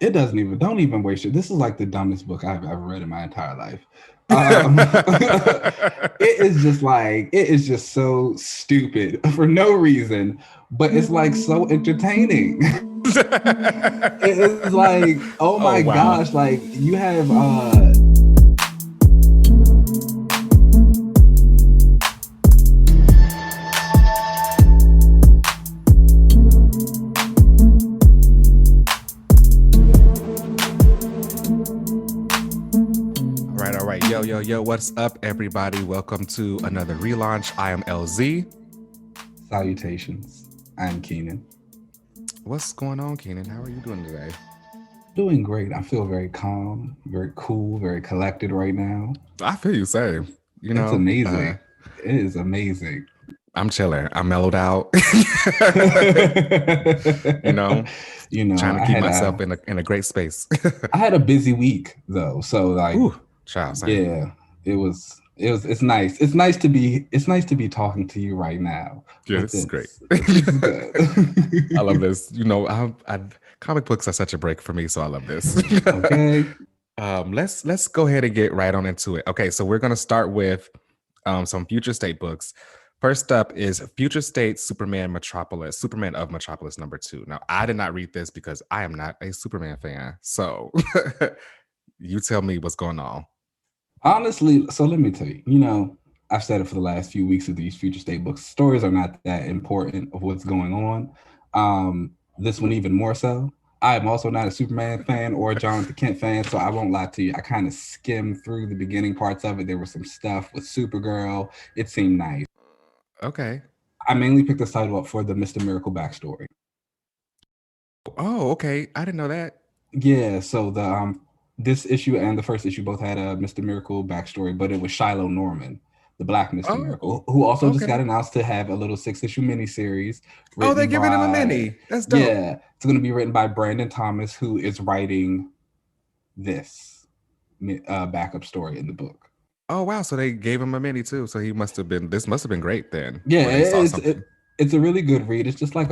It doesn't even. Don't even waste it. This is like the dumbest book I've ever read in my entire life. It is just like it is just so stupid for no reason, but it's like so entertaining. It is like, oh Oh my wow. gosh, like you have All right. Yo. What's up, everybody? Welcome to another relaunch. I am LZ. salutations. I'm Keenan. What's going on, Keenan? How are you doing today? Doing great. I feel very calm, very cool, very collected right now. I feel you same. You It's know, amazing. It is amazing. I'm chilling. I'm mellowed out. you know, You know, trying to keep myself in a great space. I had a busy week though. So like, Ooh, child, same. yeah, it's nice. It's nice to be talking to you right now Yeah, with this is great. this. This is I love good. this. Comic books are such a break for me, so I love this. Okay. Let's go ahead and get right on into it. Okay, so we're gonna start with some future state books. First up is Future State Superman of Metropolis #2. Now, I did not read this because I am not a Superman fan. So you tell me what's going on. Honestly, so let me tell you, I've said it for the last few weeks of these future state books. Stories are not that important of what's going on. This one even more so. I am also not a Superman fan or a Jonathan Kent fan, so I won't lie to you. I kind of skimmed through the beginning parts of it. There was some stuff with Supergirl. It seemed nice. Okay. I mainly picked this title up for the Mr. Miracle backstory. Oh, okay. I didn't know that. Yeah, so the this issue and the first issue both had a Mr. Miracle backstory, but it was Shiloh Norman, the Black Mr. Oh, Miracle, who also just got okay. announced to have a little 6-issue miniseries Oh, they're written giving him a by, mini. That's dope. yeah, it's going to be written by Brandon Thomas, who is writing this backup story in the book. Oh wow, so they gave him a mini too. So he must have been this must have been great then. Yeah, Or they saw something. it's a really good read. It's just like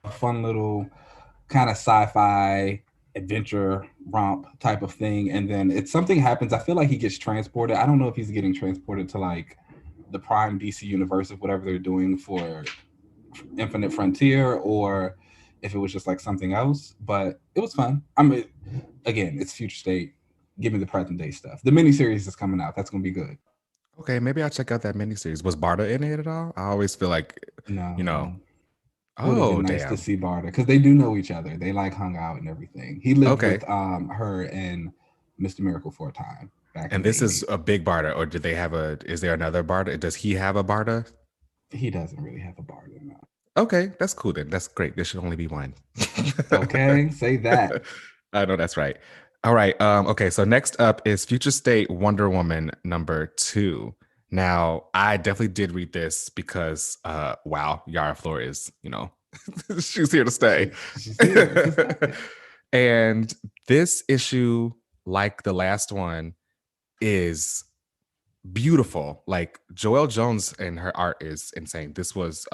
a fun little kind of sci-fi adventure romp type of thing, and then it's something happens. I feel like he gets transported. I don't know if he's getting transported to like the prime DC universe of whatever they're doing for Infinite Frontier, or if it was just like something else. But it was fun. I mean, again, it's future state. Give me the present day stuff. The miniseries is coming out. That's gonna be good. Okay, maybe I'll check out that miniseries. Was Barda in it at all? I always feel like, you know, No, it would have oh been nice to damn. see Barda because they do know each other. They like hung out and everything. He lived with Okay. her and Mr. Miracle for a time back in And the this is 80s. a big Barda, or did they have is there another Barda? Does he have a Barda? He doesn't really have a Barda now. Okay, that's cool then. That's great. There should only be one. Okay, say that. I know that's right. All right. Okay, so next up is Future State Wonder Woman #2. Now, I definitely did read this because wow, Yara Flor is, she's here to stay. She's here. She's back. And this issue, like the last one, is beautiful. Like Joelle Jones and her art is insane. This was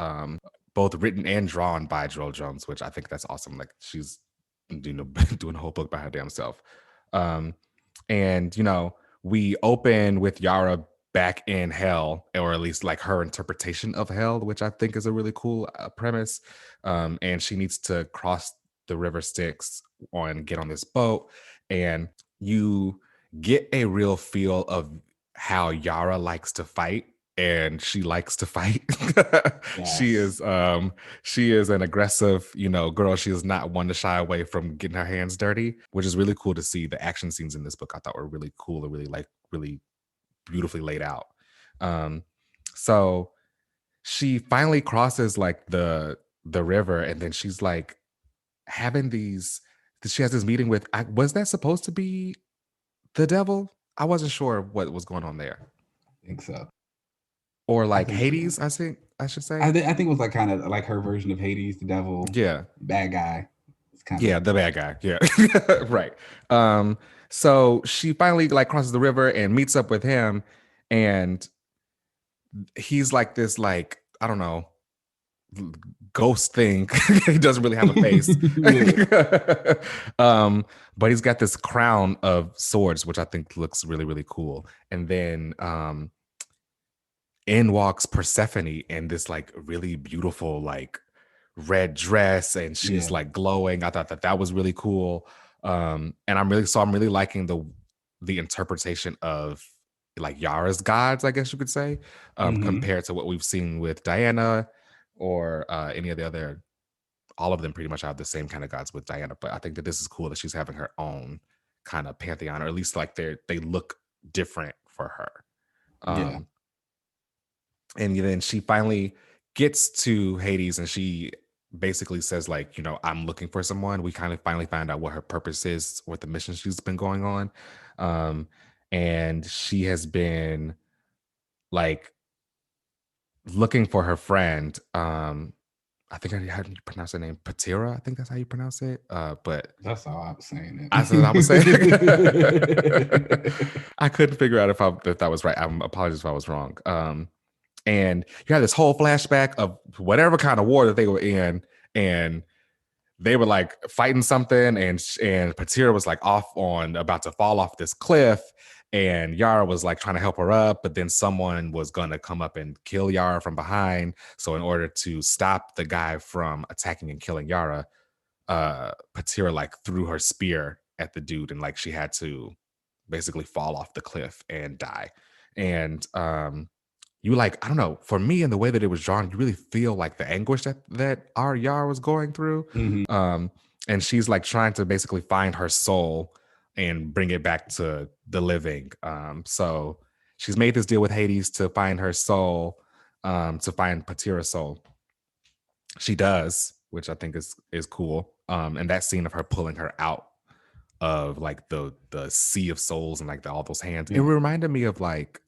both written and drawn by Joelle Jones, which I think that's awesome. Like she's doing a whole book by her damn self. Um, and we open with Yara back in hell, or at least like her interpretation of hell, which I think is a really cool premise. And she needs to cross the river Styx get on this boat, and you get a real feel of how Yara likes to fight, and she likes to fight. she Yes. is um she is an aggressive, girl. She is not one to shy away from getting her hands dirty, which is really cool to see. The action scenes in this book I thought were really cool and really beautifully laid out. Um so she finally crosses like the river, and then she's like having she has this meeting with, was that supposed to be the devil? I wasn't sure what was going on there. I think so. Or I like think so. Hades, I think I should say. I think it was like kind of like her version of Hades, the devil, Yeah. bad guy. It's kind of Yeah, the bad guy. Yeah. Right. So she finally like crosses the river and meets up with him, and he's like this, like, I don't know, ghost thing. He doesn't really have a face. But he's got this crown of swords, which I think looks really, really cool. And then in walks Persephone in this like really beautiful like red dress, and she's like glowing. I thought that was really cool. And I'm really liking the interpretation of like Yara's gods, I guess you could say, compared to what we've seen with Diana or any of the other. All of them pretty much have the same kind of gods with Diana, but I think that this is cool that she's having her own kind of pantheon, or at least like they look different for her. And then she finally gets to Hades, and she basically says like, I'm looking for someone. We kind of finally find out what her purpose is, what the mission she's been going on. And she has been like looking for her friend. I think how do you pronounce her name? Patira, I think that's how you pronounce it. But that's how I was saying it. That's what I was saying. I couldn't figure out if that was right. I'm apologies if I was wrong. And you had this whole flashback of whatever kind of war that they were in, and they were like fighting something, and Patira was like about to fall off this cliff, and Yara was like trying to help her up, but then someone was gonna come up and kill Yara from behind. So in order to stop the guy from attacking and killing Yara, Patira like threw her spear at the dude, and like she had to basically fall off the cliff and die. And you like, I don't know, for me and the way that it was drawn, you really feel like the anguish that our Yara was going through. And she's like trying to basically find her soul and bring it back to the living. So she's made this deal with Hades to find her soul, to find Patira's soul. She does, which I think is cool. And that scene of her pulling her out of like the sea of souls and like all those hands, it reminded me of like,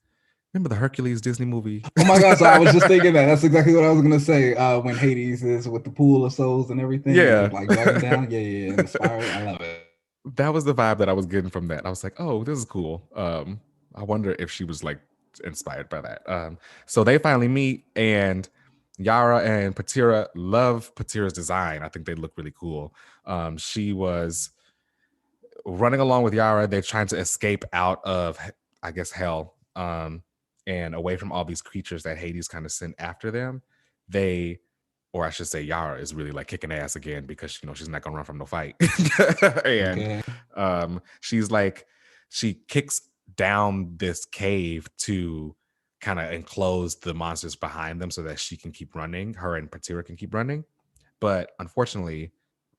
remember the Hercules Disney movie? Oh my God! So I was just thinking that. That's exactly what I was gonna say. When Hades is with the pool of souls and everything, like dragging down, and the spiral. I love it. That was the vibe that I was getting from that. I was like, oh, this is cool. I wonder if she was like inspired by that. So they finally meet, and Yara and Patira love Patira's design. I think they look really cool. She was running along with Yara. They're trying to escape out of, I guess, hell. And away from all these creatures that Hades kind of sent after them. Or I should say Yara is really like kicking ass again, because she's not gonna run from no fight. And she's like, she kicks down this cave to kind of enclose the monsters behind them so that she can keep running. Her and Patira can keep running. But unfortunately,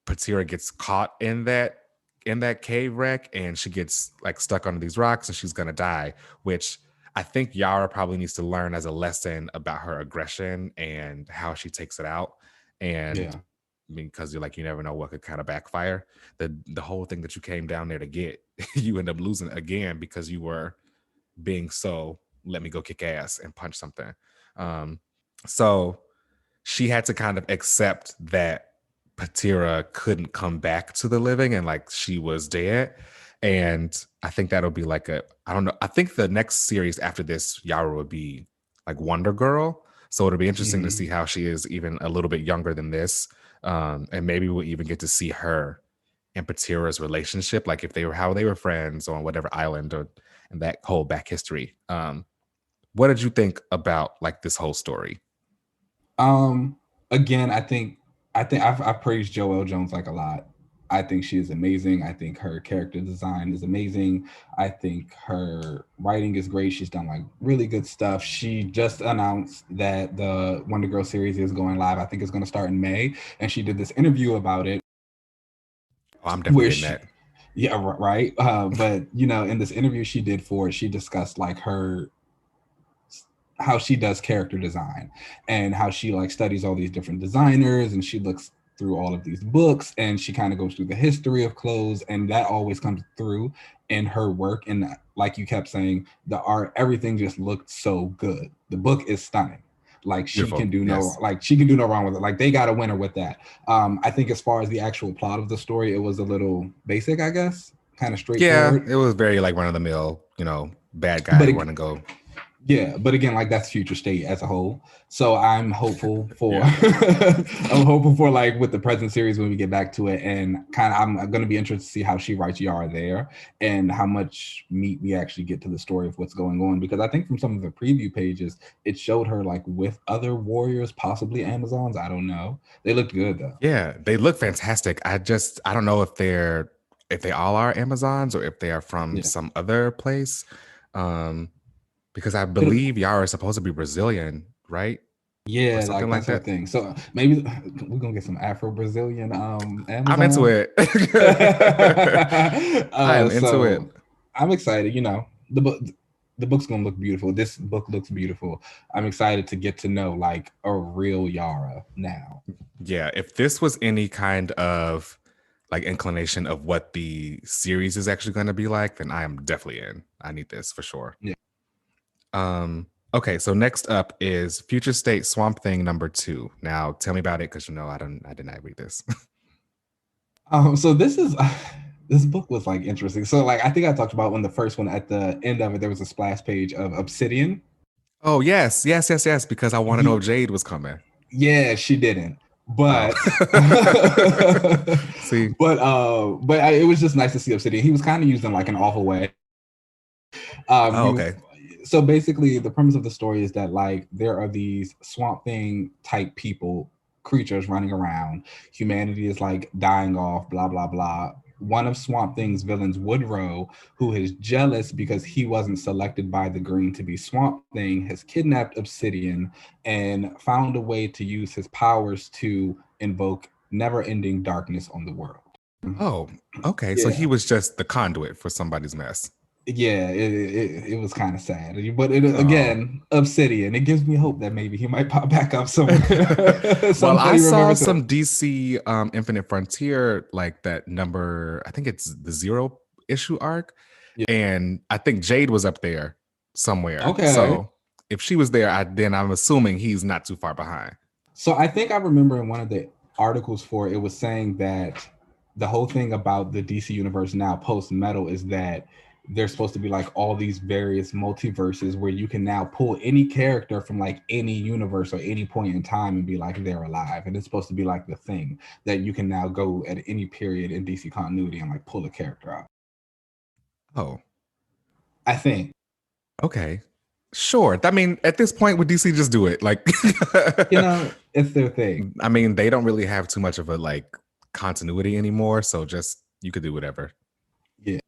Patira gets caught in that cave wreck, and she gets like stuck under these rocks, and she's gonna die, which I think Yara probably needs to learn as a lesson about her aggression and how she takes it out. And because you never know what could kind of backfire. The whole thing that you came down there to get, you end up losing again because you were being so, let me go kick ass and punch something. So she had to kind of accept that Patira couldn't come back to the living, and like she was dead. And I think that'll be like I don't know. I think the next series after this, Yara would be like Wonder Girl. So it'll be interesting to see how she is even a little bit younger than this. And maybe we'll even get to see her and Patira's relationship, like how they were friends on whatever island, and that whole back history. What did you think about like this whole story? Again, I think I've praised Joelle Jones like a lot. I think she is amazing. I think her character design is amazing. I think her writing is great. She's done like really good stuff. She just announced that the Wonder Girl series is going live. I think it's going to start in May. And she did this interview about it. Oh, I'm definitely getting that. Yeah, right. But in this interview she did for it, she discussed like how she does character design and how she like studies all these different designers, and she looks through all of these books, and she kind of goes through the history of clothes, and that always comes through in her work. And like you kept saying, the art, everything just looked so good. The book is stunning. Like she can do no wrong with it. Like they got a winner with that. I think as far as the actual plot of the story, it was a little basic, I guess, kind of straightforward. Yeah, it was very like run of the mill, bad guy want to go. Yeah, but again, like that's future state as a whole. So I'm hopeful for Yeah. I'm hopeful for like with the present series when we get back to it, and kind of I'm gonna be interested to see how she writes Yara there and how much meat we actually get to the story of what's going on, because I think from some of the preview pages it showed her like with other warriors, possibly Amazons. I don't know. They looked good though. Yeah, they look fantastic. I don't know if they all are Amazons or if they are from Yeah. some other place. Um, because I It'll, believe Yara is supposed to be Brazilian, right? Or yeah, something like like that's her that. thing. So maybe we're gonna get some Afro Brazilian I'm into Amazons. it. I am into it. So I'm excited. You know, the book's gonna look beautiful. This book looks beautiful. I'm excited to get to know like a real Yara now. Yeah, if this was any kind of like inclination of what the series is actually going to be like, then I am definitely in. I need this for sure. Yeah. Okay, so next up is Future State Swamp Thing #2. Now tell me about it, because I did not read this. So this is this book was like interesting. So like I think I talked about when the first one at the end of it there was a splash page of Obsidian. Oh yes, yes, yes, yes, because I want to know if Jade was coming. Yeah, she didn't. Oh. But See. it was just nice to see Obsidian. He was kind of used in like an awful way. Oh, He was okay. so basically the premise of the story is that like there are these swamp thing type people, creatures running around. Humanity is like dying off, blah blah blah. One of Swamp Thing's villains, Woodrow, who is jealous because he wasn't selected by the Green to be Swamp Thing, has kidnapped Obsidian and found a way to use his powers to invoke never-ending darkness on the world. Oh, okay. So Yeah, he was just the conduit for somebody's mess. yeah, it was kind of sad, but it Oh. again, Obsidian. It gives me hope that maybe he might pop back up somewhere. Well, I Somebody saw remembers him. some DC Infinite Frontier, like that number, I think it's the 0 issue arc. Yeah. And I think Jade was up there somewhere. Okay. So if she was there, then I'm assuming he's not too far behind. So I think I remember in one of the articles for it was saying that the whole thing about the DC universe now post metal is that there's supposed to be like all these various multiverses where you can now pull any character from like any universe or any point in time and be like they're alive, and it's supposed to be like the thing that you can now go at any period in DC continuity and like pull a character out. Oh, I think. okay. Sure. I mean, at this point with DC, just do it. Like, You know, it's their thing. I mean, they don't really have too much of a like continuity anymore. So just, you could do whatever. Yeah.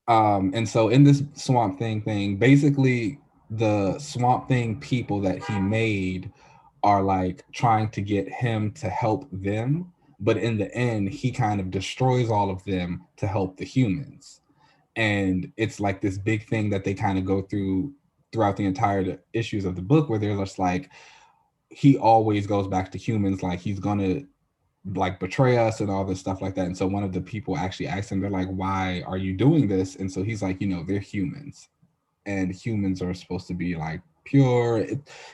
And so in this Swamp thing, basically the Swamp Thing people that he made are like trying to get him to help them, but in the end, he kind of destroys all of them to help the humans. And it's like this big thing that they kind of go through throughout the entire issues of the book, where they're just like, he always goes back to humans, like he's gonna like betray us and all this stuff like that. And so one of the people actually asked him, they're like, why are you doing this? And so he's like, you know, they're humans, and humans are supposed to be like pure.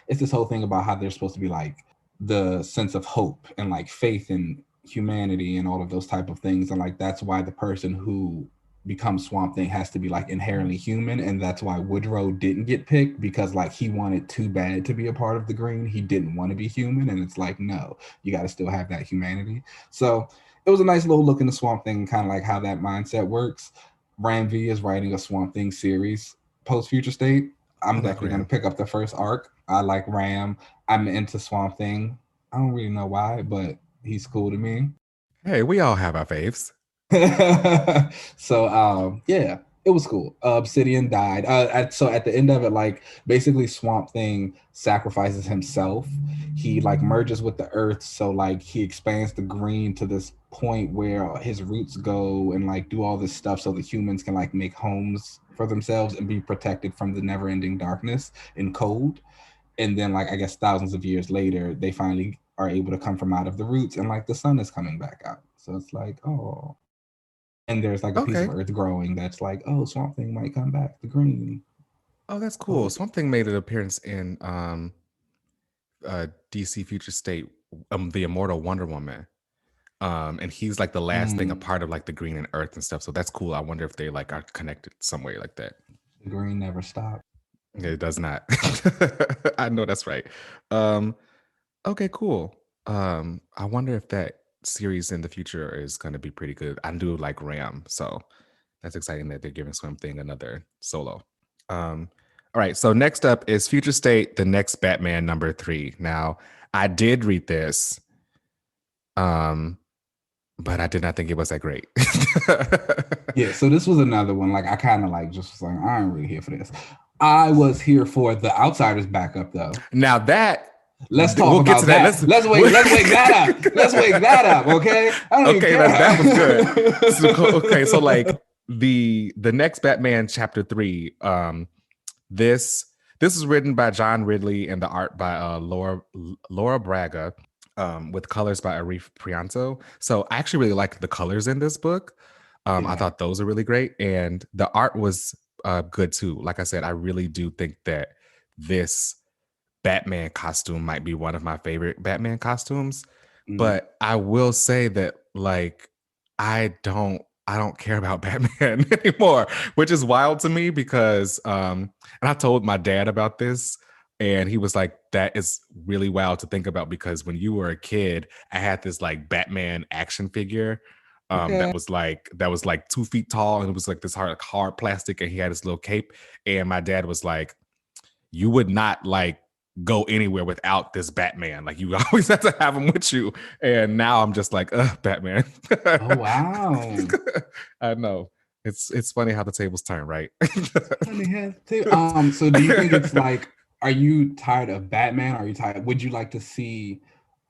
It's this whole thing about how they're supposed to be like the sense of hope and like faith in humanity and all of those type of things. And like that's why the person who becomes Swamp Thing has to be like inherently human, and that's why Woodrow didn't get picked, because like he wanted too bad to be a part of the Green. He didn't want to be human, and it's like, no, you got to still have that humanity. So it was a nice little look into Swamp Thing and kind of like how that mindset works. Ram V is writing a Swamp Thing series post Future State. I I'm like definitely going Ram. to pick up the first arc. I like Ram. I'm into Swamp Thing. I don't really know why, but he's cool to me. Hey, we all have our faves. So yeah, it was cool. Obsidian died. So at the end of it, like basically Swamp Thing sacrifices himself. He like merges with the earth, so like he expands the Green to this point where his roots go and like do all this stuff so the humans can like make homes for themselves and be protected from the never-ending darkness and cold. And then like I guess thousands of years later, they finally are able to come from out of the roots, and like the sun is coming back out. So it's like, oh, and there's like a piece of Okay. earth growing that's like, oh, Swamp Thing might come back, the green. Oh, that's Oh, cool. Swamp Thing made an appearance in DC Future State, the Immortal Wonder Woman. And he's like the last thing a mm, part of like the Green and Earth and stuff. So that's cool. I wonder if they like are connected some way like that. the green never stopped. It does not. I know that's right. Um, okay, cool. I wonder if that series in the future is going to be pretty good. I do like Ram, so that's exciting that they're giving Swim Thing another solo. All right, so next up is Future State, the next Batman #3. Now, I did read this, but I did not think it was that great. Yeah, so this was another one. Like I kind of like just was like, I ain't really here for this. I was here for the Outsiders backup though. Now that Let's talk we'll get about to that. that. Let's wake that up. Let's wake that up. Okay. I don't Okay, even care. that was good. So like the next Batman chapter 3. This is written by John Ridley and the art by Laura Braga, with colors by Arif Prianto. So I actually really like the colors in this book. I thought those are really great, and the art was good too. Like I said, I really do think that this Batman costume might be one of my favorite Batman costumes. But I will say that like I don't care about Batman anymore, which is wild to me because and I told my dad about this and he was like, that is really wild to think about because when you were a kid, I had this like Batman action figure that was like 2 feet tall and it was like this hard plastic and he had his little cape. And my dad was like, you would not like go anywhere without this Batman. Like you always have to have him with you. And now I'm just like, Batman. Oh wow. I know. It's funny how the tables turn, right? So do you think it's like, are you tired of Batman? Are you tired? Would you like to see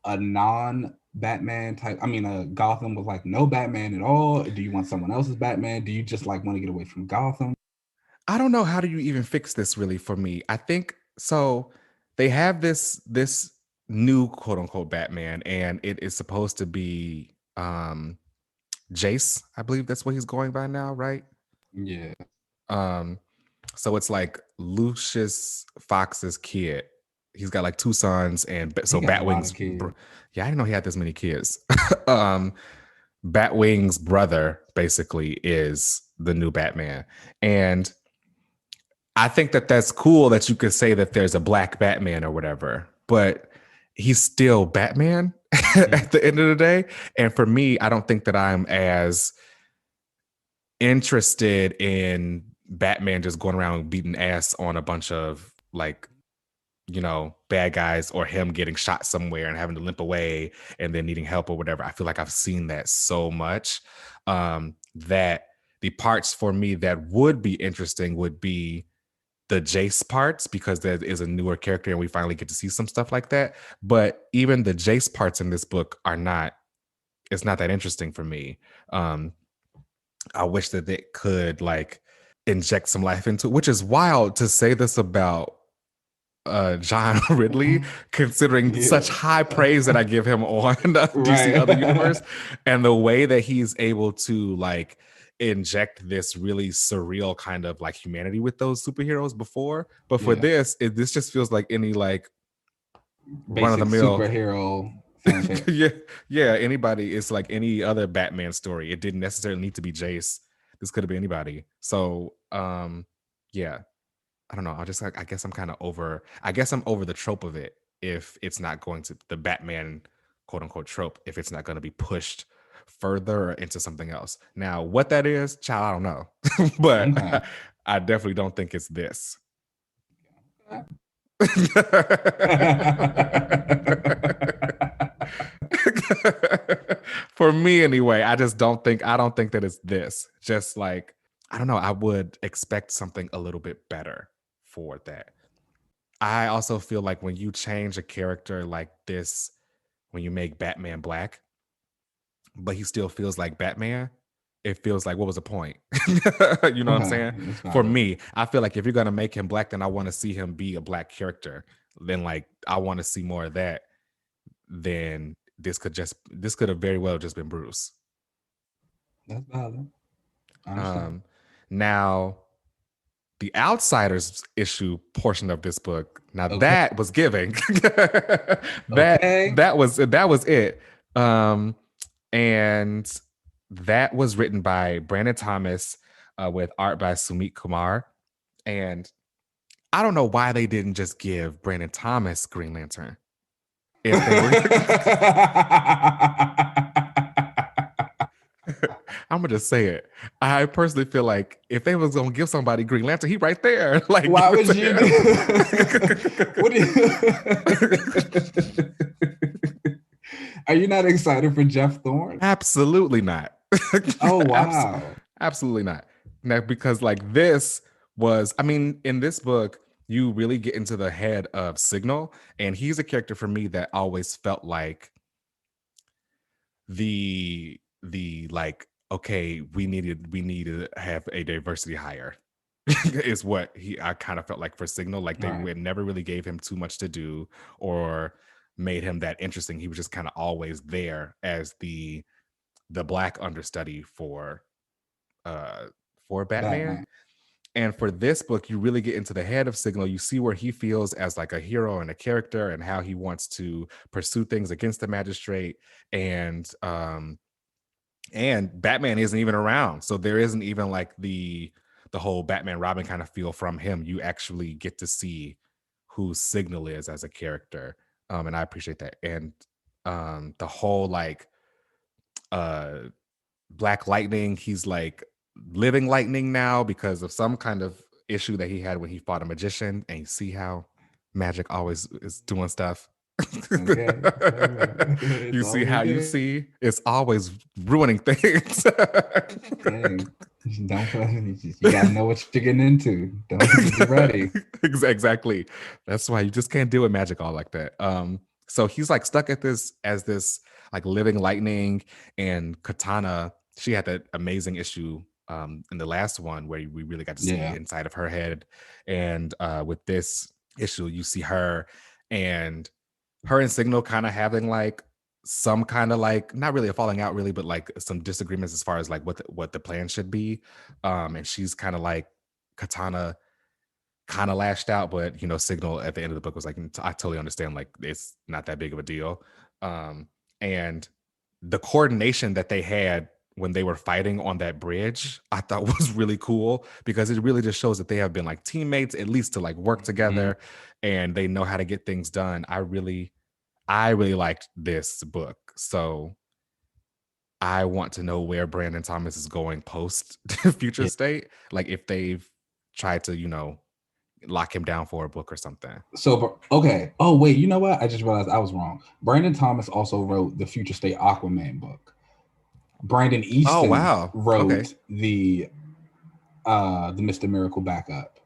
a non-Batman type? I mean, a Gotham with like no Batman at all? Do you want someone else's Batman? Do you just like want to get away from Gotham? I don't know how do you even fix this really for me. I think so they have this new quote unquote Batman and it is supposed to be Jace. I believe that's what he's going by now, right? Yeah. Um so it's like Lucius Fox's kid. He's got like 2 sons and He so got a lot of Batwing's kids. yeah, I didn't know he had this many kids. um Batwing's brother basically is the new Batman. And I think that that's cool that you could say that there's a black Batman or whatever, but he's still Batman at the end of the day. And for me, I don't think that I'm as interested in Batman just going around beating ass on a bunch of like, bad guys or him getting shot somewhere and having to limp away and then needing help or whatever. I feel like I've seen that so much that the parts for me that would be interesting would be the Jace parts because there is a newer character and we finally get to see some stuff like that. But even the Jace parts in this book it's not that interesting for me. I wish that they could like inject some life into it, which is wild to say this about John Ridley, considering such high praise that I give him on the DC Other Universe, and the way that he's able to like inject this really surreal kind of like humanity with those superheroes before. But for this just feels like any like run of the basic mill superhero. yeah, anybody. It's like any other Batman story. It didn't necessarily need to be Jace. This could have been anybody. So yeah. I don't know. I guess I'm kind of over. I guess I'm over the trope of it. If it's not going to the Batman quote unquote trope, if it's not going to be pushed further into something else. Now, what that is, child, I don't know, but I definitely don't think it's this. For me, anyway, I don't think that it's this. Just like I don't know. I would expect something a little bit better for that. I also feel like when you change a character like this, when you make Batman black, but he still feels like Batman, it feels like what was the point? You know what I'm saying? For me, I feel like if you're gonna make him black, then I want to see him be a black character. Then like I want to see more of that. Then this could have very well just been Bruce. That's valid. I understand. Now the Outsiders issue portion of this book. Now that was giving. that was it. And that was written by Brandon Thomas with art by Sumit Kumar. And I don't know why they didn't just give Brandon Thomas Green Lantern. If they were, I'm gonna just say it. I personally feel like if they was gonna give somebody Green Lantern, he right there. Like, Why give it would to you do? What do him. you? Are you not excited for Jeff Thorne? Absolutely not. Oh Abs- wow. Absolutely not. Now, because like this was, I mean, in this book, you really get into the head of Signal, and he's a character for me that always felt like the like, okay, we needed to have a diversity hire is what he I kind of felt like for Signal. Like they Right. never really gave him too much to do or made him that interesting. He was just kind of always there as the black understudy uh for Batman. Batman. And for this book, you really get into the head of Signal. You see where he feels as like a hero and a character and how he wants to pursue things against the magistrate. And Batman isn't even around. So there isn't even like the whole Batman Robin kind of feel from him. You actually get to see who Signal is as a character. And I appreciate that. And the whole like uh Black Lightning, he's like living lightning now because of some kind of issue that he had when he fought a magician, and you see how magic always is doing stuff. Okay. It's You see how always you there. see it's always ruining things. Hey, don't you gotta know what you're getting into. Don't just be ready. Exactly. That's why you just can't deal with magic all like that. So he's like stuck at this as this like living lightning, and Katana, she had that amazing issue in the last one where we really got to see Yeah. inside of her head. And with this issue, you see and her and Signal kind of having like some kind of like not really a falling out really, but like some disagreements as far as like what the plan should be. And she's kind of like Katana kind of lashed out, but Signal at the end of the book was like, I totally understand, like it's not that big of a deal. And the coordination that they had when they were fighting on that bridge, I thought was really cool, because it really just shows that they have been like teammates, at least to like work Mhm. together, and they know how to get things done. I really liked this book. So I want to know where Brandon Thomas is going post Future Yeah. State. Like if they've tried to, lock him down for a book or something. So okay. Oh wait, you know what? I just realized I was wrong. Brandon Thomas also wrote the Future State Aquaman book. Brandon Oh Easton wow. Okay. wrote the Mr. Miracle backup.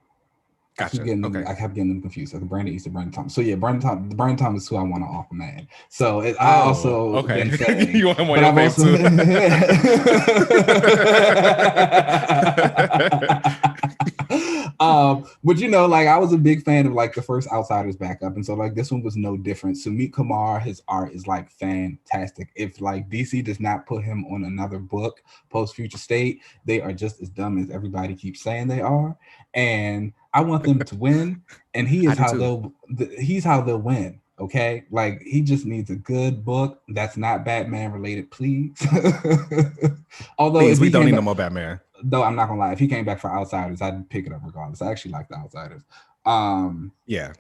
Gotcha. Okay. I kept getting them confused. Like Brandon Easton, Brandon Thomas. So yeah, Brandon Thomas is who I want to offer, man. So I Oh, also okay. been saying, You want him on but your I've fave also, too. but like I was a big fan of like the first Outsiders backup, and so like this one was no different. Sumit Kumar, his art is like fantastic. If like DC does not put him on another book post Future State, they are just as dumb as everybody keeps saying they are, and I want them to win, and I do too. he's how they'll win. Okay, like he just needs a good book that's not Batman related, please. Although if Please, we he don't came need no back, more Batman. though I'm not gonna lie, if he came back for Outsiders, I'd pick it up regardless. I actually like the Outsiders. Um, Yeah.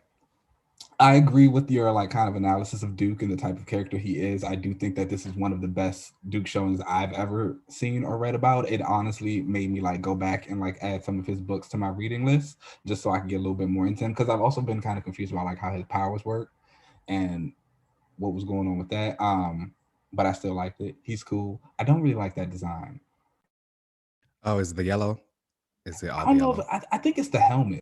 I agree with your like kind of analysis of Duke and the type of character he is. I do think that this is one of the best Duke showings I've ever seen or read about. It honestly made me like go back and like add some of his books to my reading list just so I can get a little bit more into him, because I've also been kind of confused about like how his powers work and what was going on with that. But I still liked it. He's cool. I don't really like that design. Oh, is it the yellow? Is it I all the don't know if yellow? I think it's the helmet.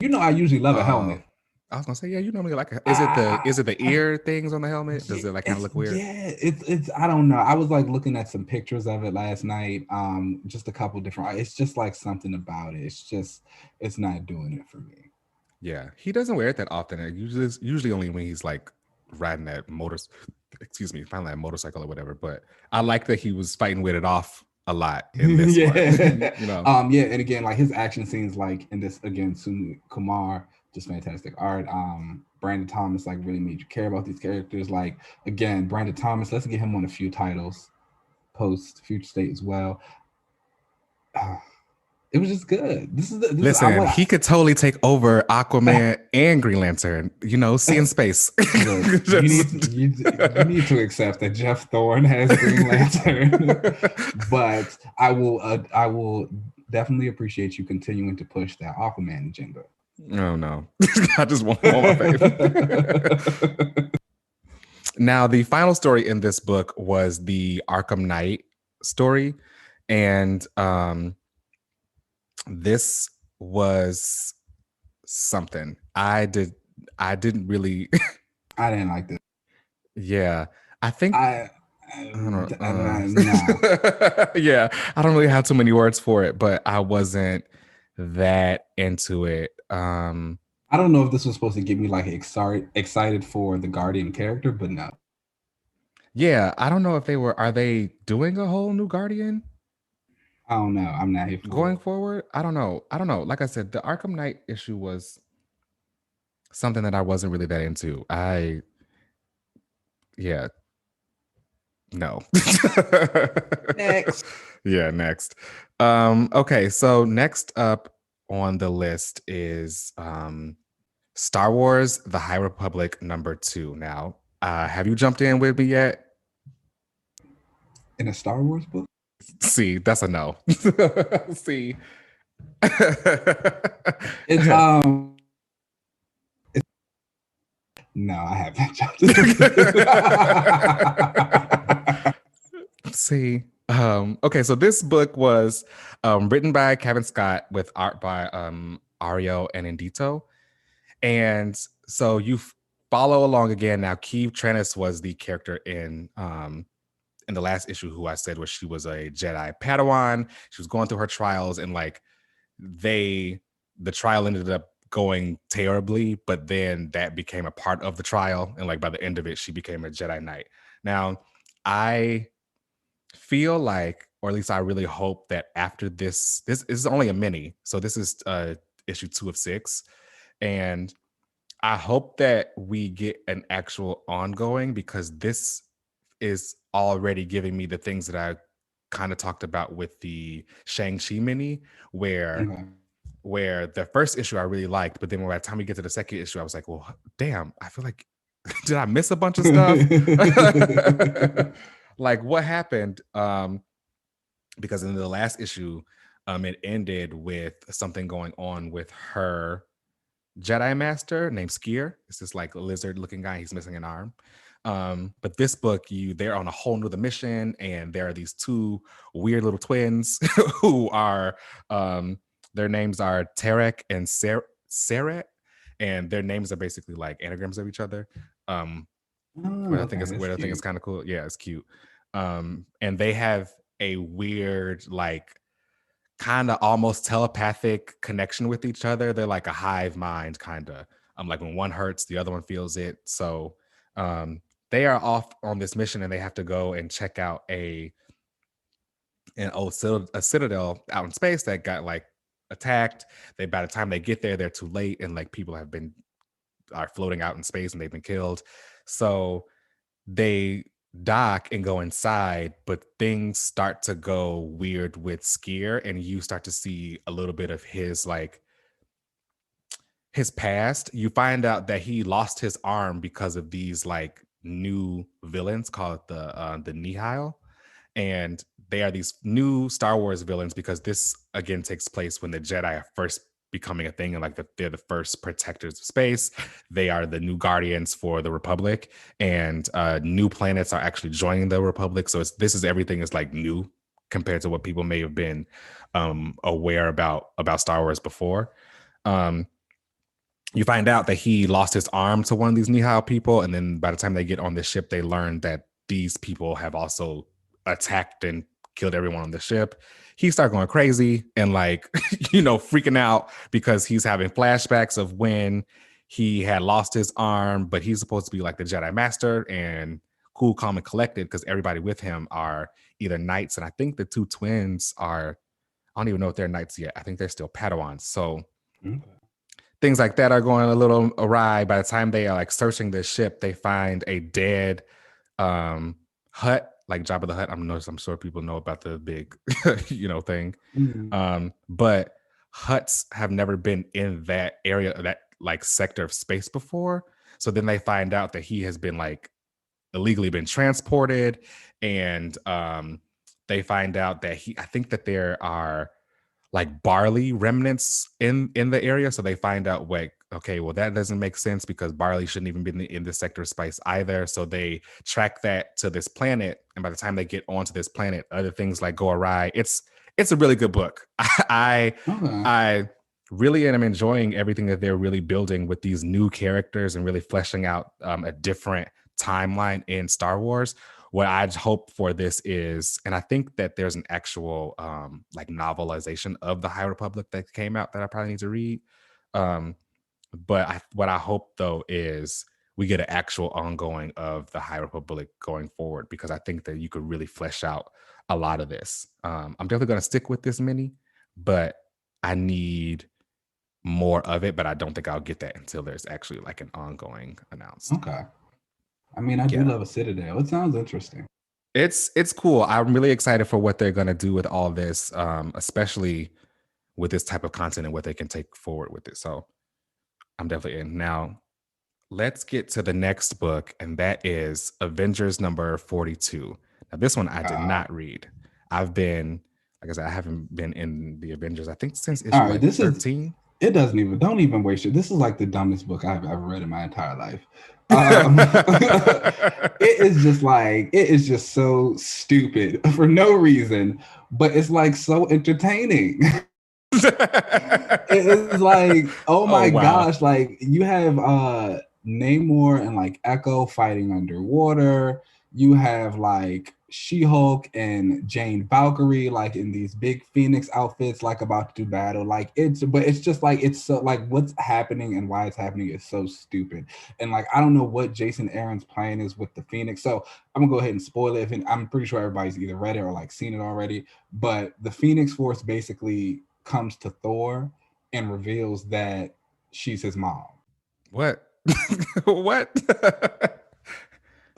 I usually love a Oh, helmet. I was gonna say, yeah, you normally like is it the I, is it the I, ear things on the helmet? Does yeah, it like kind of look weird? it's I don't know. I was like looking at some pictures of it last night. Just a couple different. It's just like something about it. It's not doing it for me. Yeah, he doesn't wear it that often. Usually only when he's like riding that excuse me, finally that motorcycle or whatever. But I like that he was fighting with it off a lot in this one. Yeah. you know, Yeah, and again, like his action scenes, like in this again, Sumi Kumar, just fantastic art. Brandon Thomas like really made you care about these characters. Like again, Brandon Thomas, let's get him on a few titles post Future State as well. It was just good. This is I Listen, want. he could totally take over Aquaman and Green Lantern. See in space. Look, you need to accept that Jeff Thorne has Green Lantern, but I will definitely appreciate you continuing to push that Aquaman agenda. Oh no, I just want my favorite. Now, the final story in this book was the Arkham Knight story, and this was something. I didn't really. I didn't like this. Yeah, I think I don't no. Yeah, I don't really have too many words for it, but I wasn't that into it. I don't know if this was supposed to get me like excited for the Guardian character, but no. Yeah, I don't know if are they doing a whole new Guardian I don't know. I'm not here for going it. forward? I don't know. Like I said, the Arkham Knight issue was something that I wasn't really that into. Yeah, no. Next. Yeah, next. Okay, so next up on the list is Star Wars: The High Republic #2. Now, have you jumped in with me yet? In a Star Wars book? See, that's a no. See. It's no, I haven't jumped in. See. Okay, so this book was written by Kevin Scott with art by Ario and Indito. And so you follow along again. Now, Keeve Trennis was the character in the last issue who I said was she was a Jedi Padawan. She was going through her trials, and like the trial ended up going terribly, but then that became a part of the trial, and like by the end of it, she became a Jedi Knight. Now, I feel like, or at least I really hope that after this is only a mini, so this is issue 2 of 6, and I hope that we get an actual ongoing, because this is already giving me the things that I kind of talked about with the Shang-Chi mini, where the first issue I really liked, but then by the time we get to the second issue, I was like, well, damn, I feel like did I miss a bunch of stuff? Like, what happened? Because in the last issue, it ended with something going on with her Jedi Master named Skier. It's this like lizard-looking guy. He's missing an arm. But this book, they're on a whole nother mission, and there are these two weird little twins who are their names are Tarek and Seret, and their names are basically like anagrams of each other. I think it's kind of cool. Yeah, it's cute. And they have a weird, like, kind of almost telepathic connection with each other. They're like a hive mind, kind of. Like when one hurts, the other one feels it. So they are off on this mission, and they have to go and check out a citadel out in space that got like attacked. By the time they get there, they're too late, and like people are floating out in space and they've been killed. So they dock and go inside, but things start to go weird with Skier, and you start to see a little bit of his past. You find out that he lost his arm because of these like new villains called the Nihil, and they are these new Star Wars villains because this again takes place when the Jedi are first becoming a thing, and like they're the first protectors of space. They are the new guardians for the Republic, and new planets are actually joining the Republic. So everything is like new compared to what people may have been aware about Star Wars before. You find out that he lost his arm to one of these Nihil people, and then by the time they get on the ship, they learn that these people have also attacked and killed everyone on the ship. He started going crazy and like, freaking out because he's having flashbacks of when he had lost his arm, but he's supposed to be like the Jedi Master and cool, calm, and collected because everybody with him are either knights. And I think the two twins I don't even know if they're knights yet. I think they're still Padawans. So things like that are going a little awry. By the time they are like searching the ship, they find a dead hut like Jabba the Hutt. I'm sure people know about the big, thing. Mhm. But Hutts have never been in that area, that like sector of space before. So then they find out that he has been like illegally been transported, and they find out that I think that there are like barley remnants in the area. So they find out, like, okay, well, that doesn't make sense because barley shouldn't even be in the sector of spice either. So they track that to this planet, and by the time they get onto this planet, other things like go awry. It's a really good book. I Okay. I really am enjoying everything that they're really building with these new characters and really fleshing out a different timeline in Star Wars. What I hope for this is, and I think that there's an actual like novelization of the High Republic that came out that I probably need to read. Um, but what I hope though is we get an actual ongoing of the High Republic going forward, because I think that you could really flesh out a lot of this. I'm definitely going to stick with this mini, but I need more of it. But I don't think I'll get that until there's actually like an ongoing announced. Okay. I mean, I do Yeah. love a Citadel. It sounds interesting. It's cool. I'm really excited for what they're gonna do with all this, especially with this type of content and what they can take forward with it. So I'm definitely in. Now, let's get to the next book, and that is Avengers number 42. Now, this one I did not read. I've been, like I said, I haven't been in the Avengers, I think, since All issue right, like this is 13. it doesn't even don't even waste it. This is like the dumbest book I've ever read in my entire life. It is just so stupid for no reason, but it's like so entertaining. It is like, oh Oh my wow. gosh, like you have Namor and like Echo fighting underwater. You have like She-Hulk and Jane Valkyrie like in these big Phoenix outfits, like about to do battle. Like it's just like it's so like what's happening and why it's happening is so stupid. And like I don't know what Jason Aaron's plan is with the Phoenix. So I'm gonna go ahead and spoil it. I'm pretty sure everybody's either read it or like seen it already. But the Phoenix Force basically comes to Thor and reveals that she's his mom. What? What?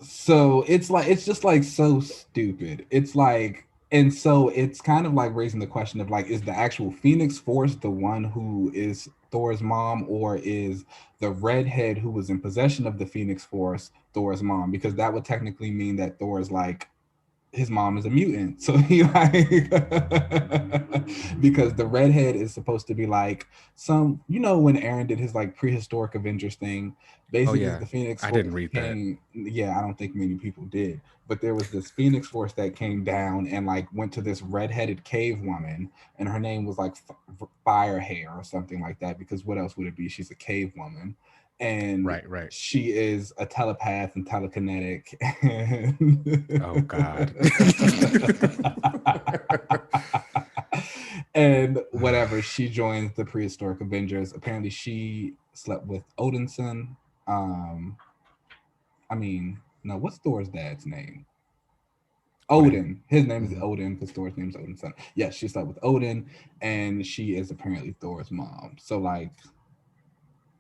So it's like it's just like so stupid. It's like and so it's kind of like raising the question of like is the actual Phoenix Force the one who is Thor's mom, or is the redhead who was in possession of the Phoenix Force Thor's mom? Because that would technically mean that Thor is like his mom is a mutant. So he like because the redhead is supposed to be like some, when Aaron did his like prehistoric Avengers thing, Oh basically yeah. the Phoenix I Force didn't read that. came. Yeah, I don't think many people did, but there was this Phoenix Force that came down and like went to this redheaded cave woman, and her name was like Fire Hair or something like that. Because what else would it be? She's a cave woman, and Right. she is a telepath and telekinetic. Oh God. And whatever, she joins the prehistoric Avengers. Apparently, she slept with Odinson. Um, I mean, no, what's Thor's dad's name? Odin. Odin. His name is Mhm. Odin because Thor's name is Odin's son. Yes, she slept with Odin, and she is apparently Thor's mom. So like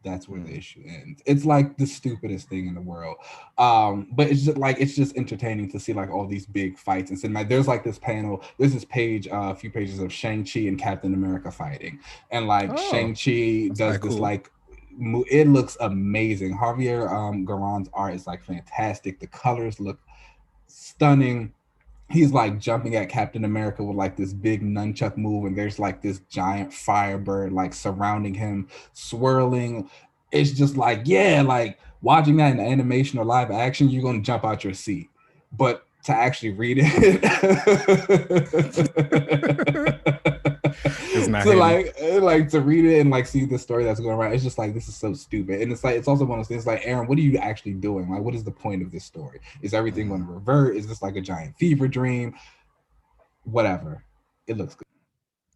that's where the Mm. issue ends. It's like the stupidest thing in the world. But it's just entertaining to see like all these big fights and cinema. There's like this panel, there's this page, a few pages of Shang-Chi and Captain America fighting. And like Oh, Shang-Chi that's does quite this cool. like it looks amazing. Javier Garron's art is like fantastic. The colors look stunning. He's like jumping at Captain America with like this big nunchuck move, and there's like this giant firebird like surrounding him, swirling. It's just like, yeah, like watching that in animation or live action, you're gonna jump out your seat. But to actually read it, It's not to hitting. like to read it and like see the story that's going around, it's just like this is so stupid. And it's like it's also one of those things like, Aaron, what are you actually doing? Like, what is the point of this story? Is everything going Mm. to revert? Is this like a giant fever dream? Whatever. It looks good.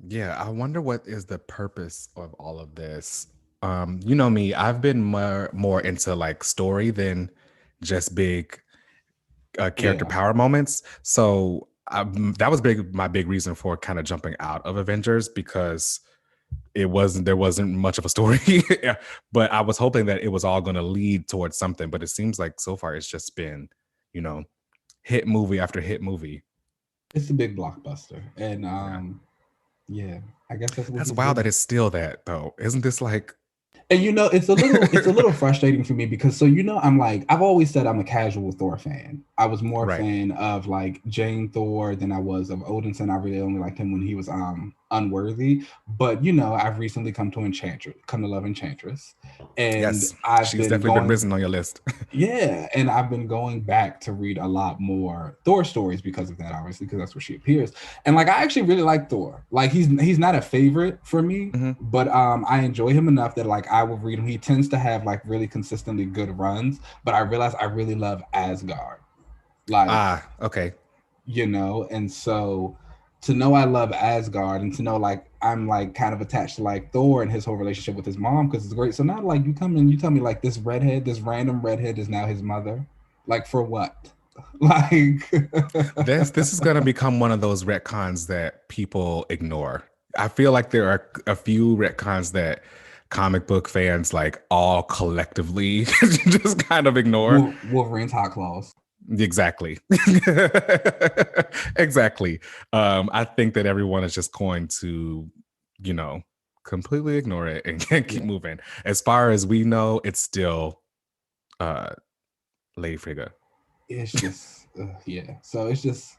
Yeah, I wonder what is the purpose of all of this. You know me, I've been more into like story than just big character Yeah. power moments. So that was my big reason for kind of jumping out of Avengers, because there wasn't much of a story. Yeah, but I was hoping that it was all going to lead towards something. But it seems like so far it's just been, you know, hit movie after hit movie. It's a big blockbuster, and Yeah. yeah, I guess that's what That's he's wild that doing. it's still that though. Isn't this like And it's a little frustrating for me because I'm like I've always said I'm a casual Thor fan. I was more a right? fan of like Jane Thor than I was of Odinson. I really only liked him when he was unworthy. But I've recently come to love Enchantress, and Yes, I've she's been definitely been going risen on your list. yeah, and I've been going back to read a lot more Thor stories because of that, obviously, because that's where she appears. And like, I actually really like Thor. Like, he's not a favorite for me, hmm but I enjoy him enough that like I will read him. He tends to have like really consistently good runs, but I realize I really love Asgard. Like, Ah, okay. and so to know I love Asgard and to know like I'm like kind of attached to like Thor and his whole relationship with his mom because it's great. So now like you come and you tell me like this random redhead is now his mother. Like for what? Like This is gonna become one of those retcons that people ignore. I feel like there are a few retcons that comic book fans like all collectively just kind of ignore. Wolverine's hot claws. Exactly. Exactly. I think that everyone is just going to, you know, completely ignore it and keep Yeah. moving. As far as we know, it's still uh Lady Frigga. It's just yeah. So it's just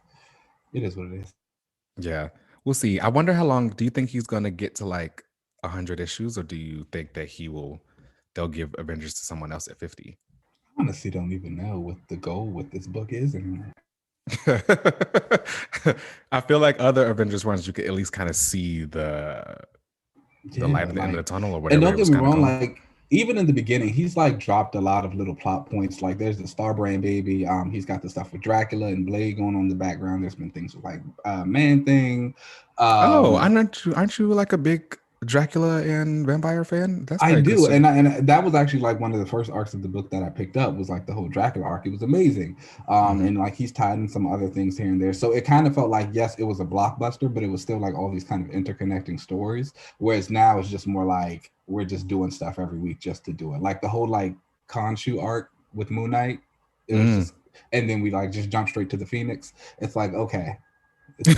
it is what it is. Yeah. We'll see. I wonder how long do you think he's gonna get to like 100 issues, or do you think that they'll give Avengers to someone else at 50? Honestly don't even know what the goal with this book is anymore. I feel like other Avengers ones you could at least kind of see the light Yeah, at the end of like, the tunnel or and whatever don't it get was me kind of wrong, going. like even in the beginning, he's like dropped a lot of little plot points. Like there's the Starbrand baby. He's got the stuff with Dracula and Blade going on in the background. There's been things with like Man Thing. Oh, Um, aren't you like a big Dracula and vampire fan? That's I probably good do, shit. and that was actually like one of the first arcs of the book that I picked up was like the whole Dracula arc. It was amazing, hmm and like he's tied in some other things here and there. So it kind of felt like yes, it was a blockbuster, but it was still like all these kind of interconnecting stories. Whereas now it's just more like we're just doing stuff every week just to do it. Like the whole like Khonshu arc with Moon Knight, it was Mm. just, and then we like just jump straight to the Phoenix. It's like okay, it's,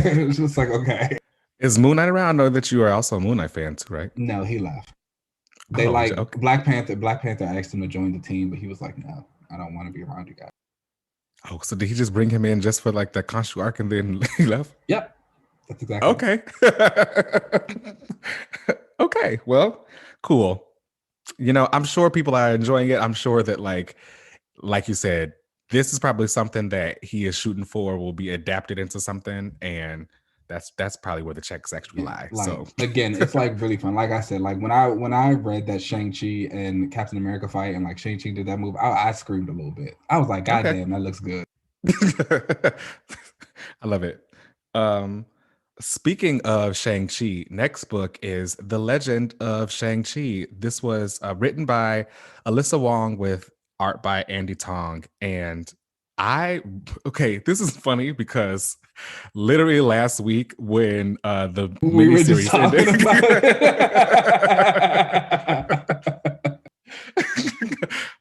it's just like okay. Is Moon Knight around? I know that you are also a Moon Knight fan too, right? No, he left. They Oh, like okay. Black Panther. Black Panther asked him to join the team, but he was like, "No, I don't want to be around you guys." Oh, so did he just bring him in just for like the Khonshu arc and then he left? Yep, that's exactly it. Okay. Okay. Well, cool. I'm sure people are enjoying it. I'm sure that like you said, this is probably something that he is shooting for will be adapted into something, and that's probably where the checks actually Yeah, lie. like So again, it's like really fun. Like I said, like when I read that Shang-Chi and Captain America fight, and like Shang-Chi did that move, I screamed a little bit. I was like, "God okay. damn, that looks good." I love it. Um Speaking of Shang-Chi, next book is The Legend of Shang-Chi. This was written by Alyssa Wong with art by Andy Tong. And okay, this is funny because literally last week when the We were just miniseries ended, talking about it.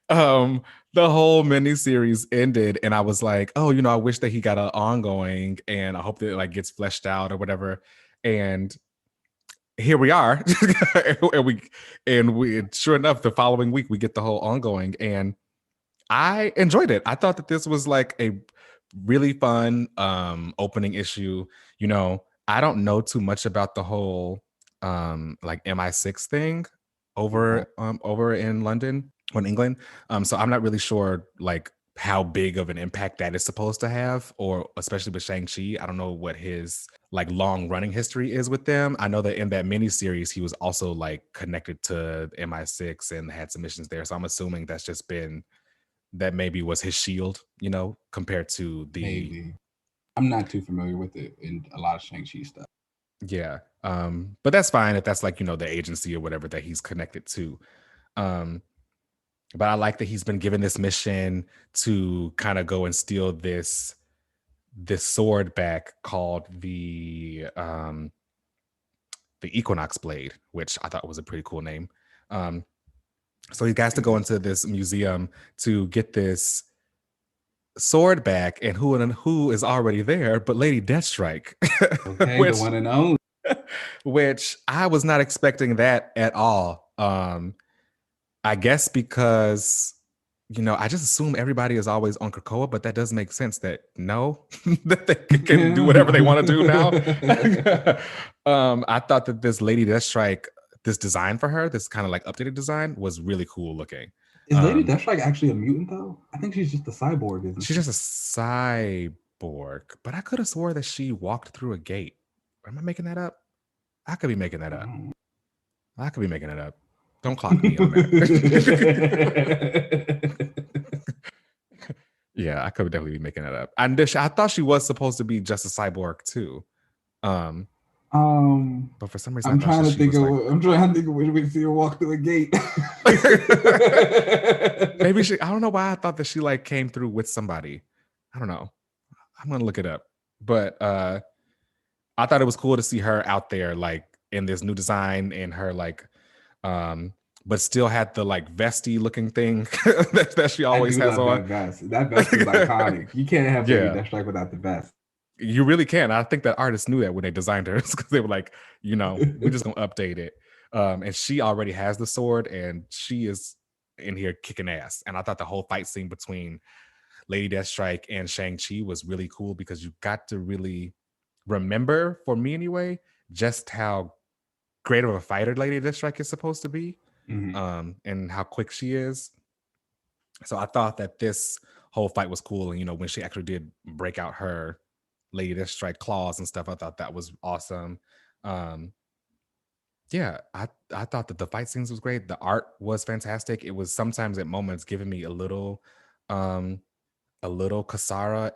um, the whole miniseries ended, and I was like, oh, I wish that he got an ongoing, and I hope that it like gets fleshed out or whatever. And here we are, and we sure enough, the following week we get the whole ongoing, and I enjoyed it. I thought that this was like a really fun opening issue. I don't know too much about the whole like MI6 thing Okay. over in London or in England. So I'm not really sure like how big of an impact that is supposed to have, or especially with Shang-Chi. I don't know what his like long running history is with them. I know that in that mini series he was also like connected to MI6 and had some missions there. So I'm assuming that's just been that maybe was his shield, compared to the Maybe I'm not too familiar with it in a lot of Shang-Chi stuff. yeah. But that's fine if that's like, the agency or whatever that he's connected to. Um, but I like that he's been given this mission to kind of go and steal this sword back called the Equinox Blade, which I thought was a pretty cool name. Um, so he has to It go is. into this museum to get this sword back, and who is already there but Lady Deathstrike, Okay, the which one and only. which I was not expecting that at all. I guess because I just assume everybody is always on Krakoa, but that does make sense that no, that they can do whatever they want to do now. I thought that this Lady Deathstrike, this design for her, this kind of like updated design, was really cool looking. Is Lady Deathstrike actually a mutant though? I think she's just a cyborg, isn't she? She's just a cyborg, but I could have swore that she walked through a gate. Am I making that up? I could be making that up. I could be making it up. Don't clock me on that. Yeah, I could definitely be making it up. And I thought she was supposed to be just a cyborg too. But for some reason, I'm trying to think of when we see her walk through a gate. Maybe I don't know why I thought that she like came through with somebody. I don't know. I'm gonna look it up. But I thought it was cool to see her out there like in this new design and her like but still had the like vesty looking thing that she always has on. That vest is iconic. You can't have Lady Deathstrike without the vest. You really can. I think that artists knew that when they designed her, because they were like, we're just gonna update it. And she already has the sword, and she is in here kicking ass. And I thought the whole fight scene between Lady Deathstrike and Shang-Chi was really cool because you got to really remember, for me anyway, just how great of a fighter Lady Deathstrike is supposed to be. And how quick she is. So I thought that this whole fight was cool. And, when she actually did break out her Lady Deathstrike claws and stuff, I thought that was awesome. Yeah, I thought that the fight scenes was great. The art was fantastic. It was sometimes at moments giving me a little Kasara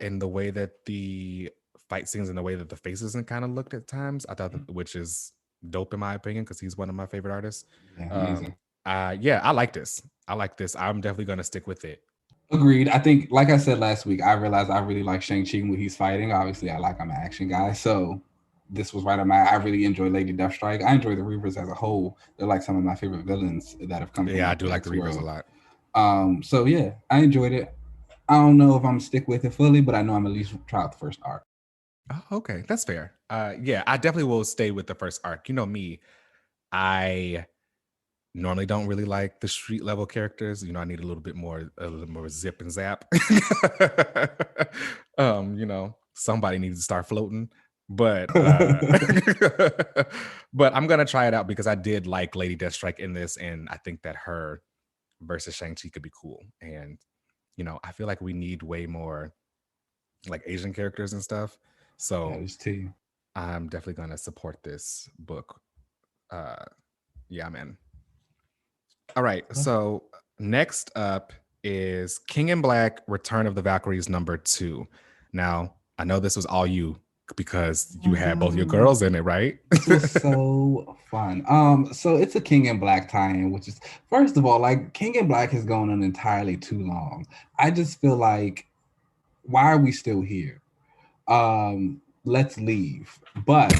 in the way that the fight scenes and the way that the faces and kind of looked at times. I thought which is dope in my opinion because he's one of my favorite artists. Amazing. I like this. I'm definitely gonna stick with it. Agreed. I think, like I said last week, I realized I really like Shang-Chi when he's fighting. Obviously, I'm an action guy, so this was right on my. I really enjoy Lady Deathstrike. I enjoy the Reavers as a whole. They're like some of my favorite villains that have come. Yeah, I do like the Reavers a lot. So yeah, I enjoyed it. I don't know if I'm gonna stick with it fully, but I know I'm at least try out the first arc. Oh, okay, that's fair. Yeah, I definitely will stay with the first arc. You know me, I normally don't really like the street level characters. I need a little more zip and zap. Somebody needs to start floating. But but I'm gonna try it out because I did like Lady Deathstrike in this, and I think that her versus Shang-Chi could be cool. And I feel like we need way more like Asian characters and stuff. So I'm definitely gonna support this book. Yeah, man. All right. So next up is King in Black: Return of the Valkyries #2. Now, I know this was all you because you had both your girls in it, right? This was so fun. So it's a King in Black tie-in, which is, first of all, like, King in Black has gone on entirely too long. I just feel like, why are we still here? Let's leave. But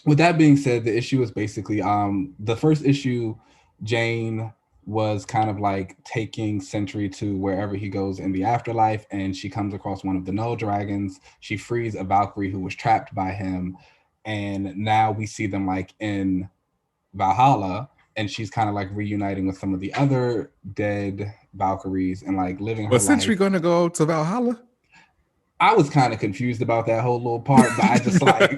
with that being said, the issue is basically the first issue, Jane was kind of like taking Sentry to wherever he goes in the afterlife, and she comes across one of the Null Dragons. She frees a Valkyrie who was trapped by him, and now we see them like in Valhalla, and she's kind of like reuniting with some of the other dead Valkyries and like living her life. Was Sentry gonna go to Valhalla? I was kind of confused about that whole little part, but I just like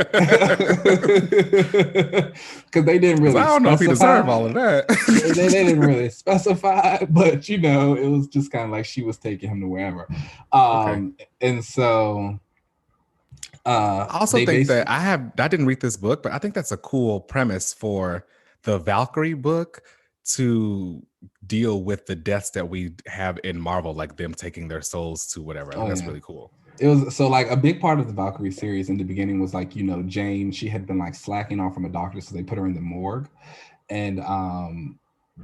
because they didn't really. I don't know if he deserved all of that. they didn't really specify, but it was just kind of like she was taking him to wherever. And so I also think that I didn't read this book, but I think that's a cool premise for the Valkyrie book to deal with the deaths that we have in Marvel, like them taking their souls to whatever. I think that's really cool. It was so like a big part of the Valkyrie series in the beginning was like, Jane, she had been like slacking off from a doctor, so they put her in the morgue, and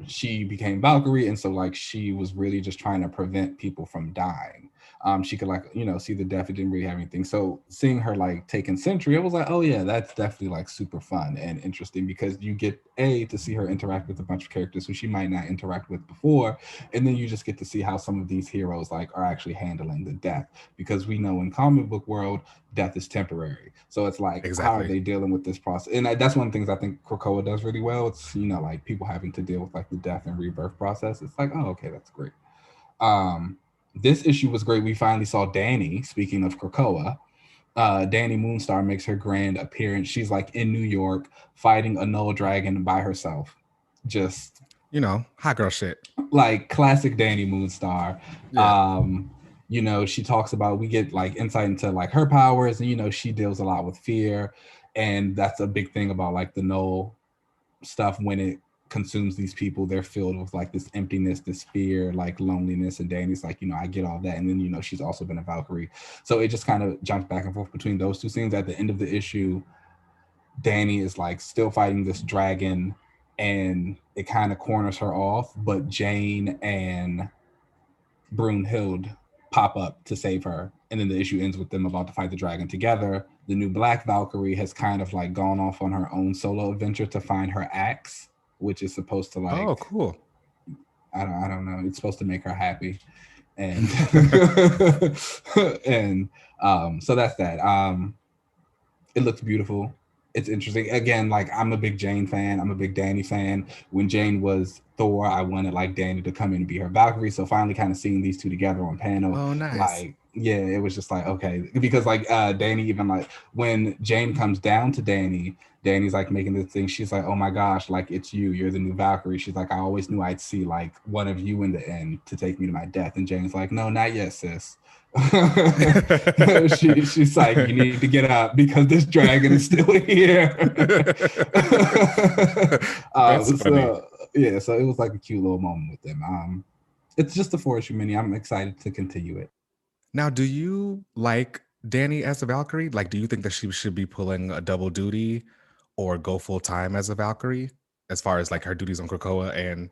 she became Valkyrie, and so like she was really just trying to prevent people from dying. She could like, see the death. It didn't really have anything. So seeing her like taking Sentry, it was like, oh yeah, that's definitely like super fun and interesting because you get to see her interact with a bunch of characters who she might not interact with before, and then you just get to see how some of these heroes like are actually handling the death, because we know in comic book world death is temporary. So it's like, how are Exactly. they dealing with this process? And that's one of the things I think Krakoa does really well. It's like people having to deal with like the death and rebirth process. It's like, oh, okay, that's great. Um, this issue was great. We finally saw Danny. Speaking of Krakoa, Danny Moonstar makes her grand appearance. She's like in New York fighting a null dragon by herself. Just hot girl shit. like classic Danny Moonstar. Yeah. She talks about, we get like insight into like her powers, and she deals a lot with fear, and that's a big thing about like the null stuff. When it consumes these people, they're filled with like this emptiness, this fear, like loneliness, and Danny's like, I get all that. And then she's also been a Valkyrie, so it just kind of jumps back and forth between those two scenes. At the end of the issue, Danny is like still fighting this dragon, and it kind of corners her off, but Jane and Brunhild pop up to save her, and then the issue ends with them about to fight the dragon together. The new Black Valkyrie has kind of like gone off on her own solo adventure to find her axe, which is supposed to like, oh, cool. I don't know, it's supposed to make her happy, and and so that's that. It looks beautiful. It's interesting. Again, like I'm a big Jane fan. I'm a big Danny fan. When Jane was Thor, I wanted like Danny to come in and be her Valkyrie. So finally kind of seeing these two together on panel, Oh, nice. like, yeah, it was just like, okay. Because like Danny, even like when Jane comes down to Danny's like making this thing. She's like, oh my gosh, like it's you. You're the new Valkyrie. She's like, I always knew I'd see like one of you in the end to take me to my death. And Jane's like, no, not yet, sis. She's like, you need to get up because this dragon is still here. That's funny. So it was like a cute little moment with them. It's just a 4-issue mini. I'm excited to continue it. Now, do you like Danny as a Valkyrie? Like, do you think that she should be pulling a double duty or go full time as a Valkyrie, as far as like her duties on Krakoa? And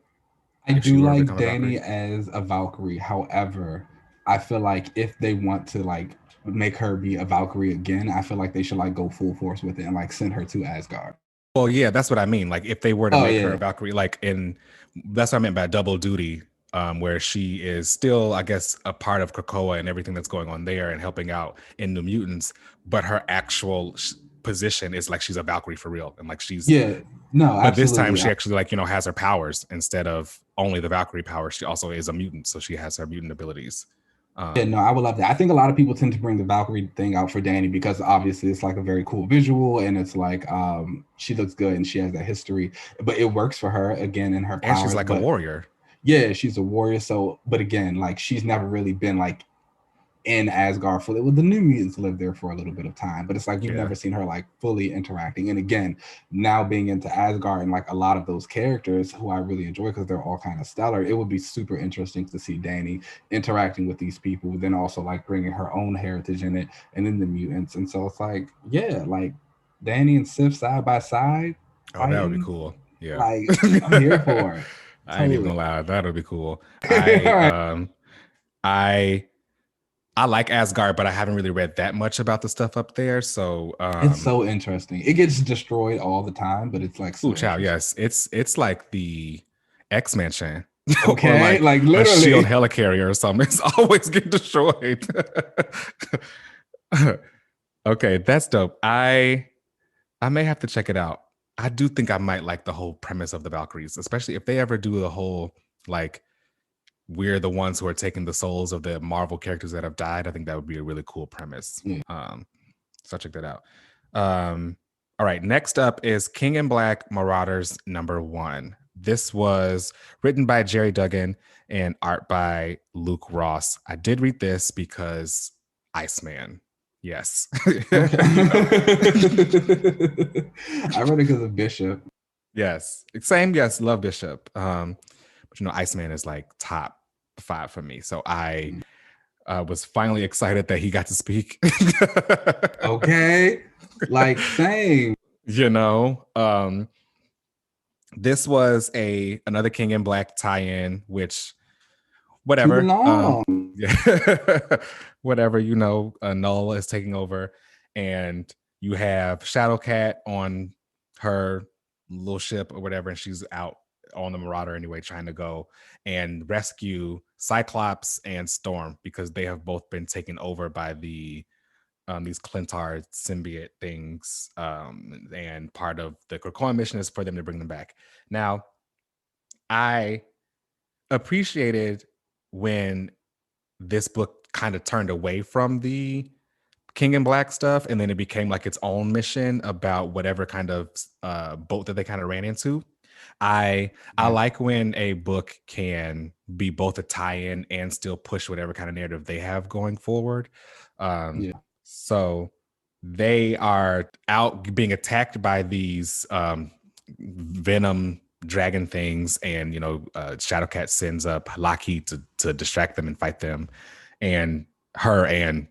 I if she do were to like become a Danny Valkyrie? as a Valkyrie. However, I feel like if they want to like make her be a Valkyrie again, I feel like they should like go full force with it and like send her to Asgard. Well, yeah, that's what I mean. Like, if they were to Oh make her yeah, a Valkyrie, that's what I meant by double duty, where she is still, I guess, a part of Krakoa and everything that's going on there and helping out in New Mutants, but her actual position is like she's a Valkyrie for real, and like she's. yeah, no, But this time absolutely. she actually like has her powers instead of only the Valkyrie power. She also is a mutant, so she has her mutant abilities. Yeah, no, I would love that. I think a lot of people tend to bring the Valkyrie thing out for Danny because obviously it's like a very cool visual, and it's like she looks good and she has that history, but it works for her again in her powers. And she's like a warrior. Yeah, she's a warrior. So, but again, like she's never really been like in Asgard fully. Well, the New Mutants lived there for a little bit of time, but it's like we've never seen her like fully interacting. And again, now being into Asgard and like a lot of those characters who I really enjoy because they're all kind of stellar, it would be super interesting to see Danny interacting with these people, then also like bringing her own heritage in it, and then the mutants. And so it's like, yeah, like Danny and Sif side by side. Oh, that would be cool. Yeah, like I'm here for it. I ain't even gonna lie, that would be cool. I like Asgard, but I haven't really read that much about the stuff up there. So it's so interesting. It gets destroyed all the time, but it's like so child, yes, it's like the X-Mansion. Okay, or like a literally shield helicarrier or something. It's always getting destroyed. Okay, that's dope. I may have to check it out. I do think I might like the whole premise of the Valkyries, especially if they ever do the whole like we're the ones who are taking the souls of the Marvel characters that have died. I think that would be a really cool premise. Yeah. So check that out. All right, next up is King in Black Marauders #1. This was written by Jerry Duggan and art by Luke Ross. I did read this because Iceman. Yes. Okay. I read it because of Bishop. Yes. Same. Yes. Love Bishop. But Iceman is like top 5 for me. So I was finally excited that he got to speak. Okay. Like same. This was another King in Black tie-in, which Too whatever. long. Yeah, whatever. Null is taking over, and you have Shadowcat on her little ship or whatever, and she's out on the Marauder anyway, trying to go and rescue Cyclops and Storm because they have both been taken over by these Clintar symbiote things, and part of the Krakoa mission is for them to bring them back. Now, I appreciated when this book kind of turned away from the King in Black stuff, and then it became like its own mission about whatever kind of boat that they kind of ran into. I Yeah. like when a book can be both a tie-in and still push whatever kind of narrative they have going forward. Um, Yeah. so they are out being attacked by these venom dragon things, and Shadowcat sends up Lockheed to distract them and fight them, and her and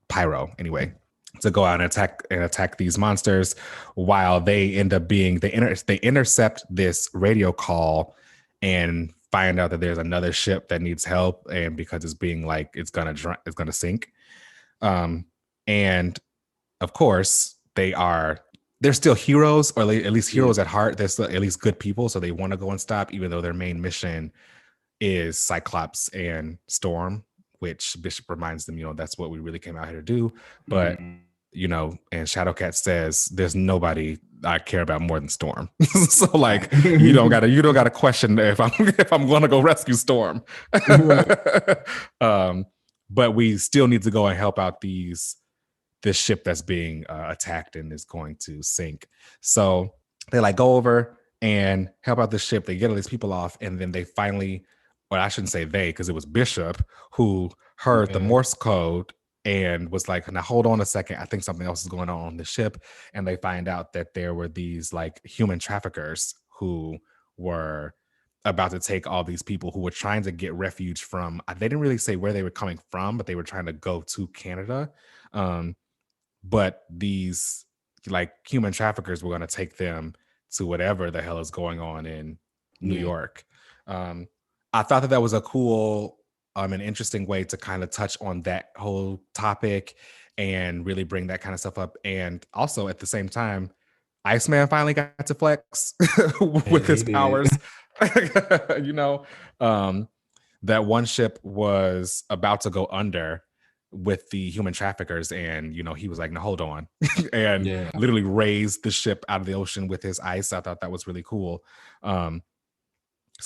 Pyro anyway to go out and attack these monsters, while they end up being they intercept this radio call and find out that there's another ship that needs help, and because it's being like it's gonna sink, and of course they're still heroes, or at least heroes at heart. They're still at least good people, so they want to go and stop, even though their main mission is Cyclops and Storm, which Bishop reminds them, that's what we really came out here to do. But and Shadowcat says there's nobody I care about more than Storm. So like you don't gotta question if I'm gonna go rescue Storm. But we still need to go and help out this ship that's being attacked and is going to sink. So they like go over and help out the ship. They get all these people off, and then they finally, well, I shouldn't say they, because it was Bishop who heard the Morse code and was like, now hold on a second, I think something else is going on the ship. And they find out that there were these like human traffickers who were about to take all these people who were trying to get refuge from, they didn't really say where they were coming from, but they were trying to go to Canada. But these like human traffickers were going to take them to whatever the hell is going on in New York. I thought that was a cool an interesting way to kind of touch on that whole topic and really bring that kind of stuff up. And also at the same time, Iceman finally got to flex with his powers. That one ship was about to go under with the human traffickers, and he was like, no, hold on, and literally raised the ship out of the ocean with his ice. I thought that was really cool. So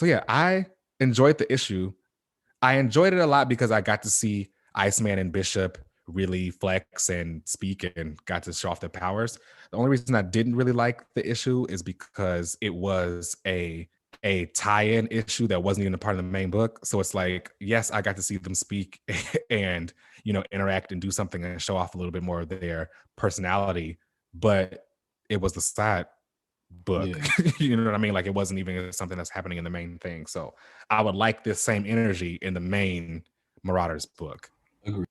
yeah, I enjoyed the issue. I enjoyed it a lot because I got to see Iceman and Bishop really flex and speak and got to show off their powers. The only reason I didn't really like the issue is because it was a tie-in issue that wasn't even a part of the main book. So it's like, yes, I got to see them speak and interact and do something and show off a little bit more of their personality, but it was the side book. You know what I mean? Like it wasn't even something that's happening in the main thing. So I would like this same energy in the main Marauders book. Agreed.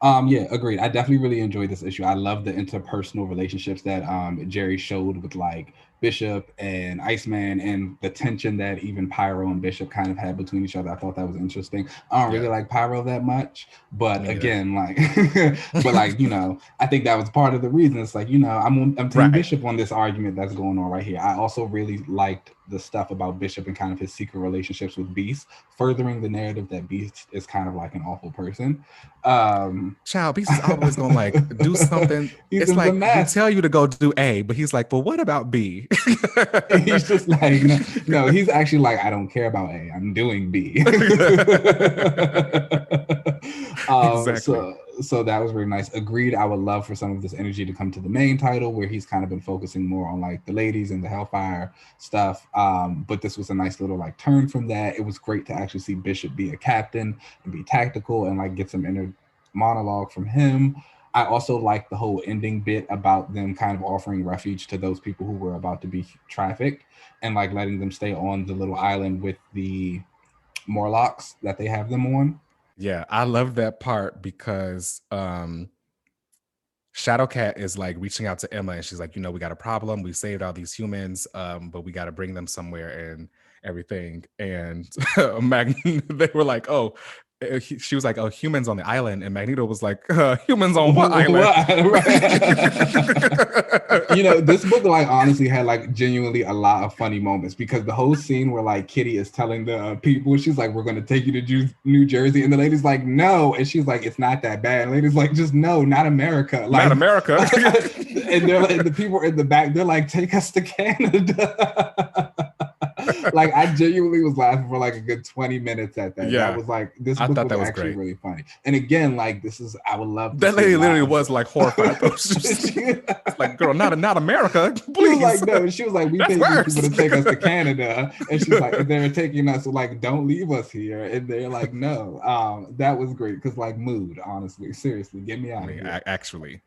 Agreed. I definitely really enjoyed this issue. I love the interpersonal relationships that Jerry showed with like Bishop and Iceman, and the tension that even Pyro and Bishop kind of had between each other. I thought that was interesting. I don't really like Pyro that much, but again, like, but like I think that was part of the reason. It's like I'm Team Bishop on this argument that's going on right here. I also really liked the stuff about Bishop and kind of his secret relationships with Beast, furthering the narrative that Beast is kind of like an awful person. Child, Beast is always gonna like do something. It's like he tell you to go do A, but he's like, but what about B? He's just like, no, he's actually like, I don't care about A, I'm doing B. Exactly. So that was very nice. Agreed. I would love for some of this energy to come to the main title, where he's kind of been focusing more on like the ladies and the Hellfire stuff. But this was a nice little like turn from that. It was great to actually see Bishop be a captain and be tactical and like get some inner monologue from him. I also like the whole ending bit about them kind of offering refuge to those people who were about to be trafficked, and like letting them stay on the little island with the Morlocks that they have them on. Yeah, I love that part because Shadowcat is like reaching out to Emma, and she's like, we got a problem. We saved all these humans, but we got to bring them somewhere. everything. And they were like, oh, she was like, oh, humans on the island. And Magneto was like, humans on what island? You know, this book like honestly had like genuinely a lot of funny moments, because the whole scene where like Kitty is telling the people, she's like, we're going to take you to New Jersey, and the lady's like, no, and she's like, it's not that bad. And the lady's like, just no, not America, like not America. And they're like, the people in the back, they're like, take us to Canada. Like, I genuinely was laughing for like a good 20 minutes at that. Yeah, that was like, this book was actually great. Really funny. And again, like, this is, I would love to that lady literally was like horrified. Like, girl, not America, please. She was like, no, she was like, we paid these people to take us to Canada, and she's like, they're taking us, like, don't leave us here, and they're like, no. That was great, because like, mood, honestly, seriously, get me out of here. Actually,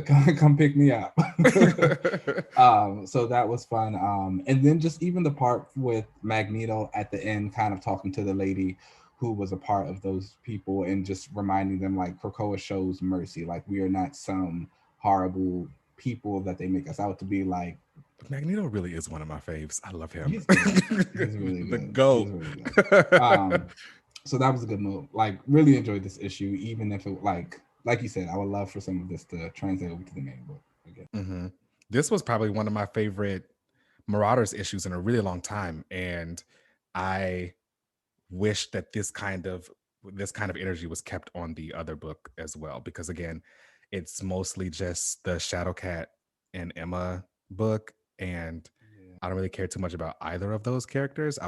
come pick me up. So that was fun. And then just even the part with Magneto at the end, kind of talking to the lady who was a part of those people, and just reminding them like, Krakoa shows mercy. Like, we are not some horrible people that they make us out to be. Like, Magneto really is one of my faves. I love him. He's really good. The GOAT. Really good. So that was a good move. Like, really enjoyed this issue, even if it like you said, I would love for some of this to translate over to the main book again. Mm-hmm. This was probably one of my favorite Marauders issues in a really long time, and I wish that this kind of energy was kept on the other book as well, because again, it's mostly just the Shadowcat and Emma book, and I don't really care too much about either of those characters.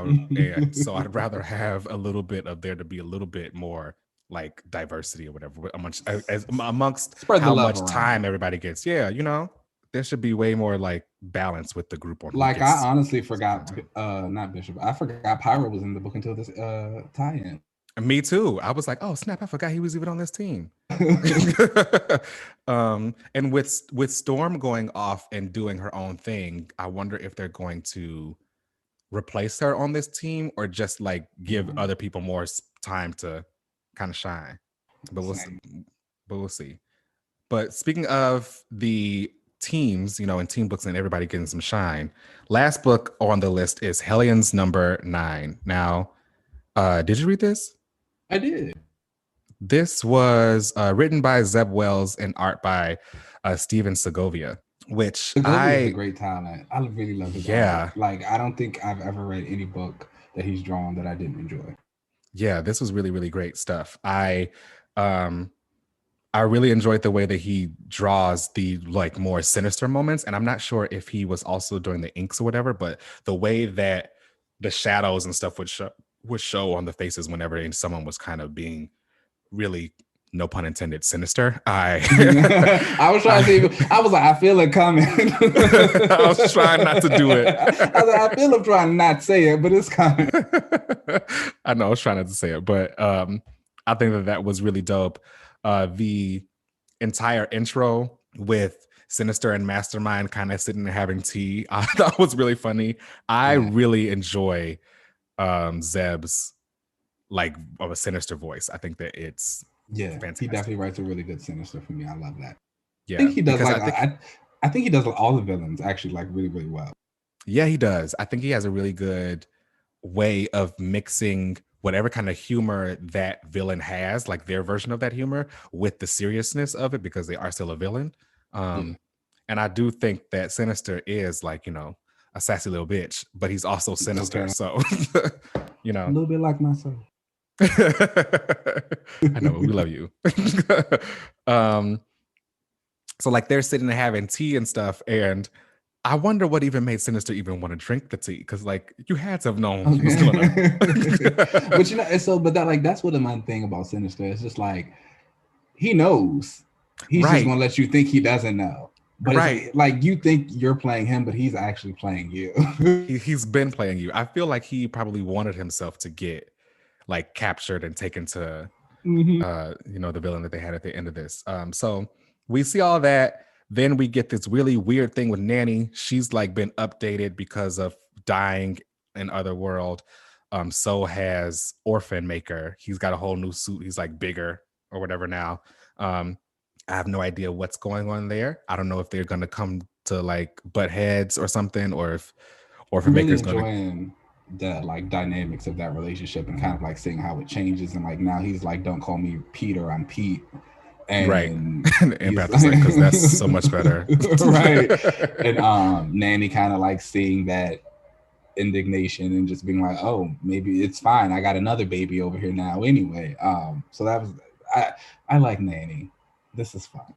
So I'd rather have a little bit of there to be a little bit more like diversity or whatever amongst how much time everybody gets. Yeah, you know, there should be way more like balance with the group on. Like, I honestly forgot not Bishop. I forgot Pyro was in the book until this tie-in. Me too. I was like, oh snap, I forgot he was even on this team. And with Storm going off and doing her own thing, I wonder if they're going to replace her on this team, or just like give other people more time to kind of shine. But we'll see. But speaking of the teams, you know, in team books and everybody getting some shine, last book on the list is Hellions number 9. Now, did you read this? I did. This was written by Zeb Wells and art by Steven Segovia, which Segovia is a great talent. I really love his art. Like, I don't think I've ever read any book that he's drawn that I didn't enjoy. Yeah, this was really, really great stuff. I really enjoyed the way that he draws the like more sinister moments, and I'm not sure if he was also doing the inks or whatever, but the way that the shadows and stuff would show on the faces whenever someone was kind of being really, no pun intended, sinister. I was trying to I was like, I feel it coming. I was trying not to do it. I was like, I feel I'm trying not to say it, but it's coming. I know I was trying not to say it, but I think that was really dope. The entire intro with Sinister and Mastermind kind of sitting and having tea, I thought was really funny. I really enjoy Zeb's like of a Sinister voice. I think that it's fantastic. He definitely writes a really good Sinister for me. I love that. Yeah, I think he does. I think he does all the villains actually like really, really well. Yeah, he does. I think he has a really good way of mixing whatever kind of humor that villain has, like their version of that humor, with the seriousness of it, because they are still a villain. And I do think that Sinister is like, you know, a sassy little bitch, but he's also sinister. Okay. So, you know, a little bit like myself. I know, we love you. So like they're sitting and having tea and stuff, and I wonder what even made Sinister even want to drink the tea, because like you had to have known what's going on. But you know, but that like that's what my thing about Sinister. It's just like he knows. He's just gonna let you think he doesn't know. But like you think you're playing him, but he's actually playing you. He's been playing you. I feel like he probably wanted himself to get like captured and taken to you know, the villain that they had at the end of this. So we see all that. Then we get this really weird thing with Nanny. She's like been updated because of dying in Otherworld. So has Orphan Maker. He's got a whole new suit. He's like bigger or whatever now. I have no idea what's going on there. I don't know if they're going to come to like butt heads or something, or if Orphan Maker's going to. the like dynamics of that relationship and kind of like seeing how it changes, and like now he's like, don't call me Peter, I'm Pete. Right. And And he's Empath is like, because that's so much better. right. And Nanny kind of like seeing that indignation and just being like, oh, maybe it's fine, I got another baby over here now anyway. So that was, i I like Nanny. This is fun.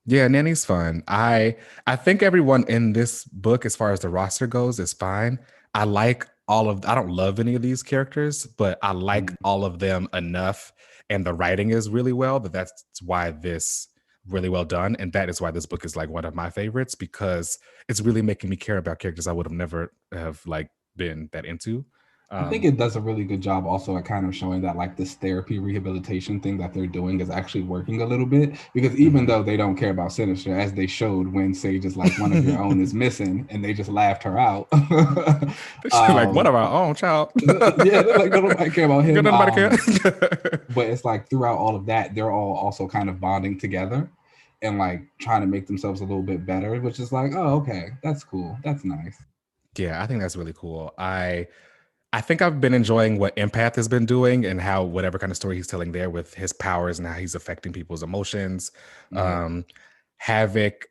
Yeah, Nanny's fun. I think everyone in this book, as far as the roster goes, is fine. I don't love any of these characters, but I like all of them enough, and the writing is really well, that's why this really well done. And that is why this book is like one of my favorites, because it's really making me care about characters I would have never have like been that into. I think it does a really good job also at kind of showing that like this therapy rehabilitation thing that they're doing is actually working a little bit, because even though they don't care about Sinister, as they showed when Sage is like, one of your own is missing, and they just laughed her out. Like, one of our own, child. Yeah, they're like, nobody care about him. Nobody care. But it's like throughout all of that, they're all also kind of bonding together and like trying to make themselves a little bit better, which is like, oh, okay, that's cool, that's nice. Yeah, I think that's really cool. I think I've been enjoying what Empath has been doing, and how whatever kind of story he's telling there with his powers and how he's affecting people's emotions. Havoc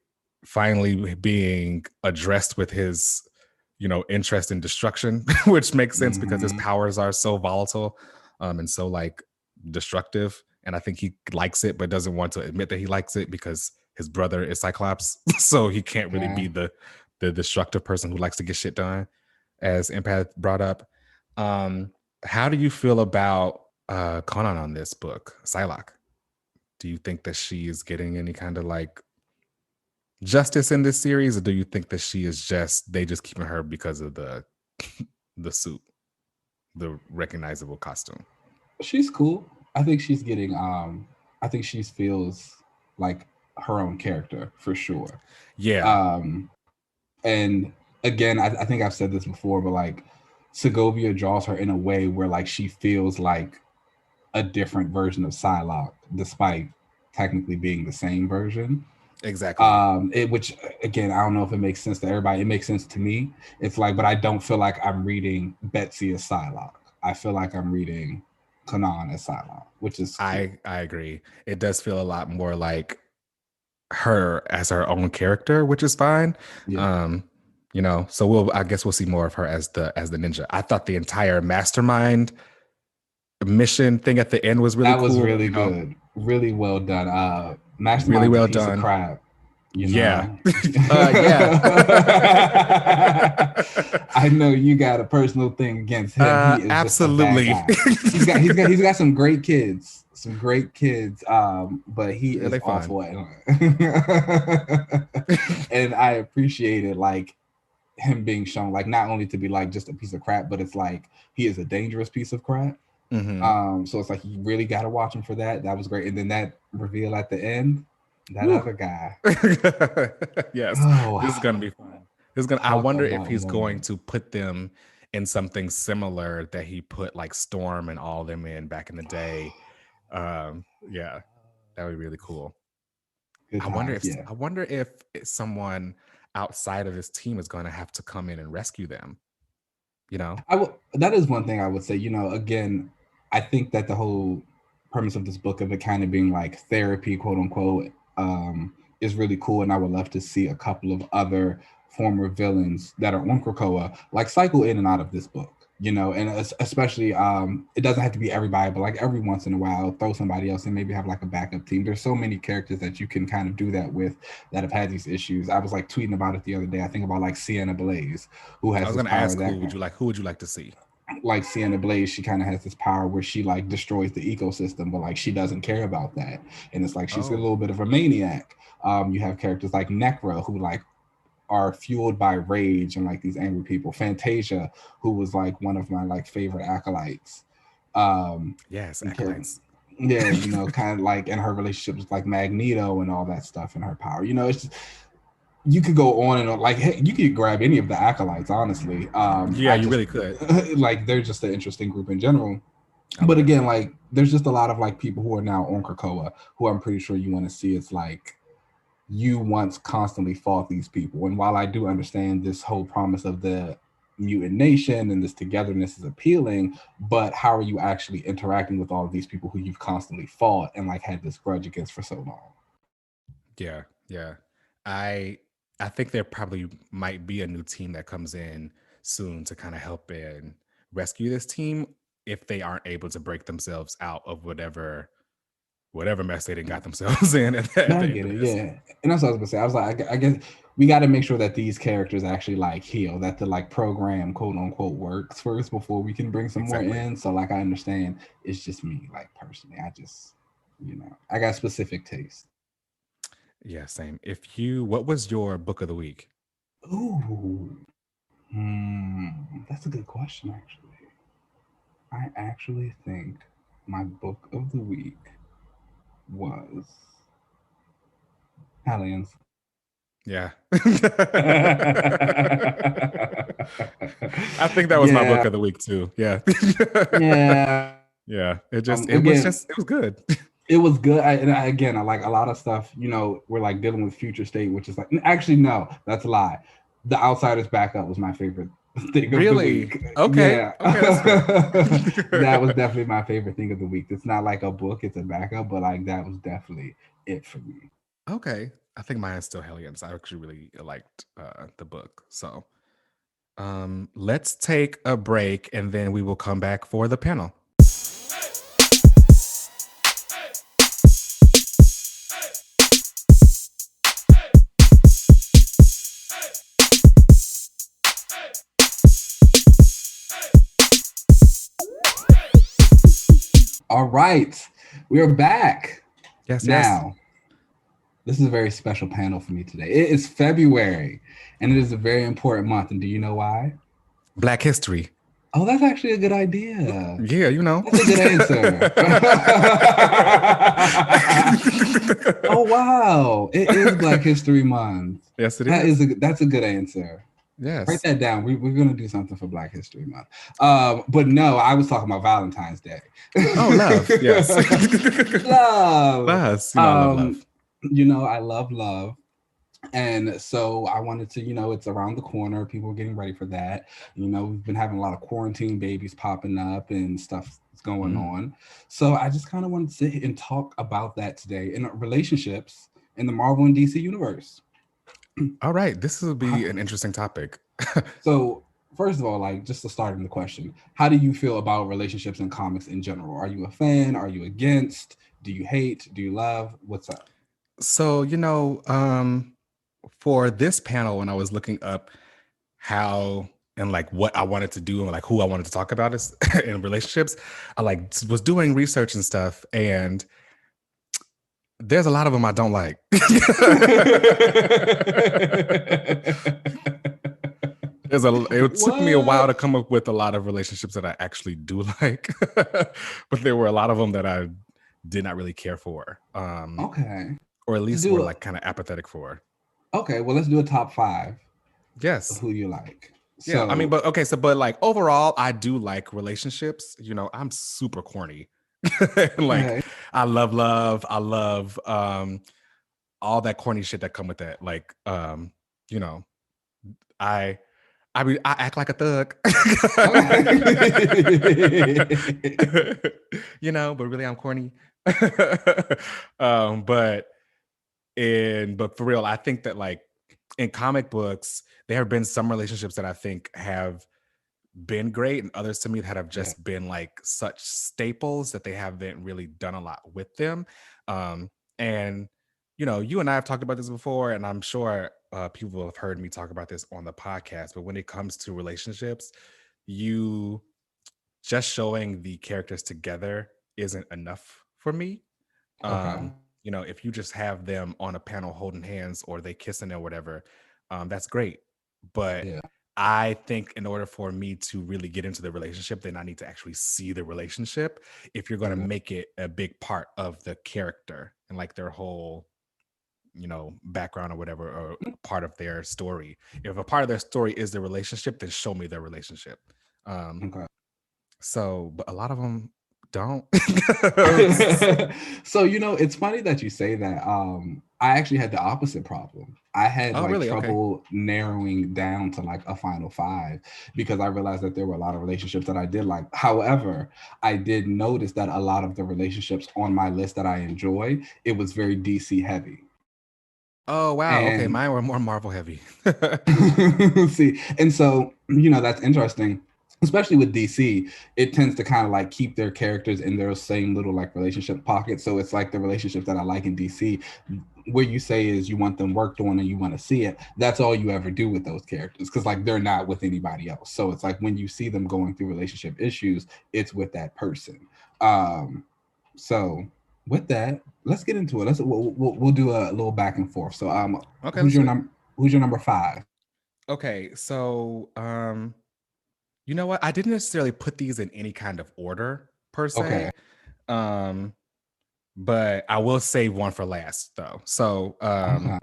finally being addressed with his, interest in destruction, which makes sense because his powers are so volatile, and so like destructive. And I think he likes it, but doesn't want to admit that he likes it because his brother is Cyclops. So he can't really be the destructive person who likes to get shit done, as Empath brought up. How do you feel about Conan on this book, Psylocke? Do you think that she is getting any kind of like justice in this series, or do you think that she is they just keeping her because of the suit, the recognizable costume? She's cool. I think she's getting I think she feels like her own character for sure. Yeah. And again, I think I've said this before, but like Segovia draws her in a way where like she feels like a different version of Psylocke, despite technically being the same version. Exactly. Which again, I don't know if it makes sense to everybody. It makes sense to me. It's like, but I don't feel like I'm reading Betsy as Psylocke. I feel like I'm reading Conan as Psylocke, which is cool. I agree. It does feel a lot more like her as her own character, which is fine. Yeah. So I guess we'll see more of her as the ninja. I thought the entire mastermind mission thing at the end was really cool. That was really good. Really well done. Mastermind's really well done. Piece of crap. Yeah. Yeah. I know you got a personal thing against him. He is absolutely. Just a bad guy. He's got some great kids. But he is awful. And I appreciated like him being shown like not only to be like just a piece of crap, but it's like he is a dangerous piece of crap. So it's like you really got to watch him for that. That was great. And then that reveal at the end, that other guy. Yes. This is gonna be fun. I wonder if he's going to put them in something similar that he put like Storm and all them in back in the day. Yeah, that would be really cool. I wonder if someone outside of his team is going to have to come in and rescue them. That is one thing I would say. Again, I think that the whole premise of this book, of it kind of being like therapy, quote unquote, is really cool. And I would love to see a couple of other former villains that are on Krakoa like cycle in and out of this book. And especially it doesn't have to be everybody, but like every once in a while throw somebody else and maybe have like a backup team. There's so many characters that you can kind of do that with that have had these issues. I was like tweeting about it the other day. I think about like Sienna Blaze, who has, I was going to ask, who would you like to see? Like Sienna Blaze, she kind of has this power where she like destroys the ecosystem, but like she doesn't care about that, and it's like she's a little bit of a maniac. You have characters like Necra, who like are fueled by rage and like these angry people. Fantasia, who was like one of my like favorite acolytes. Yes, acolytes. Yeah, kind of like in her relationships with like Magneto and all that stuff and her power. It's just, you could go on and on. Like, hey, you could grab any of the acolytes, honestly. You really could. Like, they're just an interesting group in general. But again, like, there's just a lot of like people who are now on Krakoa who I'm pretty sure you want to see. It's like you once constantly fought these people, and while I do understand this whole promise of the mutant nation and this togetherness is appealing, but how are you actually interacting with all of these people who you've constantly fought and like had this grudge against for so long? Yeah, yeah. I I think there probably might be a new team that comes in soon to kind of help and rescue this team if they aren't able to break themselves out of whatever mess they didn't got themselves in at No, the I end get of it. this. Yeah, and that's what I was gonna say. I was like, I guess we got to make sure that these characters actually like heal, that the like program quote unquote works first before we can bring some more Exactly. in. So like, I understand. It's just me, like personally, I just, I got specific taste. Yeah, same. What was your book of the week? Ooh, that's a good question. Actually, I actually think my book of the week was Hellions. Yeah. I think that was my book Yeah, of the week too. Yeah. yeah. Yeah. Again, It was good. it was good. Again, I like a lot of stuff. We're like dealing with future state, which is like actually no, that's a lie. The Outsiders Backup was my favorite thing of the Really? week. Okay. Yeah, Okay, that's fair. that was definitely my favorite thing of the week. It's not like a book; it's a backup, but like that was definitely it for me. Okay. I think mine is still Hellions. I actually really liked the book. So let's take a break and then we will come back for the panel. All right, we are back Yes, yes. now. This is a very special panel for me today. It is February, and it is a very important month. And do you know why? Black history. Oh, that's actually a good idea. Yeah, you know. That's a good answer. Oh wow, it is Black History Month. Yes, it is. That's a good answer. Write Yes. that down. We're gonna do something for Black History Month. But no, I was talking about Valentine's Day. Oh, love. Yes. Love. Yes. I love Um, love. I love love. And so I wanted to, it's around the corner. People are getting ready for that. We've been having a lot of quarantine babies popping up and stuff going Mm. on. So I just kind of wanted to sit and talk about that today in relationships in the Marvel and DC universe. All right. This will be an interesting topic. So, first of all, like just to start in the question, how do you feel about relationships in comics in general? Are you a fan? Are you against? Do you hate? Do you love? What's up? So, for this panel, when I was looking up how and like what I wanted to do and like who I wanted to talk about is in relationships, I like was doing research and stuff, and there's a lot of them I don't like. It took me a while to come up with a lot of relationships that I actually do like, but there were a lot of them that I did not really care for, Okay. or at Let's least do were a like kind of apathetic for. Okay, well let's do a top 5 of Yes. who you like. Yeah, I mean, So, but okay, but like overall, I do like relationships. I'm super corny. Like okay. I love love. I love all that corny shit that come with that. Like you know, I I act like a thug. But really I'm corny. But for real, I think that like in comic books, there have been some relationships that I think have been great and others to me that have Yeah. just been like such staples that they haven't really done a lot with them. And you and I have talked about this before, and I'm sure people have heard me talk about this on the podcast, but when it comes to relationships, you just showing the characters together isn't enough for me. Okay. If you just have them on a panel holding hands or they kissing or whatever, that's great. But Yeah. I think in order for me to really get into the relationship, then I need to actually see the relationship if you're going to Okay. make it a big part of the character and like their whole, background or whatever, or part of their story. If a part of their story is the relationship, then show me their relationship. Um, Okay. but a lot of them don't. So, it's funny that you say that. I actually had the opposite problem. I had Oh, like really? Okay. trouble narrowing down to like a final five because I realized that there were a lot of relationships that I did like. However, I did notice that a lot of the relationships on my list that I enjoy, it was very DC heavy. Oh, wow. Okay, And mine were more Marvel heavy. see, and so, that's interesting, especially with DC. It tends to kind of like keep their characters in their same little like relationship pockets. So it's like the relationships that I like in DC, where you say is you want them worked on and you want to see it. That's all you ever do with those characters because like they're not with anybody else. So it's like when you see them going through relationship issues, it's with that person. So with that, let's get into it. We'll do a little back and forth. So Okay, who's let's your do it. number? Who's your number five? Okay, so you know what? I didn't necessarily put these in any kind of order per Okay. se. Um, but I will save one for last though. So Okay.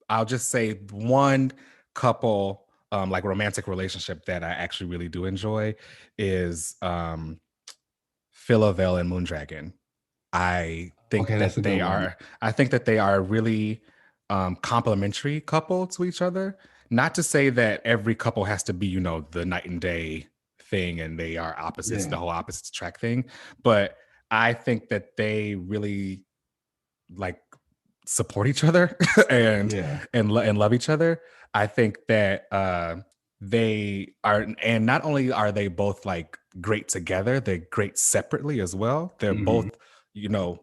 I'll just say one couple like romantic relationship that I actually really do enjoy is Philovel and Moondragon. I think Okay, that's a that good they one. are I think that they are a really complementary couple to each other. Not to say that every couple has to be, the night and day thing and they are opposites, the Yeah. whole opposites track thing, but I think that they really like support each other and Yeah. and love each other. I think that they are, and not only are they both like great together, they're great separately as well. They're both, Hmm. you know,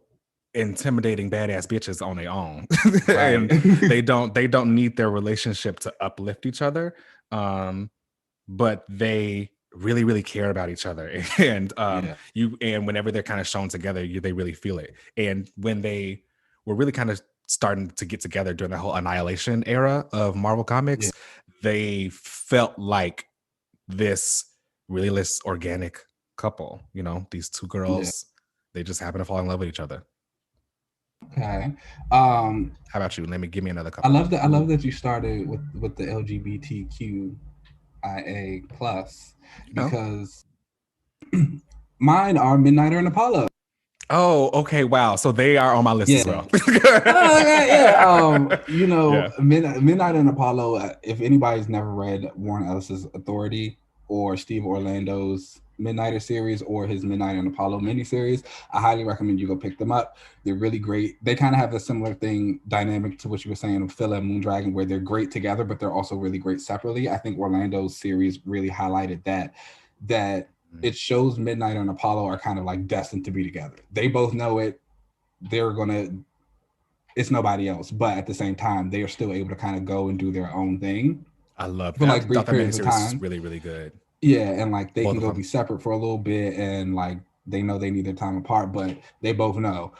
intimidating badass bitches on their own. Right. And they don't need their relationship to uplift each other. Um but they really really care about each other and Yeah. whenever they're kind of shown together they really feel it. And when they were really kind of starting to get together during the whole Annihilation era of Marvel Yeah. Comics, they felt like this really less organic couple. These two Yeah. girls, they just happen to fall in love with each other. Okay. Um, How about you? Give me another I couple. love that. I love that you started with the LGBTQIA plus you know because mine are Midnighter and Apollo. oh, okay, wow, so they are on my list as Yeah. well. Oh, okay, yeah. Yeah. Midnight and Apollo. If anybody's never read Warren Ellis's Authority or Steve Orlando's Midnighter series or his Midnight and Apollo miniseries, I highly recommend you go pick them up. They're really great. They kind of have a similar thing dynamic to what you were saying with Phil and Moondragon, where they're great together, but they're also really great separately. I think Orlando's series really highlighted that it shows Midnight and Apollo are kind of like destined to be together. They both know it. They're gonna it's nobody else. But at the same time, they are still able to kind of go and do their own thing I love for that. I like thought brief that periods of miniseries was time. really, really good. Yeah, and like they Both can of go them. be separate for a little bit, and like they know they need their time apart, but they both know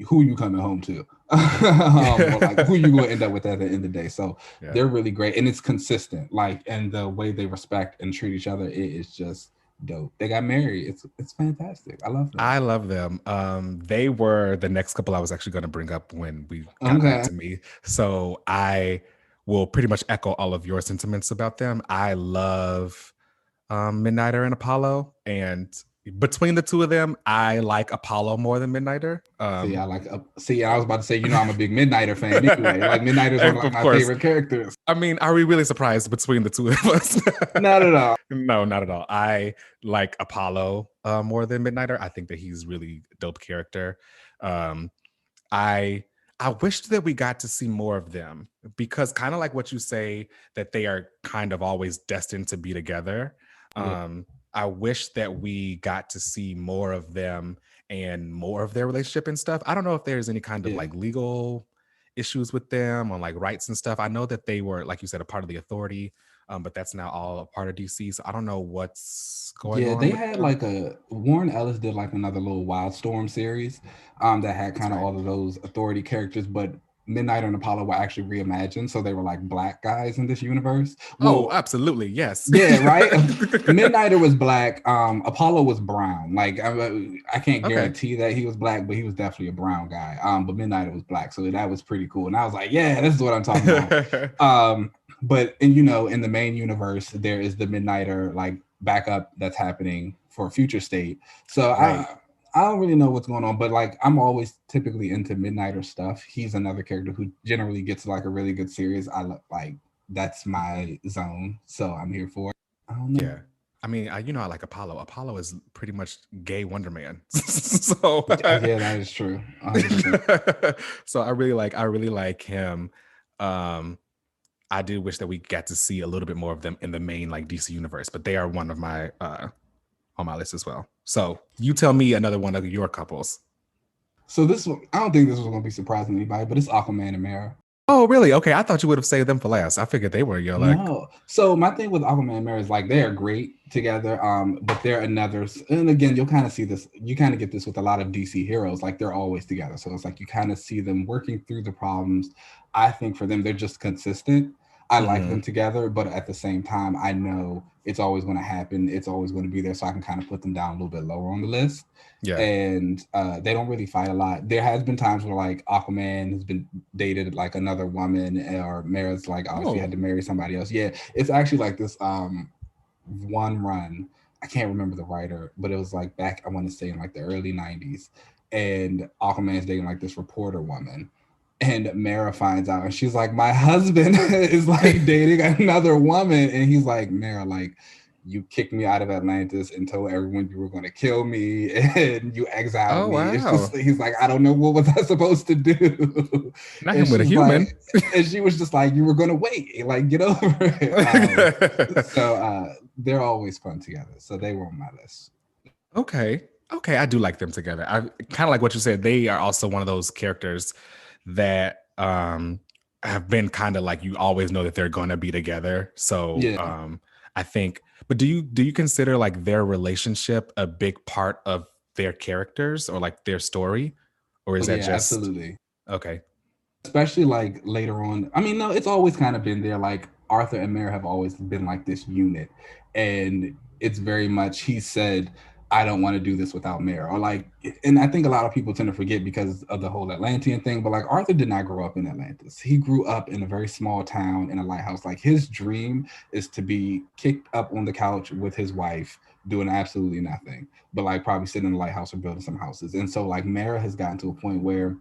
who you coming home to, or like who you going to end up with at the end of the day. So Yeah. they're really great, and it's consistent. Like, and the way they respect and treat each other, it is just dope. They got married. It's fantastic. I love them. I love them. They were the next couple I was actually going to bring up when we got back Okay. to me. So I will pretty much echo all of your sentiments about them. I love Midnighter and Apollo, and between the two of them, I like Apollo more than Midnighter. See, I like. See, I was about to say, I'm a big Midnighter fan anyway. Like Midnighter is one of like Of my course. favorite characters. I mean, are we really surprised between the two of us? Not at all. No, not at all. I like Apollo more than Midnighter. I think that he's really dope character. Um, I I wish that we got to see more of them because kind of like what you say that they are kind of always destined to be together. Yeah, I wish that we got to see more of them and more of their relationship and stuff. I don't know if there's any kind of yeah, like legal issues with them on like rights and stuff. I know that they were, like you said, a part of the Authority, but that's now all a part of DC. So I don't know what's going yeah. on They with had them. like a Warren Ellis did like another little Wildstorm series, that had That's kind of right. all of those authority characters, but Midnight and Apollo were actually reimagined, so they were like black guys in this universe. Oh, Well, absolutely. Yes. yeah, right. Midnighter was black. Apollo was brown. Like I can't Okay. guarantee that he was black, but he was definitely a brown guy. But Midnighter was black, so that was pretty cool. And I was like, yeah, this is what I'm talking about. But and in the main universe, there is the Midnighter like backup that's happening for Future State. So Right. I don't really know what's going on, but like I'm always typically into Midnighter stuff. He's another character who generally gets like a really good series. I look like that's my zone, so I'm here for it. I don't know. Yeah. I mean, I like Apollo. Apollo is pretty much gay Wonder Man. So Yeah, that is true. 100%. so I really like him. Um I do wish that we got to see a little bit more of them in the main like DC universe, but they are one of my on my list as well. So you tell me another one of your couples. So this one, I don't think this was going to be surprising to anybody, but it's Aquaman and Mara. Oh, really? Okay, I thought you would have saved them for last. I figured they were your like. No. So my thing with Aquaman and Mara is like they are great together. But they're another, and again, you'll kind of see this, you kind of get this with a lot of DC heroes, like they're always together. So it's like you kind of see them working through the problems. I think for them, they're just consistent. I like them together, but at the same time, I know it's always going to happen. It's always going to be there. So I can kind of put them down a little bit lower on the list. Yeah. And they don't really fight a lot. There has been times where like Aquaman has been dated like another woman, or Mara's like obviously had to marry somebody else. Yeah, it's actually like this one run. I can't remember the writer, but it was like back, I want to say in like the early 90s. And Aquaman's dating like this reporter woman. And Mara finds out and she's like, my husband is like dating another woman. And he's like, Mara, like, you kicked me out of Atlantis and told everyone you were going to kill me and you exiled me. Wow. It's just, he's like, I don't know, what was I supposed to do? Not him with a human. Like, and she was just like, you were going to wait, like, get over it. So they're always fun together. So they were on my list. Okay. I do like them together. I kind of like what you said. They are also one of those characters that have been kind of like, you always know that they're going to be together. So I think, but do you consider like their relationship a big part of their characters or like their story, or is that just absolutely okay? Especially like later on. I mean, no, it's always kind of been there. Like Arthur and Mara have always been like this unit, and it's very much he said, I don't want to do this without Mara. Or like, and I think a lot of people tend to forget because of the whole Atlantean thing, but like Arthur did not grow up in Atlantis. He grew up in a very small town in a lighthouse. Like his dream is to be kicked up on the couch with his wife doing absolutely nothing, but like probably sitting in a lighthouse or building some houses. And so like Mara has gotten to a point where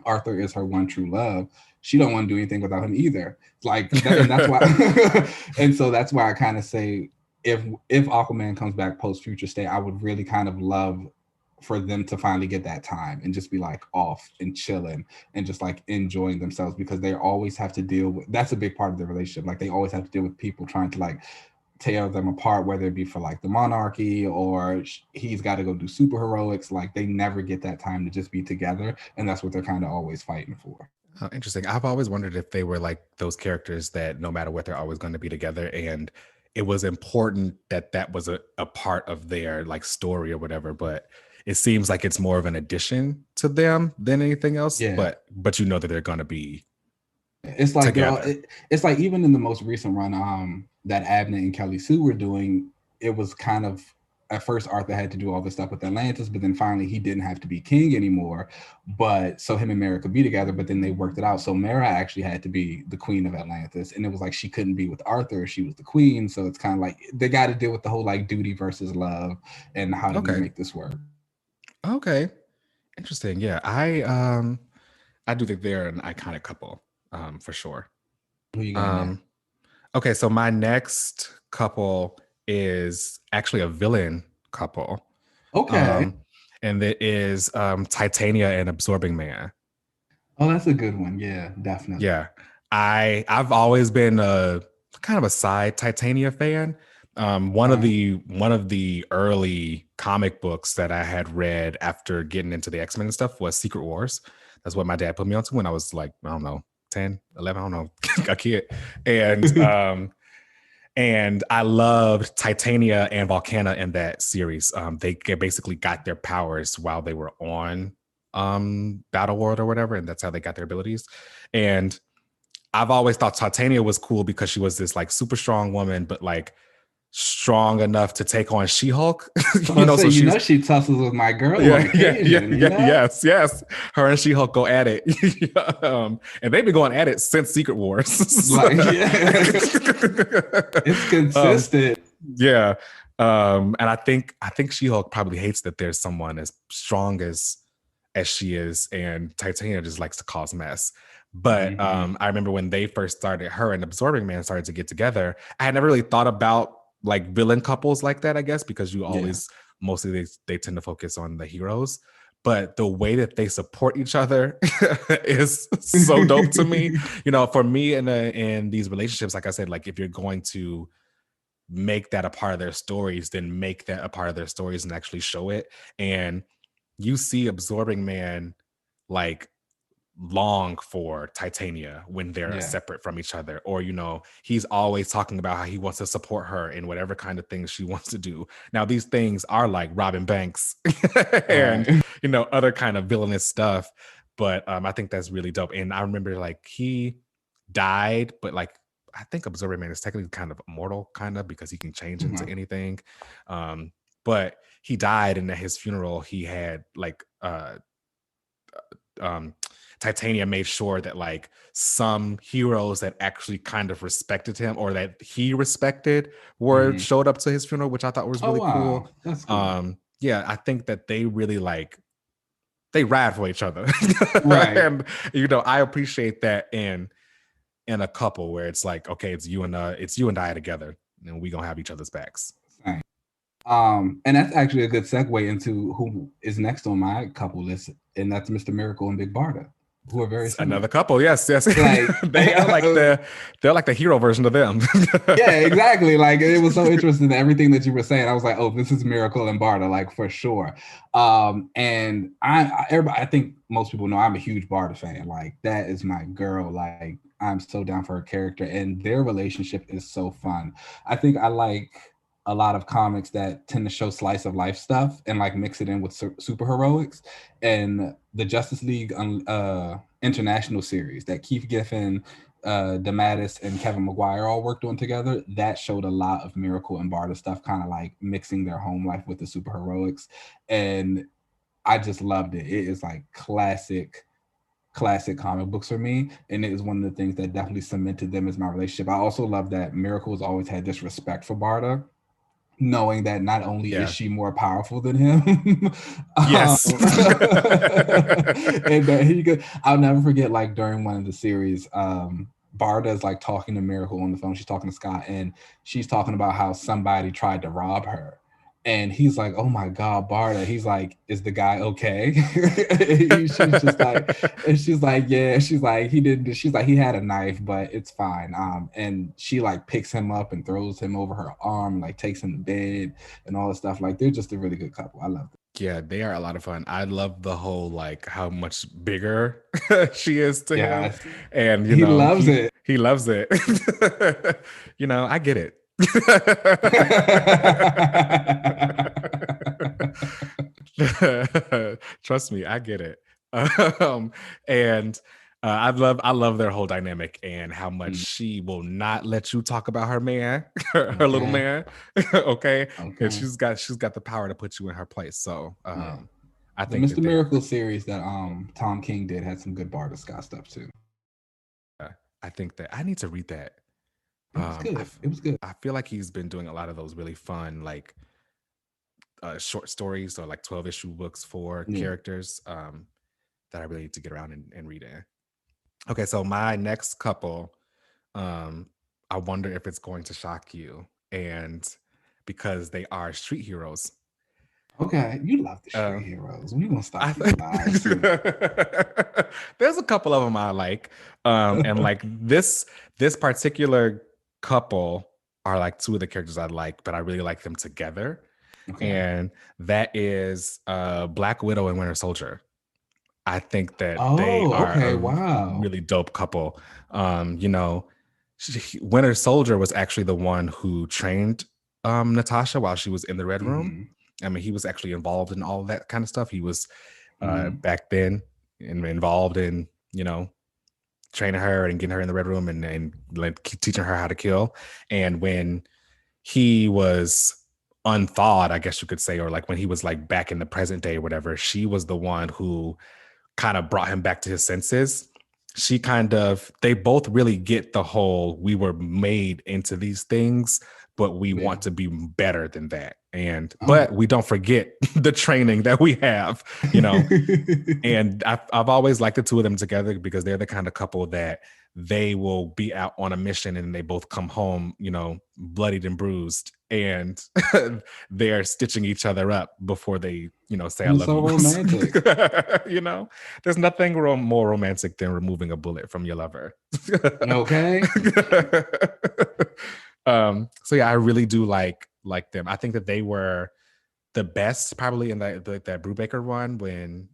Arthur is her one true love. She don't want to do anything without him either. Like, and that's why, and so that's why I kind of say, if Aquaman comes back post Future State, I would really kind of love for them to finally get that time and just be like off and chilling and just like enjoying themselves, because they always have to deal with, that's a big part of their relationship. Like they always have to deal with people trying to like tear them apart, whether it be for like the monarchy or he's got to go do super heroics. Like they never get that time to just be together, and that's what they're kind of always fighting for. Oh, interesting. I've always wondered if they were like those characters that no matter what, they're always going to be together, and it was important that that was a part of their like story or whatever. But it seems like it's more of an addition to them than anything else. Yeah. But you know that they're going to be. It's like it's like even in the most recent run, that Abnett and Kelly Sue were doing, it was kind of, at first Arthur had to do all this stuff with Atlantis, but then finally he didn't have to be king anymore. But so him and Mara could be together, but then they worked it out. So Mara actually had to be the queen of Atlantis, and it was like she couldn't be with Arthur, she was the queen. So it's kind of like they got to deal with the whole like duty versus love and how do we make this work. Okay, interesting. Yeah, I do think they're an iconic couple, for sure. Who you got? Okay, so my next couple is actually a villain couple. Okay. And it is Titania and Absorbing Man. Oh, that's a good one. Yeah, definitely. Yeah. I've always been a kind of a side Titania fan. One of the early comic books that I had read after getting into the X-Men and stuff was Secret Wars. That's what my dad put me onto when I was like, I don't know, 10, 11, I don't know, a kid. And I loved Titania and Volcana in that series. They basically got their powers while they were on Battle World or whatever, and that's how they got their abilities. And I've always thought Titania was cool because she was this like super strong woman, but like strong enough to take on She-Hulk. She tussles with my girl on occasion. Yes. Her and She-Hulk go at it. And they've been going at it since Secret Wars. It's consistent. Yeah. And I think She-Hulk probably hates that there's someone as strong as she is, and Titania just likes to cause mess. But I remember when they first started, her and Absorbing Man started to get together. I had never really thought about like villain couples like that, I guess, because you always mostly they tend to focus on the heroes. But the way that they support each other is so dope to me. You know, for me in these relationships, like I said, like if you're going to make that a part of their stories, then make that a part of their stories and actually show it. And you see Absorbing Man like long for Titania when they're Yeah. separate from each other, or you know, he's always talking about how he wants to support her in whatever kind of things she wants to do. Now these things are like robbing banks and Right. you know, other kind of villainous stuff, but I think that's really dope. And I remember like he died, but like I think Observer Man is technically kind of immortal, kind of, because he can change into anything. But he died, and at his funeral he had like um Titania made sure that like some heroes that actually kind of respected him, or that he respected, were showed up to his funeral, which I thought was Oh really cool. wow, that's cool. Yeah, I think that they really like they ride for each other. Right. And you know, I appreciate that in a couple where it's like, okay, it's you and I together, and we gonna have each other's backs. Same. And that's actually a good segue into who is next on my couple list, and that's Mr. Miracle and Big Barda, who are very similar. Another couple, yes. Like They are like they're like the hero version of them. yeah, exactly. Like it was so interesting that everything that you were saying. I was like, oh, this is Miracle and Barda, like for sure. And I think most people know I'm a huge Barda fan. Like that is my girl. Like I'm so down for her character, and their relationship is so fun. I think I like a lot of comics that tend to show slice of life stuff and like mix it in with super heroics. And the Justice League International series that Keith Giffen, DeMatteis, and Kevin Maguire all worked on together, that showed a lot of Miracle and Barda stuff, kind of like mixing their home life with the super heroics. And I just loved it. It is like classic comic books for me, and it is one of the things that definitely cemented them as my relationship. I also love that Miracle has always had this respect for Barda, knowing that not only is she more powerful than him, yes, and that he could. I'll never forget, like during one of the series, Barda is like talking to Miracle on the phone. She's talking to Scott, and she's talking about how somebody tried to rob her. And he's like, "Oh my God, Barda." He's like, "Is the guy okay?" She's just like, and she's like, "Yeah." She's like, "He didn't." She's like, "He had a knife, but it's fine." And she like picks him up and throws him over her arm, and, like takes him to bed and all this stuff. Like they're just a really good couple. I love them. Yeah, they are a lot of fun. I love the whole like how much bigger she is to him, and you he know loves it. He loves it. You know, I get it. Trust me, I get it. And I love their whole dynamic, and how much she will not let you talk about her man, her little man. Okay, and she's got the power to put you in her place. So I think the Mr. Miracle series that Tom King did had some good Barda Scott stuff too. I think that I need to read that. It was good. It was good. I feel like he's been doing a lot of those really fun like short stories, or like 12-issue books for characters that I really need to get around and read in. Okay, so my next couple, I wonder if it's going to shock you, and because they are street heroes. Okay, you love the street heroes. We gonna stop these lies. There's a couple of them I like, and like this particular couple are like two of the characters I like, but I really like them together. And that is Black Widow and Winter Soldier. I think that they are a really dope couple. You know, Winter Soldier was actually the one who trained Natasha while she was in the Red Room. I mean, he was actually involved in all of that kind of stuff. He was back then involved in, you know, training her and getting her in the Red Room and like teaching her how to kill. And when he was unthawed, I guess you could say, or like when he was like back in the present day or whatever, she was the one who kind of brought him back to his senses. she kind of, they both really get the whole, we were made into these things, but we want to be better than that. And but we don't forget the training that we have, you know. And I've always liked the two of them together because they're the kind of couple that they will be out on a mission and they both come home, you know, bloodied and bruised, and they're stitching each other up before they, you know, say I It's love so you. romantic. You know, there's nothing more romantic than removing a bullet from your lover. Okay. So yeah, I really do like them. I think that they were the best probably in that Brubaker run when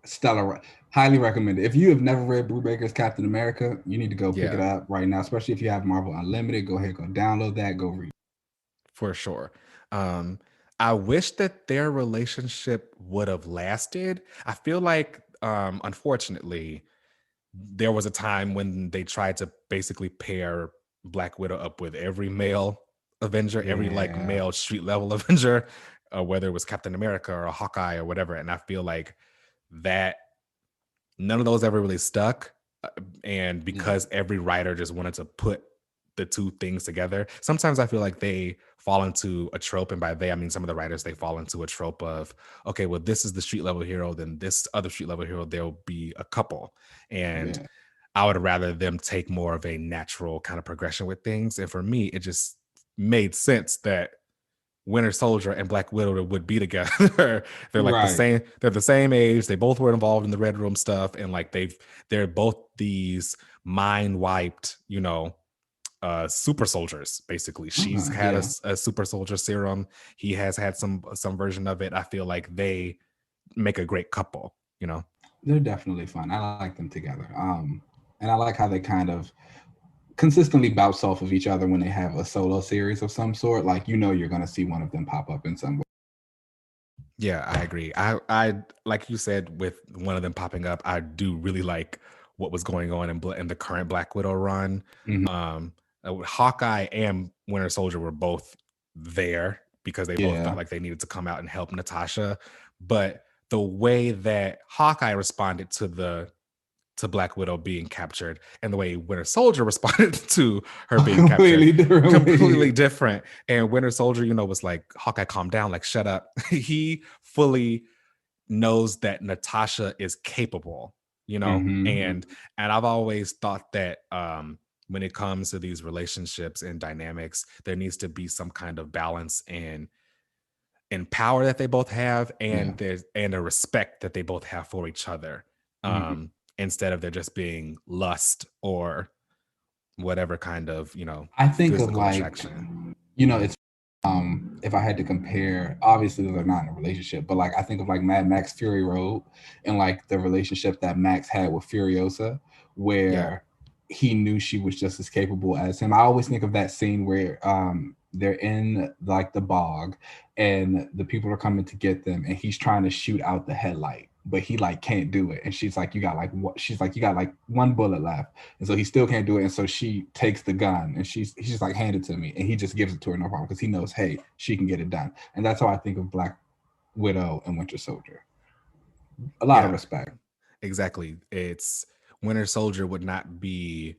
Stellar, highly recommended. If you have never read Brubaker's Captain America, you need to go pick it yeah, up right now, especially if you have Marvel Unlimited. Go ahead, go download that, go read. for sure. I wish that their relationship would have lasted. I feel like unfortunately there was a time when they tried to basically pair Black Widow up with every male Avenger, every like Yeah. male street level Avenger, whether it was Captain America or a Hawkeye or whatever. And I feel like that none of those ever really stuck. And because every writer just wanted to put the two things together, sometimes I feel like they fall into a trope. And by they, I mean some of the writers, they fall into a trope of, okay, well, this is the street level hero, then this other street level hero, there'll be a couple. And I would rather them take more of a natural kind of progression with things. And for me, it just made sense that Winter Soldier and Black Widow would be together. They're like the same. They're the same age. They both were involved in the Red Room stuff, and like they're both these mind wiped, you know, super soldiers. Basically, she's had a super soldier serum. He has had some version of it. I feel like they make a great couple. You know, they're definitely fun. I like them together. And I like how they kind of consistently bounce off of each other when they have a solo series of some sort. Like, you know, you're going to see one of them pop up in some way. Yeah, I agree. I like you said, with one of them popping up, I do really like what was going on in the current Black Widow run. Hawkeye and Winter Soldier were both there because they both felt like they needed to come out and help Natasha. But the way that Hawkeye responded to Black Widow being captured and the way Winter Soldier responded to her being captured, completely different. And Winter Soldier, you know, was like, Hawkeye, calm down, like, shut up. He fully knows that Natasha is capable, you know, and I've always thought that when it comes to these relationships and dynamics, there needs to be some kind of balance in power that they both have, and there's a respect that they both have for each other. Instead of there just being lust or whatever kind of, you know, I think of like, attraction. You know, it's if I had to compare, obviously they're not in a relationship, but like I think of like Mad Max Fury Road and like the relationship that Max had with Furiosa, where he knew she was just as capable as him. I always think of that scene where they're in like the bog and the people are coming to get them and he's trying to shoot out the headlight, but he like can't do it, and she's like, you got like what? She's like, you got like one bullet left, and so he still can't do it, and so she takes the gun and he's just like, hand it to me, and he just gives it to her, no problem, because he knows, hey, she can get it done. And that's how I think of Black Widow and Winter Soldier. A lot of respect. Exactly. It's Winter Soldier would not be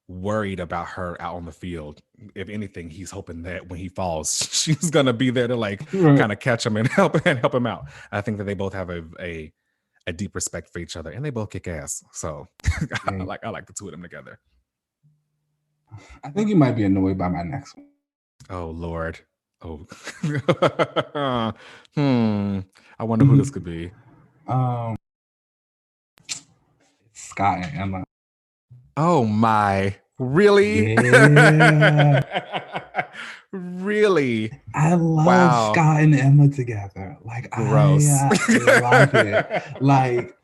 worried about her out on the field. If anything, he's hoping that when he falls, she's gonna be there to like kind of catch him and help him out. I think that they both have a deep respect for each other, and they both kick ass. So I like the two of them together. I think you might be annoyed by my next one. Oh Lord. Oh. I wonder who this could be. Scott and Emma. Oh my. Really? Yeah. Really? I love Scott and Emma together. Like, gross. I love it. Like,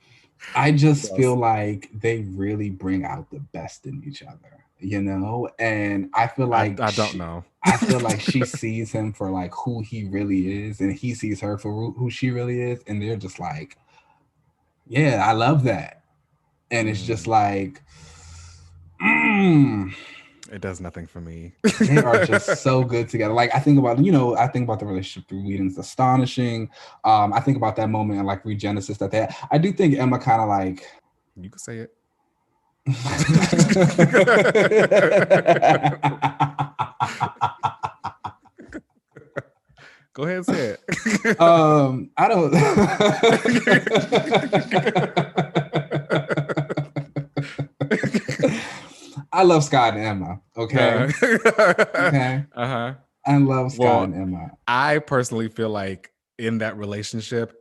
I just feel like they really bring out the best in each other, you know? And I feel like I don't know. I feel like she sees him for like who he really is, and he sees her for who she really is, and they're just like, yeah, I love that. And it's just like, it does nothing for me. They are just so good together. Like, I think about the relationship through Whedon's Astonishing. I think about that moment in like Regenesis that they had. I do think Emma kind of like, you could say it. Go ahead and say it. I don't. I love Scott and Emma. Okay. Okay. Uh-huh. I love Scott Well, and Emma. I personally feel like in that relationship,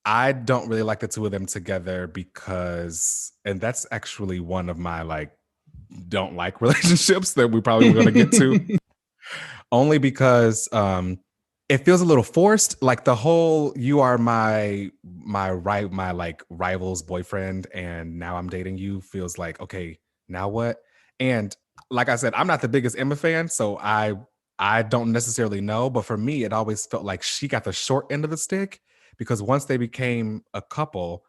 I don't really like the two of them together because, and that's actually one of my like don't like relationships that we probably were going to get to, only because it feels a little forced. Like the whole "you are my like rival's boyfriend, and now I'm dating you" feels like, okay, now what? And like I said, I'm not the biggest Emma fan, so I don't necessarily know. But for me, it always felt like she got the short end of the stick because once they became a couple,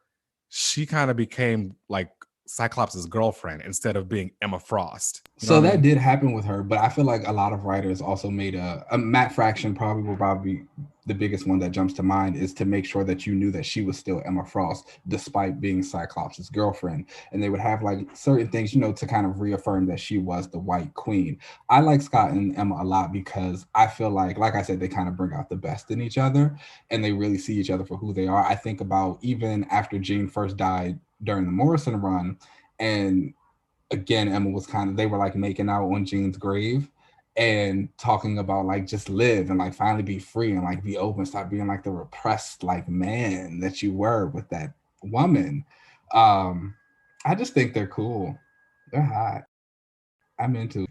she kind of became like Cyclops' girlfriend instead of being Emma Frost. You know So what I that mean? did happen with her, but I feel like a lot of writers also made a Matt Fraction will probably be the biggest one that jumps to mind, is to make sure that you knew that she was still Emma Frost despite being Cyclops' girlfriend. And they would have like certain things, to kind of reaffirm that she was the White Queen. I like Scott and Emma a lot because I feel like I said, they kind of bring out the best in each other and they really see each other for who they are. I think about even after Jean first died during the Morrison run, and again, Emma was they were like making out on Jean's grave and talking about like just live and like finally be free and like be open, stop being like the repressed like man that you were with that woman. I just think they're cool. They're hot. I'm into it.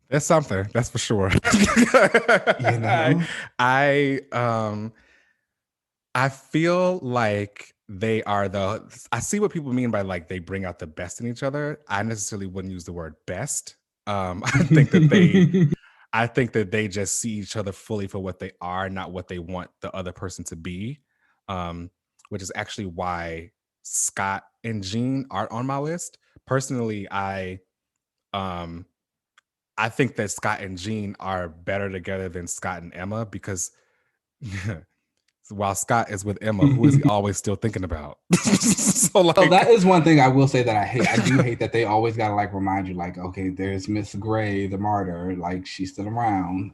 That's something, that's for sure. You know? I feel like they are I see what people mean by like they bring out the best in each other. I necessarily wouldn't use the word best. I think that they just see each other fully for what they are, not what they want the other person to be. Which is actually why Scott and Jean aren't on my list. Personally, um I think that Scott and Jean are better together than Scott and Emma because while Scott is with Emma, who is he always still thinking about? So that is one thing I will say that I hate. I do hate that they always gotta like remind you, like, okay, there's Miss Gray, the martyr, like she's still around.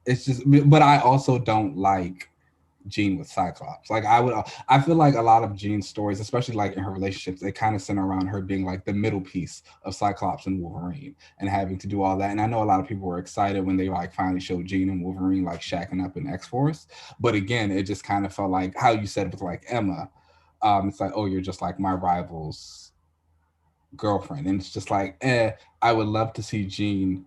It's just, but I also don't like Jean with Cyclops. Like I feel like a lot of Jean's stories, especially like in her relationships, they kind of center around her being like the middle piece of Cyclops and Wolverine and having to do all that. And I know a lot of people were excited when they like finally showed Jean and Wolverine like shacking up in X-Force. But again, it just kind of felt like how you said with like Emma. It's like, oh, you're just like my rival's girlfriend. And it's just like, I would love to see Jean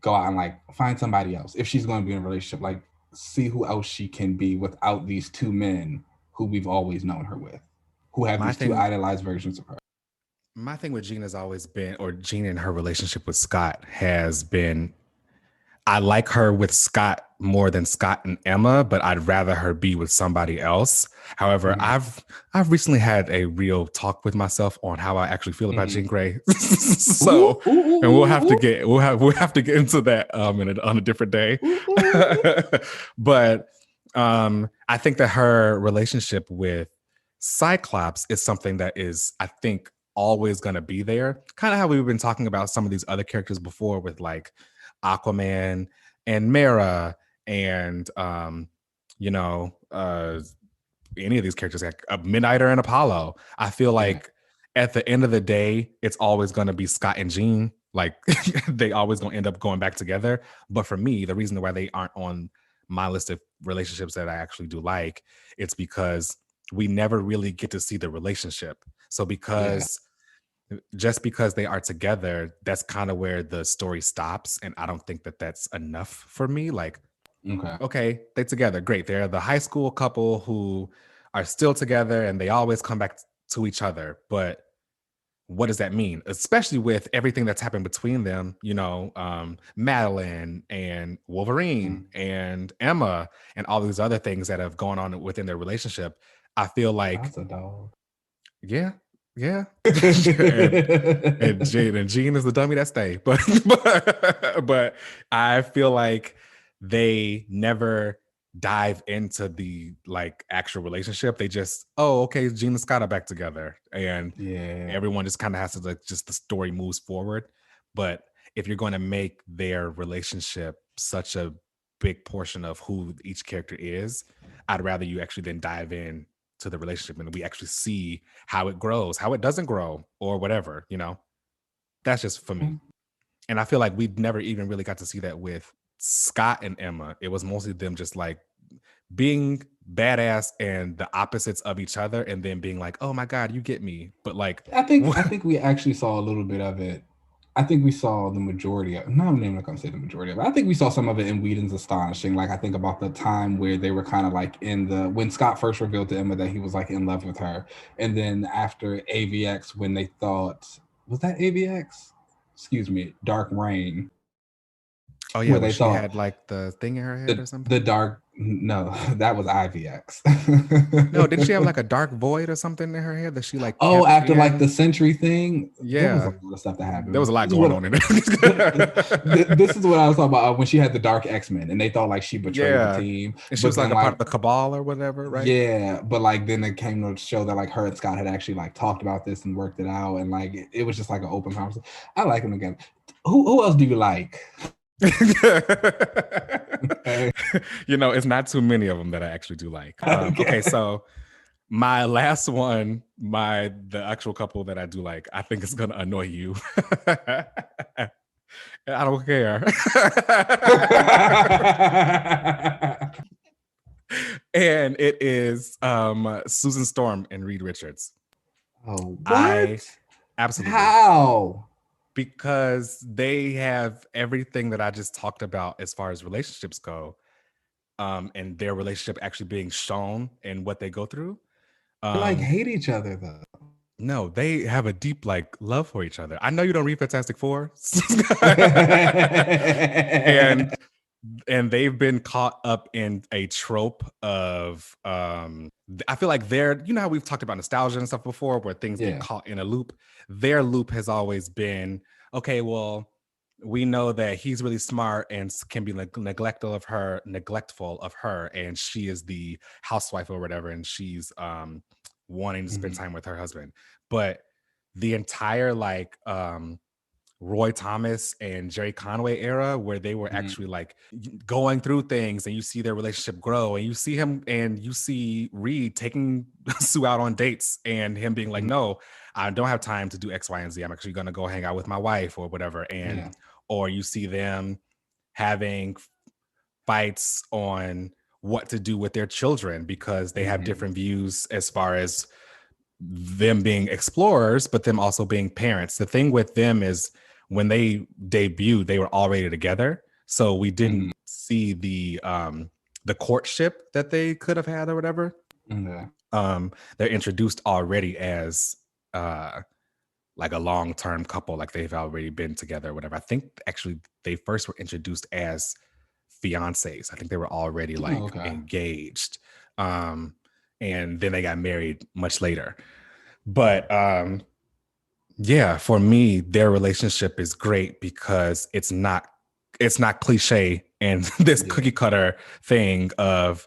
go out and like find somebody else if she's going to be in a relationship, like see who else she can be without these two men who we've always known her with, who have these two idolized versions of her. My thing with Jean has always been, or Jean and her relationship with Scott has been, I like her with Scott more than Scott and Emma, but I'd rather her be with somebody else. However, I've recently had a real talk with myself on how I actually feel about Jean Grey. So, and we'll have to get into that on a different day. But I think that her relationship with Cyclops is something that is, I think, always going to be there. Kind of how we've been talking about some of these other characters before with like Aquaman and Mera and any of these characters like Midnighter and Apollo. I feel like at the end of the day, it's always going to be Scott and Jean. Like they always going to end up going back together. But for me, the reason why they aren't on my list of relationships that I actually do like, it's because we never really get to see the relationship. So just because they are together, that's kind of where the story stops. And I don't think that that's enough for me. Like, okay, they're together. Great. They're the high school couple who are still together and they always come back to each other. But what does that mean? Especially with everything that's happened between them, Madeline and Wolverine and Emma and all these other things that have gone on within their relationship. I feel like that's a dog. Yeah. and Jean is the dummy that stay. But I feel like they never dive into the like actual relationship. They just, oh, okay, Gene and Scott are back together, and everyone just kind of has to like, just the story moves forward. But if you're going to make their relationship such a big portion of who each character is, I'd rather you actually then dive in to the relationship and we actually see how it grows, how it doesn't grow, or whatever, you know. That's just for me. And I feel like we never even really got to see that with Scott and Emma. It was mostly them just like being badass and the opposites of each other, and then being like, oh my God, you get me. But like, I think we actually saw a little bit of it. I think we saw the majority of. No, I'm not gonna say the majority of it. I think we saw some of it in Whedon's Astonishing. Like I think about the time where they were kind of like in the when Scott first revealed to Emma that he was like in love with her, and then after AVX when they thought was that AVX? Excuse me, Dark Reign. Oh yeah, where she had like the thing in her head or something. The dark no, that was IVX. No, didn't she have like a dark void or something in her head that she like? After like the century thing, yeah, there was a lot of stuff that happened. There was a lot going on in it. This is what I was talking about when she had the Dark X-Men and they thought like she betrayed the team, and she was like a part of the cabal or whatever, right? Yeah, but like then it came to show that like her and Scott had actually like talked about this and worked it out, and like it was just like an open conversation. I like him again. Who else do you like? Okay. You know, it's not too many of them that I actually do like. Okay, so my last one, the actual couple that I do like, I think it's gonna annoy you. I don't care. And it is Susan Storm and Reed Richards. Oh, what? Absolutely. How? Because they have everything that I just talked about as far as relationships go, and their relationship actually being shown in what they go through. They like hate each other though. No, they have a deep like love for each other. I know you don't read Fantastic Four, and they've been caught up in a trope of I feel like you know how we've talked about nostalgia and stuff before where things get caught in a loop. Their loop has always been, okay, well, we know that he's really smart and can be neglectful of her, and she is the housewife or whatever, and she's wanting to spend time with her husband. But the entire like Roy Thomas and Jerry Conway era where they were actually like going through things, and you see their relationship grow, and you see him and you see Reed taking Sue out on dates and him being like, no, I don't have time to do X, Y, and Z. I'm actually going to go hang out with my wife or whatever. And, or you see them having fights on what to do with their children because they have different views as far as them being explorers, but them also being parents. The thing with them is when they debuted, they were already together. So we didn't see the courtship that they could have had or whatever. They're introduced already as like a long-term couple, like they've already been together or whatever. I think actually they first were introduced as fiancés. I think they were already like engaged. And then they got married much later. But yeah, for me, their relationship is great because it's not cliche and this cookie cutter thing of,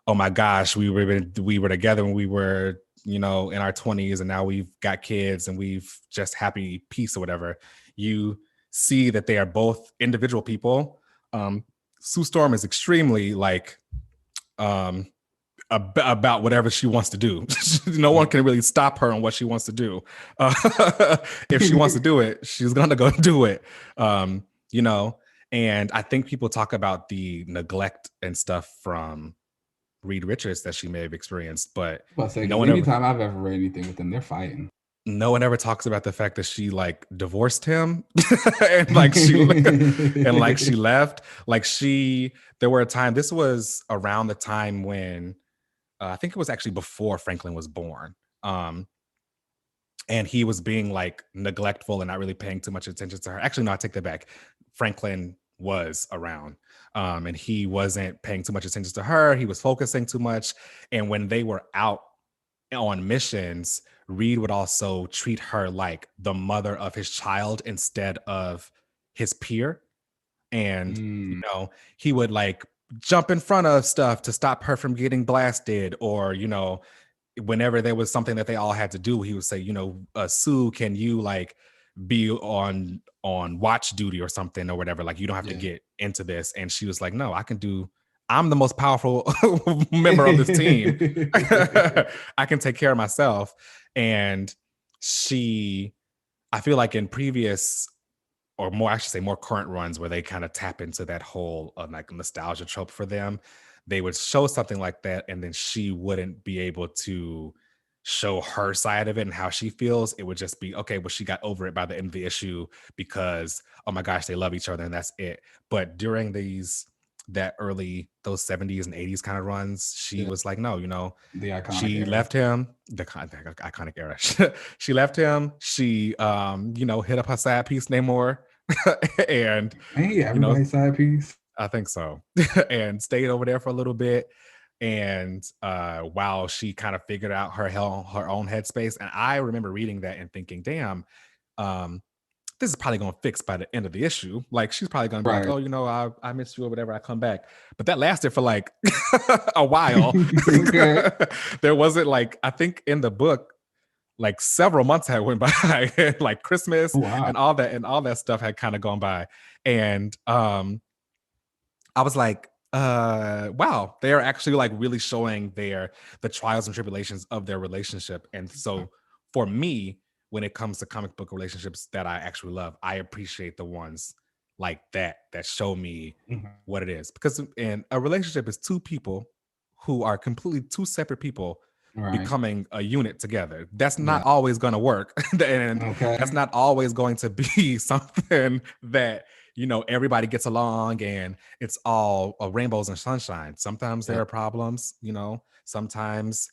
oh my gosh, we were together when we were, you know, in our 20s, and now we've got kids and we've just happy peace or whatever. You see that they are both individual people. Sue Storm is extremely like about whatever she wants to do. No one can really stop her on what she wants to do. If she wants to do it, she's gonna go do it. You know, and I think people talk about the neglect and stuff from Reed Richards that she may have experienced, but anytime I've ever read anything with them, they're fighting. No one ever talks about the fact that she like divorced him and like she left. Like there were a time, this was around the time when I think it was actually before Franklin was born. And he was being like neglectful and not really paying too much attention to her. Actually, no, I take that back. Franklin was around and he wasn't paying too much attention to her. He was focusing too much. And when they were out on missions, Reed would also treat her like the mother of his child instead of his peer. And, you know, he would like jump in front of stuff to stop her from getting blasted, or whenever there was something that they all had to do, he would say, Sue, can you like be on watch duty or something or whatever, like you don't have to get into this. And she was like, no, I'm the most powerful member of this team. I can take care of myself. And I feel like in previous, or more, I should say more current runs, where they kind of tap into that whole like nostalgia trope for them, they would show something like that, and then she wouldn't be able to show her side of it and how she feels. It would just be, okay, well, she got over it by the end of the issue because, oh my gosh, they love each other and that's it. But during those 70s and 80s kind of runs, she was like, no, the iconic she era. left him, the iconic era. She left him. She, hit up her side piece Namor, and Hey, everybody's side piece. I think so, and stayed over there for a little bit. And while she kind of figured out her own headspace, and I remember reading that and thinking, damn, this is probably going to fix by the end of the issue. Like, she's probably going to be like, oh, I missed you or whatever, I come back. But that lasted for like a while. Okay. There wasn't like, I think in the book, like several months had went by, like Christmas and all that stuff had kind of gone by. And I was like, wow, they are actually like really showing the trials and tribulations of their relationship. And so for me, when it comes to comic book relationships that I actually love, I appreciate the ones like that show me what it is. Because in a relationship is two people who are completely two separate people becoming a unit together. That's not always going to work. And that's not always going to be something that, everybody gets along and it's all rainbows and sunshine. Sometimes there are problems, sometimes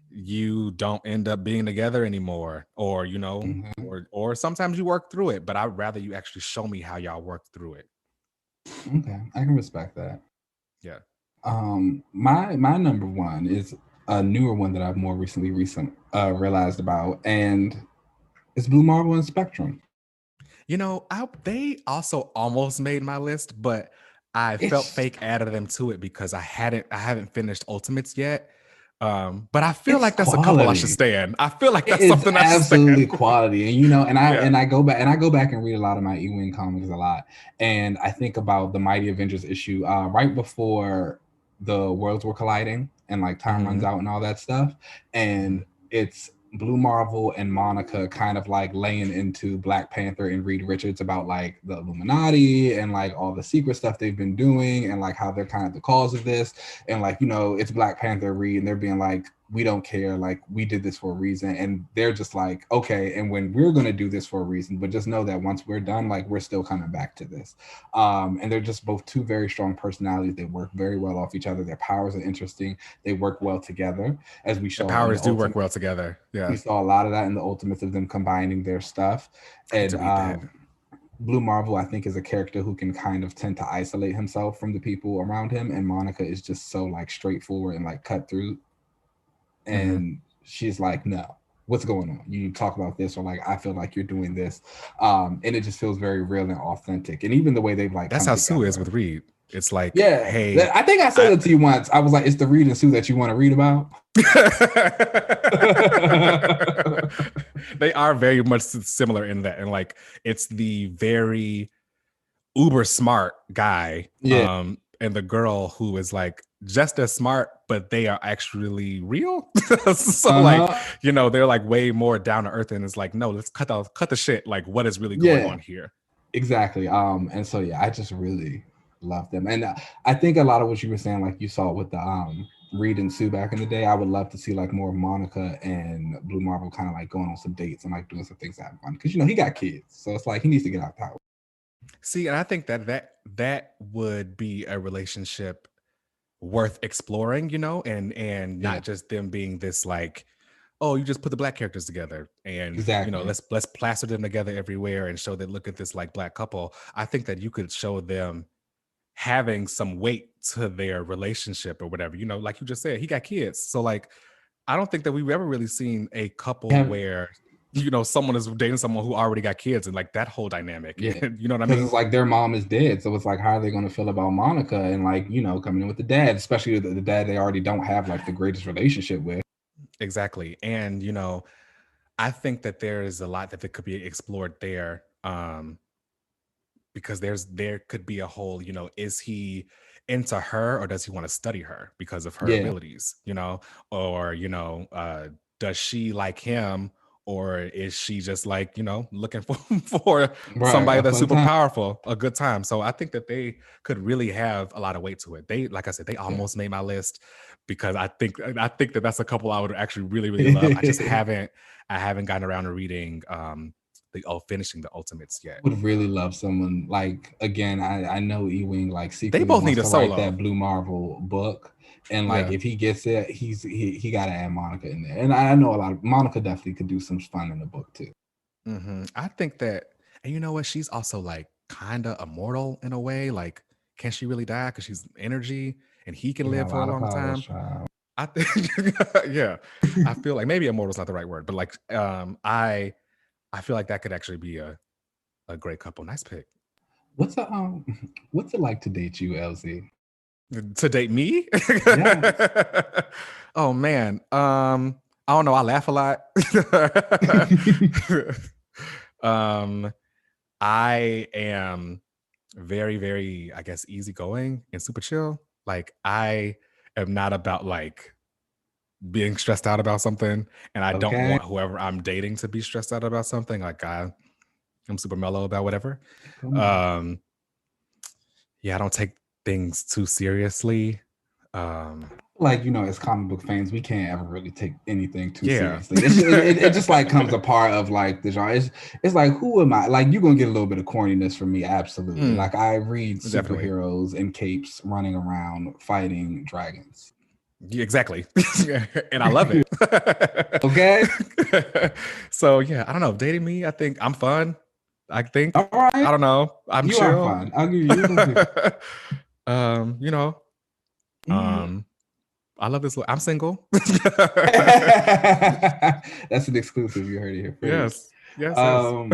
you don't end up being together anymore, or or sometimes you work through it, but I'd rather you actually show me how y'all work through it. Okay, I can respect that. Yeah. My number one is a newer one that I've more recently realized about, and it's Blue Marvel and Spectrum. They also almost made my list, but I felt fake added them to it because I haven't finished Ultimates yet. But I feel like that's quality. A couple I should stand. I feel like that's something I should absolutely quality. And I go back and read a lot of my E-Wing comics a lot. And I think about the Mighty Avengers issue right before the worlds were colliding and like time runs out and all that stuff. And it's Blue Marvel and Monica kind of like laying into Black Panther and Reed Richards about like the Illuminati and like all the secret stuff they've been doing and like how they're kind of the cause of this. And like, it's Black Panther Reed and they're being like, we don't care, like we did this for a reason. And they're just like, okay, and when we're going to do this for a reason, but just know that once we're done, like we're still coming back to this. And they're just both two very strong personalities. They work very well off each other. Their powers are interesting. They work well together, as we saw. The powers do work well together. Yeah, we saw a lot of that in the Ultimates of them combining their stuff. And Blue Marvel, I think, is a character who can kind of tend to isolate himself from the people around him, and Monica is just so like straightforward and like cut through. And she's like, no, what's going on? You talk about this, or like, I feel like you're doing this. And it just feels very real and authentic. And even the way they've like, that's how Sue is with Reed. It's like, yeah, hey, I think I said it to you once. I was like, it's the Reed and Sue that you want to read about. They are very much similar in that. And like, it's the very uber smart guy. And the girl who is like just as smart, but they are actually real. So like, they're like way more down to earth, and it's like, no, let's cut the shit. Like, what is really going on here? Exactly. And so I just really love them. And I think a lot of what you were saying, like you saw with the Reed and Sue back in the day, I would love to see like more of Monica and Blue Marvel kind of like going on some dates and like doing some things that have fun, because he got kids, so it's like he needs to get out the house. See, and I think that would be a relationship worth exploring, and not just them being this like, oh, you just put the Black characters together and let's plaster them together everywhere and show that, look at this like Black couple. I think that you could show them having some weight to their relationship or whatever, like you just said, he got kids. So like, I don't think that we've ever really seen a couple where someone is dating someone who already got kids, and like that whole dynamic. Yeah, You know what I because mean? it's like their mom is dead, so it's like how are they going to feel about Monica and like coming in with the dad, especially the dad they already don't have like the greatest relationship with. Exactly. And I think that there is a lot that could be explored there. Because there could be a whole, is he into her, or does he want to study her because of her Yeah, abilities, or does she like him, or is she just like, looking for for right. somebody A that's fun super time. powerful, a good time. So I think that they could really have a lot of weight to it. They, like I said, they Yeah. almost made my list, because I think that that's a couple I would actually really, really love. I haven't gotten around to reading finishing the Ultimates yet. Would really love someone like, again, I know Ewing like They secretly both need wants a to write solo. that Blue Marvel book, and like Yeah. if he gets it, he got to add Monica in there. And I know a lot of Monica definitely could do some fun in the book too. I think that, and you know what? She's also like kind of immortal in a way. Like, can she really die? Because she's energy, and he can She got live a for a lot of long powers, time. child. I think, yeah, I feel like maybe immortal is not the right word, but like, I feel like that could actually be a great couple. Nice pick. What's a what's it like to date you, LZ? To date me? Yes. Oh man. I don't know. I laugh a lot. um, I am very, very, I guess, easygoing and super chill. Like I am not about like being stressed out about something, and I don't Okay. want whoever I'm dating to be stressed out about something. Like I'm super mellow about whatever. Come on. Um, yeah, I don't take things too seriously. Like as comic book fans, we can't ever really take anything too Yeah. seriously. It just like comes a part of like the genre. It's like, who am I? Like, you're gonna get a little bit of corniness from me, absolutely. Mm, Like, I read definitely. superheroes in capes running around fighting dragons. Yeah, exactly. And I love it. Okay. So yeah, I don't know. Dating me, I think I'm fun. I think. All right. I don't know. I'm You are chill. fun. I'll give you. um, you know, Mm. um, I love this. I'm single. That's an exclusive. You heard it here first. Yes. Yes, yes. Um,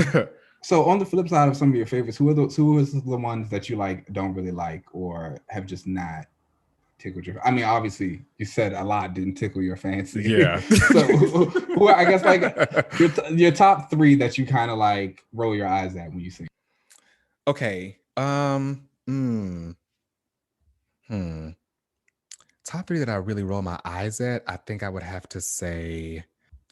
so on the flip side of some of your favorites, who is the ones that you like don't really like or have just not tickled your? I mean, obviously you said a lot didn't tickle your fancy. Yeah. So who I guess like your top three that you kind of like roll your eyes at when you see. Okay. Top three that I really roll my eyes at, I think I would have to say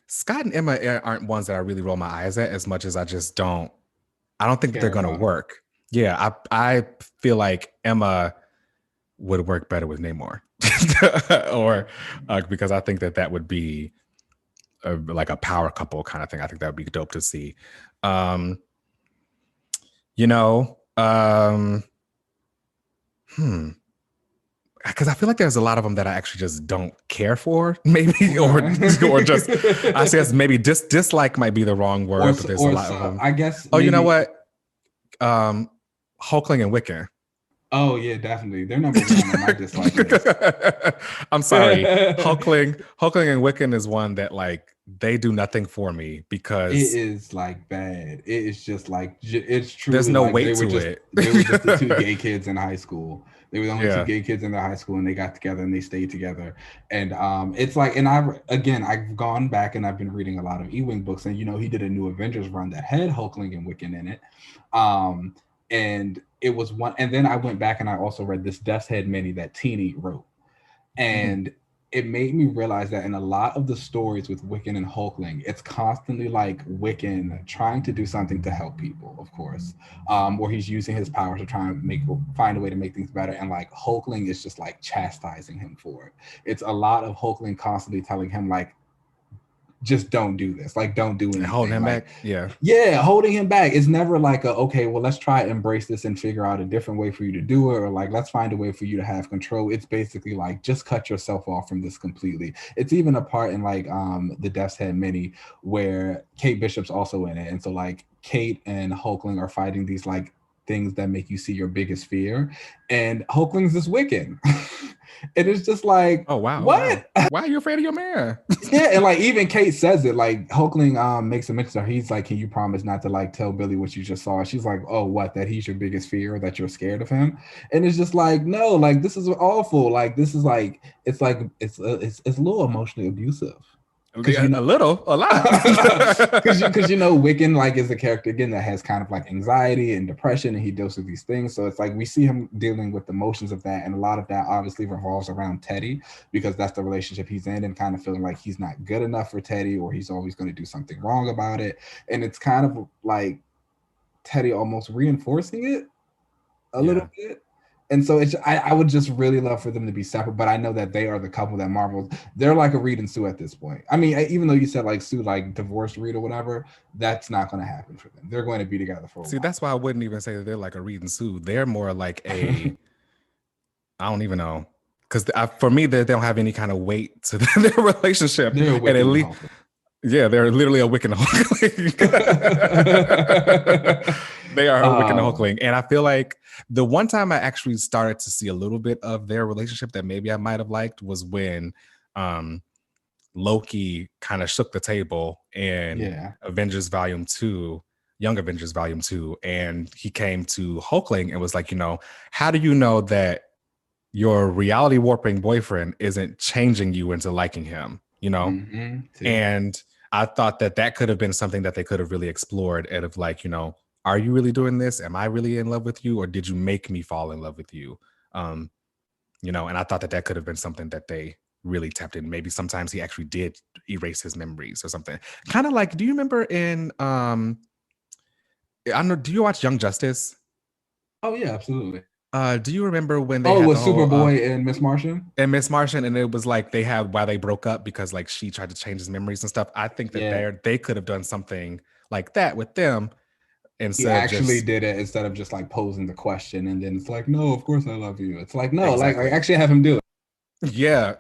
Scott and Emma aren't ones that I really roll my eyes at as much as I don't think that they're Care going to about. work. Yeah, I feel like Emma would work better with Namor, or because I think that would be like a power couple kind of thing. I think that would be dope to see. Um, you know, um, because I feel like there's a lot of them that I actually just don't care for, maybe, or just I guess maybe dislike might be the wrong word, but there's a lot of them. I guess Oh, you know maybe. what? Hulkling and Wiccan. Oh yeah, definitely. They're number one on my dislike list. I'm sorry. Hulkling and Wiccan is one that like they do nothing for me because it is like bad. It is just like it's truly there's no like weight to it. they were just the two gay kids in high school. They were the only two Yeah. gay kids in their high school, and they got together and they stayed together. And it's like, and I've gone back and I've been reading a lot of Ewing books, and he did a new Avengers run that had Hulkling and Wiccan in it. And it was one, and then I went back and I also read this Death's Head mini that Teeny wrote, and it made me realize that in a lot of the stories with Wiccan and Hulkling, it's constantly like Wiccan trying to do something to help people, of course, or he's using his power to try and find a way to make things better, and like Hulkling is just like chastising him for it. It's a lot of Hulkling constantly telling him like, just don't do this, like don't do anything, Holding him like back. Yeah. holding him back. It's never like okay, well, let's try to embrace this and figure out a different way for you to do it, or like let's find a way for you to have control. It's basically like just cut yourself off from this completely. It's even a part in like the Death's Head mini where Kate Bishop's also in it, and so like Kate and Hulkling are fighting these like things that make you see your biggest fear, and Hulkling's this Wiccan. And it's just like, oh wow, what? Why are you afraid of your man? Yeah, and like even Kate says it. Like Hulkling makes a mention to her. He's like, "Can you promise not to like tell Billy what you just saw?" She's like, "Oh, what? That he's your biggest fear? That you're scared of him?" And it's just like, no, like this is awful. Like this is like it's a little emotionally abusive. Because A little, a lot. because you know Wiccan like is a character again that has kind of like anxiety and depression, and he deals with these things. So it's like we see him dealing with the emotions of that, and a lot of that obviously revolves around Teddy, because that's the relationship he's in, and kind of feeling like he's not good enough for Teddy, or he's always going to do something wrong about it. And it's kind of like Teddy almost reinforcing it a little bit. And so I would just really love for them to be separate, but I know that they are the couple that Marvel, they're like a Reed and Sue at this point. I mean, even though you said like Sue like divorced Reed or whatever, that's not going to happen for them. They're going to be together for a while. See, that's why I wouldn't even say that they're like a Reed and Sue. They're more like a, I don't even know, because for me they don't have any kind of weight to their relationship. They're and at least, yeah, they're literally a Wiccan Hulkling. They are a Wiccan Hulkling. And I feel like the one time I actually started to see a little bit of their relationship that maybe I might have liked was when Loki kind of shook the table in Avengers Volume 2, Young Avengers Volume 2, and he came to Hulkling and was like, how do you know that your reality warping boyfriend isn't changing you into liking him, And I thought that could have been something that they could have really explored, and of like, are you really doing this? Am I really in love with you? Or did you make me fall in love with you? And I thought that could have been something that they really tapped in. Maybe sometimes he actually did erase his memories or something. Kind of like, do you remember in, I don't know, do you watch Young Justice? Oh yeah, absolutely. Do you remember when they had the whole Superboy and Miss Martian? And Miss Martian, and it was like they had why they broke up because like she tried to change his memories and stuff. I think that they could have done something like that with them. He actually did it instead of just like posing the question, and then it's like, no, of course I love you. It's like, no, exactly. like actually have him do it. Yeah.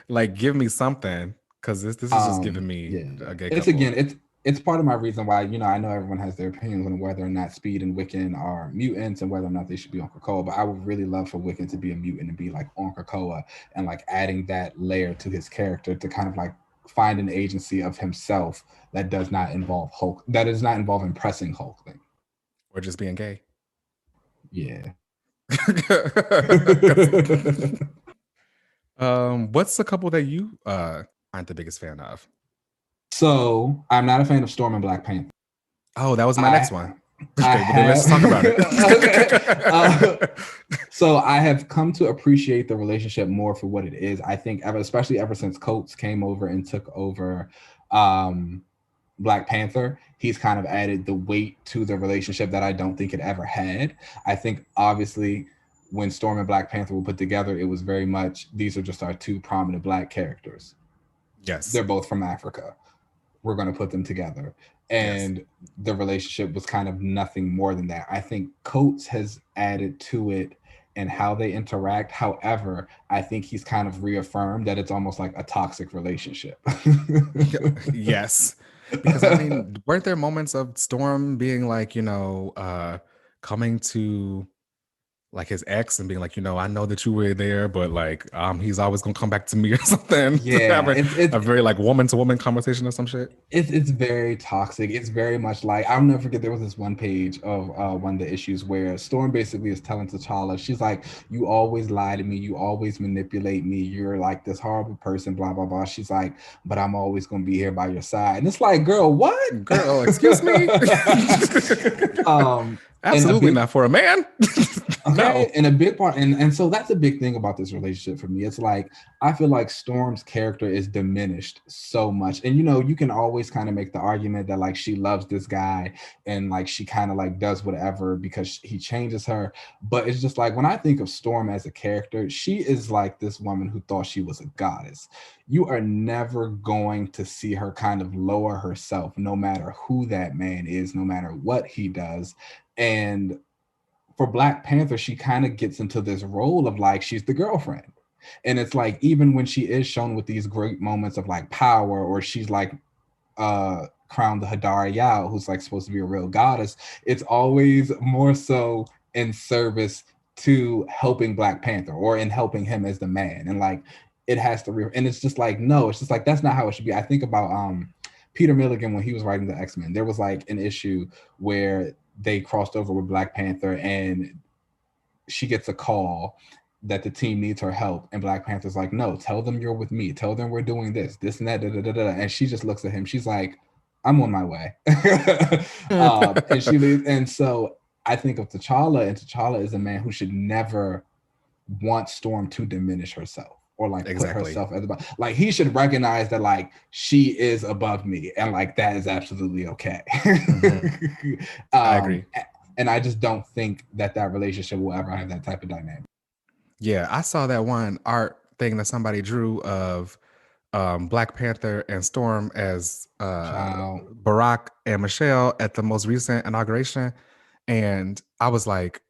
Like give me something, because this is just giving me a gay couple. It's part of my reason why, I know everyone has their opinions on whether or not Speed and Wiccan are mutants and whether or not they should be on Krakoa, but I would really love for Wiccan to be a mutant and be like on Krakoa, and like adding that layer to his character to kind of like find an agency of himself that does not involve Hulk, that is not involved impressing Hulkling. Or just being gay. Yeah. What's the couple that you aren't the biggest fan of? So I'm not a fan of Storm and Black Panther. Oh, that was my next one. Okay, well, then let's talk about it. So I have come to appreciate the relationship more for what it is. I think especially ever since Coates came over and took over Black Panther, he's kind of added the weight to the relationship that I don't think it ever had. I think obviously when Storm and Black Panther were put together, it was very much, these are just our two prominent Black characters. Yes. They're both from Africa. We're going to put them together. And the relationship was kind of nothing more than that. I think Coates has added to it and how they interact. However, I think he's kind of reaffirmed that it's almost like a toxic relationship. Yes. Because I mean, weren't there moments of Storm being like, coming to like his ex and being like, I know that you were there, but like, he's always gonna come back to me or something. Yeah, it's a very like woman to woman conversation or some shit. It's very toxic. It's very much like, I'll never forget, there was this one page of one of the issues where Storm basically is telling T'Challa, she's like, you always lie to me, you always manipulate me, you're like this horrible person, blah blah blah. She's like, but I'm always gonna be here by your side. And it's like, girl, what? Girl, excuse me. Absolutely not for a man. Okay, no. And a big part, and so that's a big thing about this relationship for me. It's like, I feel like Storm's character is diminished so much. And you can always kind of make the argument that like she loves this guy and like she kind of like does whatever because he changes her. But it's just like, when I think of Storm as a character, she is like this woman who thought she was a goddess. You are never going to see her kind of lower herself, no matter who that man is, no matter what he does. And for Black Panther, she kind of gets into this role of like, she's the girlfriend. And it's like, even when she is shown with these great moments of like power, or she's like crown the Hadara Yao, who's like supposed to be a real goddess, it's always more so in service to helping Black Panther or in helping him as the man. And like it has to and it's just like, no, it's just like that's not how it should be. I think about Peter Milligan when he was writing the X-Men. There was like an issue where they crossed over with Black Panther and she gets a call that the team needs her help, and Black Panther's like, no, tell them you're with me, tell them we're doing this and that, da, da, da, da. And she just looks at him, she's like, I'm on my way. And she leaves. And so I think of T'Challa, and T'Challa is a man who should never want Storm to diminish herself or like put herself as above. Like he should recognize that like she is above me, and like that is absolutely okay. I agree. And I just don't think that relationship will ever have that type of dynamic. Yeah, I saw that one art thing that somebody drew of Black Panther and Storm as Barack and Michelle at the most recent inauguration. And I was like,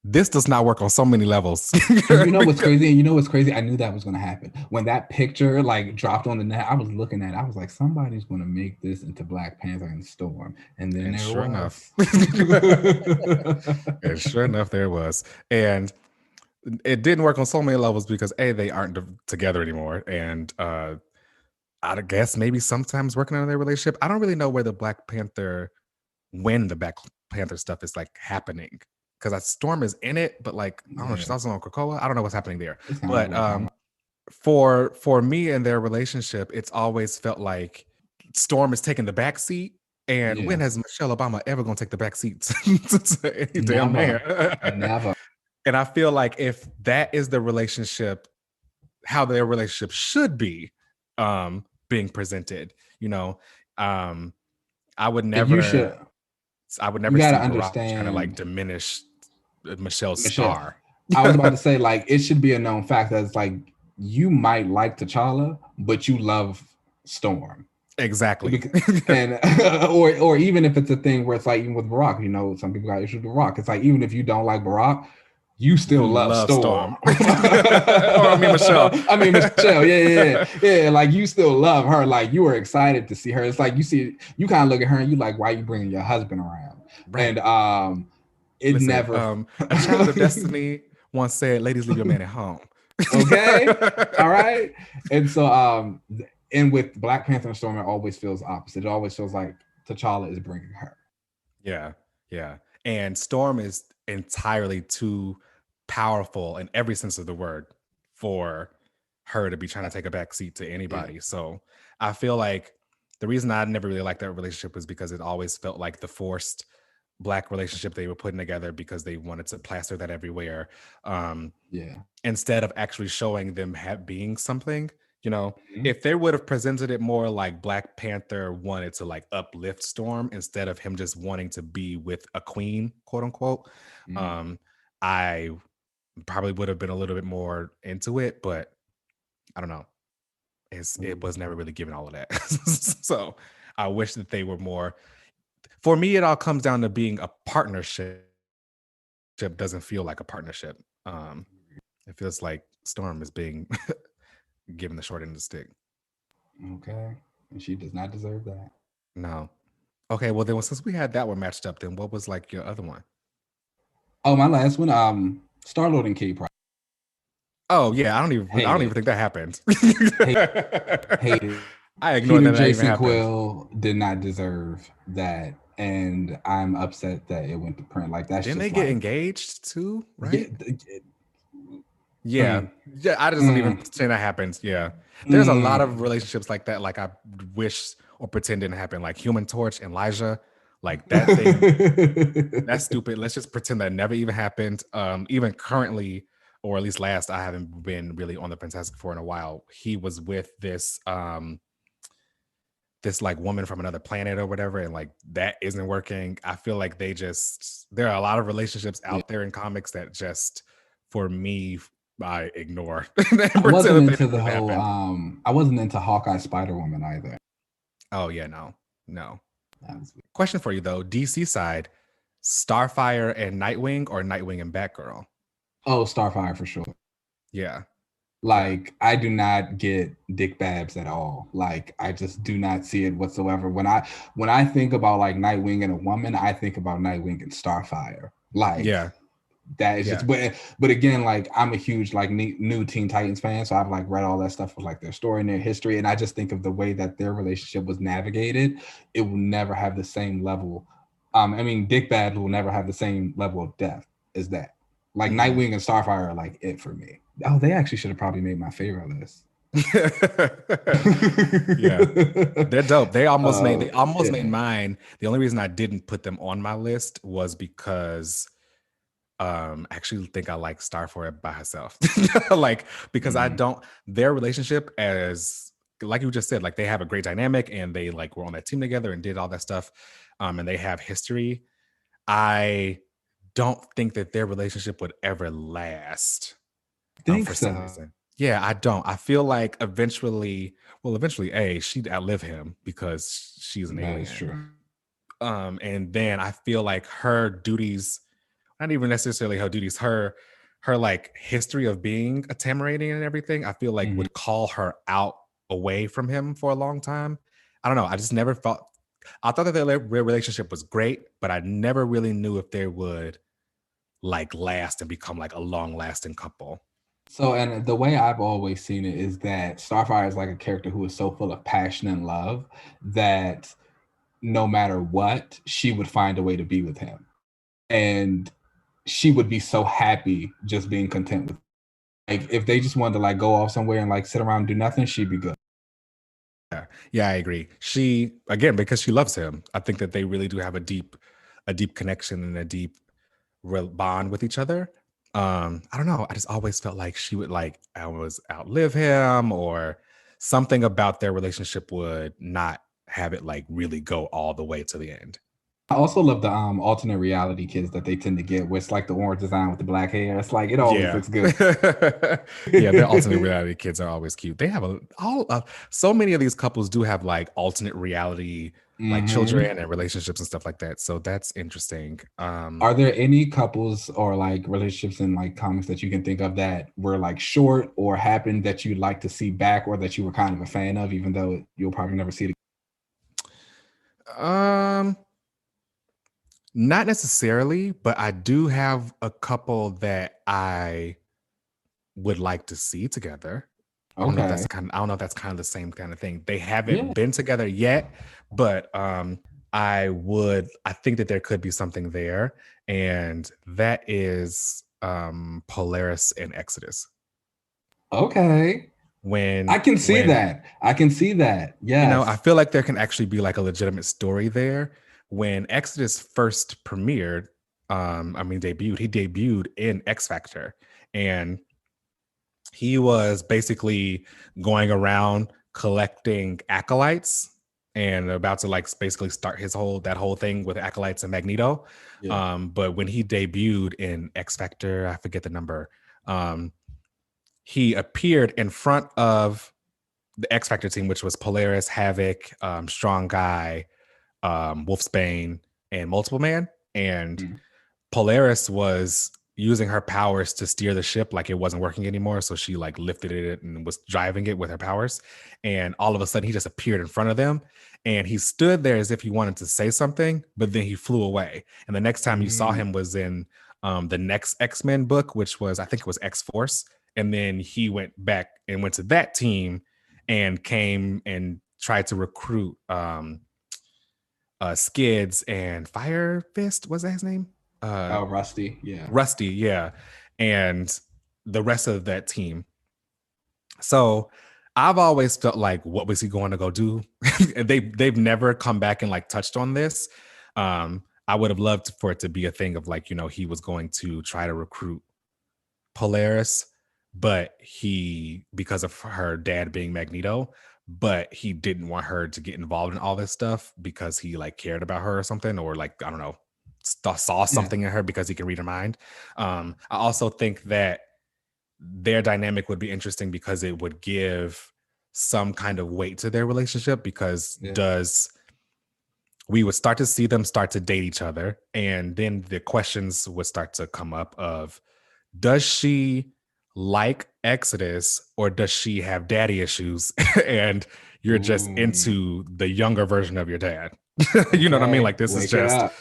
this does not work on so many levels. You know what's crazy? And you know what's crazy? I knew that was going to happen. When that picture like dropped on the net, I was looking at it. I was like, somebody's going to make this into Black Panther and Storm. And then sure enough. And sure enough, there was. And it didn't work on so many levels because A, they aren't together anymore. And I guess maybe sometimes working on their relationship. I don't really know where the Black Panther, when the Black Panther stuff is like happening. Because Storm is in it, but like I don't know, she's also on Krakoa. I don't know what's happening there. But for me and their relationship, it's always felt like Storm is taking the back seat. And when has Michelle Obama ever gonna take the back seat to any damn man? Never. And I feel like if that is the relationship, how their relationship should be being presented, you know, I would never see Barack trying to like diminish Michelle's star. I was about to say, like, it should be a known fact that it's like you might like T'Challa, but you love Storm. Exactly. And or even if it's a thing where it's like, even with Barack, you know, some people got issues with Barack. It's like, even if you don't like Barack, you still love Storm. Or I mean Michelle. Yeah. Like you still love her. Like you were excited to see her. It's like you kind of look at her and you like, why are you bringing your husband around? Right. And Listen, a child of destiny once said, ladies, leave your man at home. Okay. All right. And so and with Black Panther and Storm, it always feels opposite. It always feels like T'Challa is bringing her. Yeah. And Storm is entirely too powerful in every sense of the word for her to be trying to take a back seat to anybody. So I feel like the reason I never really liked that relationship was because it always felt like the forced Black relationship they were putting together because they wanted to plaster that everywhere. Instead of actually showing them being something, you know, if they would have presented it more like Black Panther wanted to like uplift Storm instead of him just wanting to be with a queen, quote unquote, I probably would have been a little bit more into it, but I don't know. It was never really given all of that. So I wish that they were more. For me, it all comes down to being a partnership. It doesn't feel like a partnership. It feels like Storm is being given the short end of the stick. Okay. And she does not deserve that. No. Okay, well then since we had that one matched up, then what was like your other one? Oh, my last one, Star-Lord and Kitty Pryde. Oh yeah, I don't even think that happened. Hated. I ignored that. Jason Quill did not deserve that, and I'm upset that it went to print. Like that's didn't just they get engaged too? Right? Yeah. I just don't even say that happens. Yeah, there's a lot of relationships like that. Like I wish or pretend didn't happen. Like Human Torch and Elijah. Like that thing. That's stupid. Let's just pretend that never even happened. Even currently, or at least last, I haven't been really on the Fantastic Four in a while. He was with this this like woman from another planet or whatever, and like that isn't working. I feel like there are a lot of relationships out there in comics that just, for me, I ignore. I wasn't into the whole I wasn't into Hawkeye Spider-Woman either. Oh yeah, no. Question for you though, DC side, Starfire and Nightwing or Nightwing and Batgirl? Oh, Starfire for sure. Yeah. Yeah. Like, I do not get Dick Babs at all. Like, I just do not see it whatsoever. When I think about like Nightwing and a woman, I think about Nightwing and Starfire. Like, Yeah. that is Yeah. just, but again, like, I'm a huge like new Teen Titans fan, so I've like read all that stuff with like their story and their history, and I just think of the way that their relationship was navigated. It will never have the same level. I mean, Dick Bad will never have the same level of depth as that. Like, Mhm. Nightwing and Starfire are like it for me. Oh, they actually should have probably made my favorite list. Yeah. They're dope. They almost made Yeah. mine. The only reason I didn't put them on my list was because I actually think I like Starfire by herself. Like, because I Mhm. don't, their relationship, as like you just said, like they have a great dynamic and they like were on that team together and did all that stuff. And they have history. I don't think that their relationship would ever last, Think for some so. reason. Yeah, I don't. I feel like eventually, she'd outlive him because she's an That is alien. true. And then I feel like her duties, not even necessarily her duties, her like history of being a Tamaranian and everything, I feel like Mhm. would call her out away from him for a long time. I don't know. I just never felt. I thought that their relationship was great, but I never really knew if they would like last and become like a long lasting couple. So, and the way I've always seen it is that Starfire is like a character who is so full of passion and love that no matter what, she would find a way to be with him. And she would be so happy just being content with, like, if they just wanted to like go off somewhere and like sit around and do nothing, she'd be good. Yeah, yeah, I agree. She again because she loves him. I think that they really do have a deep connection and a deep bond with each other. I don't know. I just always felt like she would like always outlive him, or something about their relationship would not have it like really go all the way to the end. I also love the alternate reality kids that they tend to get, where it's like the orange design with the black hair. It's like it always Yeah. looks good. Yeah, their alternate reality kids are always cute. They have so many of these couples do have like alternate reality like Hmm. children and relationships and stuff like that. So that's interesting. Are there any couples or like relationships in like comics that you can think of that were like short or happened that you'd like to see back, or that you were kind of a fan of, even though you'll probably never see it? Um Not necessarily, but I do have a couple that I would like to see together. Okay. I don't know if that's kind of the same kind of thing. They Yeah. haven't been together yet, but I think that there could be something there, and that is Polaris and Exodus. Okay. I When can see when that. I can see that. I Yes. feel like there can actually be like a legitimate story there. When Exodus first premiered, he debuted in X Factor, and he was basically going around collecting acolytes and about to like basically start that whole thing with acolytes and Magneto. Yeah. But when he debuted in X Factor, I forget the number, um, he appeared in front of the X Factor team, which was Polaris, Havoc, Strong Guy, Wolfsbane, and Multiple Man. And Mhm. Polaris was using her powers to steer the ship like it wasn't working anymore. So she like lifted it and was driving it with her powers. And all of a sudden he just appeared in front of them. And he stood there as if he wanted to say something, but then he flew away. And the next time you saw Mm. him was in the next X-Men book, which was, I think it was X-Force. And then he went back and went to that team and came and tried to recruit Skids and Fire Fist. Was that his name? Oh, Rusty. Yeah. Rusty, yeah, and the rest of that team. So I've always felt like, what was he going to go do? And they've never come back and like touched on this. I would have loved for it to be a thing of like, he was going to try to recruit Polaris, but he, because of her dad being Magneto, but he didn't want her to get involved in all this stuff because he like cared about her or something, or like, I don't know, saw Yeah. something in her because he can read her mind. I also think that their dynamic would be interesting because it would give some kind of weight to their relationship, because Yeah. does we would start to see them start to date each other, and then the questions would start to come up of, does she like Exodus, or does she have daddy issues and you're just Ooh, into the younger version of your dad? You know what I mean? okay. Like this is Wake it just up.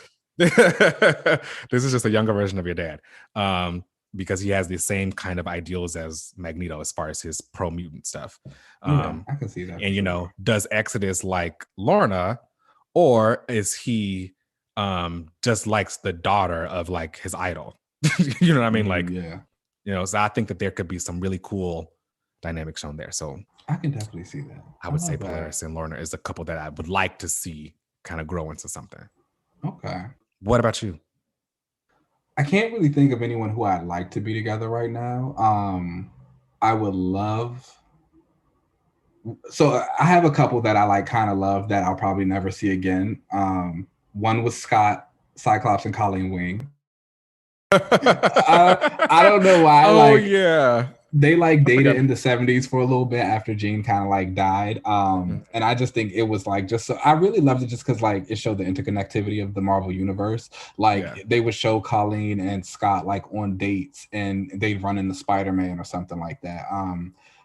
this is just a younger version of your dad. Because he has the same kind of ideals as Magneto as far as his pro mutant stuff. Yeah, Um, I can see that for and sure. does Exodus like Lorna, or is he just likes the daughter of like his idol? You know what I mean? Like, Yeah, so I think that there could be some really cool dynamics shown there. So I can definitely see that. I I would say love that. Polaris and Lorna is a couple that I would like to see kind of grow into something. Okay. What about you? I can't really think of anyone who I'd like to be together right now. I would love. So I have a couple that I like, kind of love that I'll probably never see again. One was Scott, Cyclops, and Colleen Wing. I don't know why. Oh Like yeah, they like I dated forgot. in the 70s for a little bit after Jean kind of like died. And I just think it was like just so I really loved it just because like it showed the interconnectivity of the Marvel universe. Yeah, Like they would show Colleen and Scott like on dates and they'd run into Spider-Man or something like that.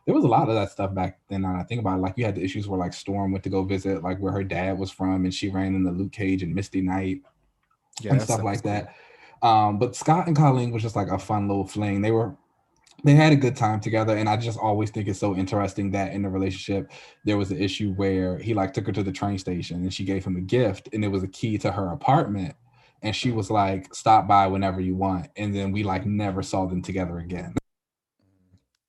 There was a lot of that stuff back then. I think about it, like you had the issues where like Storm went to go visit like where her dad was from and she ran into Luke Cage and Misty Knight yeah, and that stuff stuff was like cool. that. But Scott and Colleen was just like a fun little fling. They had a good time together, and I just always think it's so interesting that in the relationship there was an issue where he like took her to the train station and she gave him a gift and it was a key to her apartment, and she was like, stop by whenever you want, and then we like never saw them together again.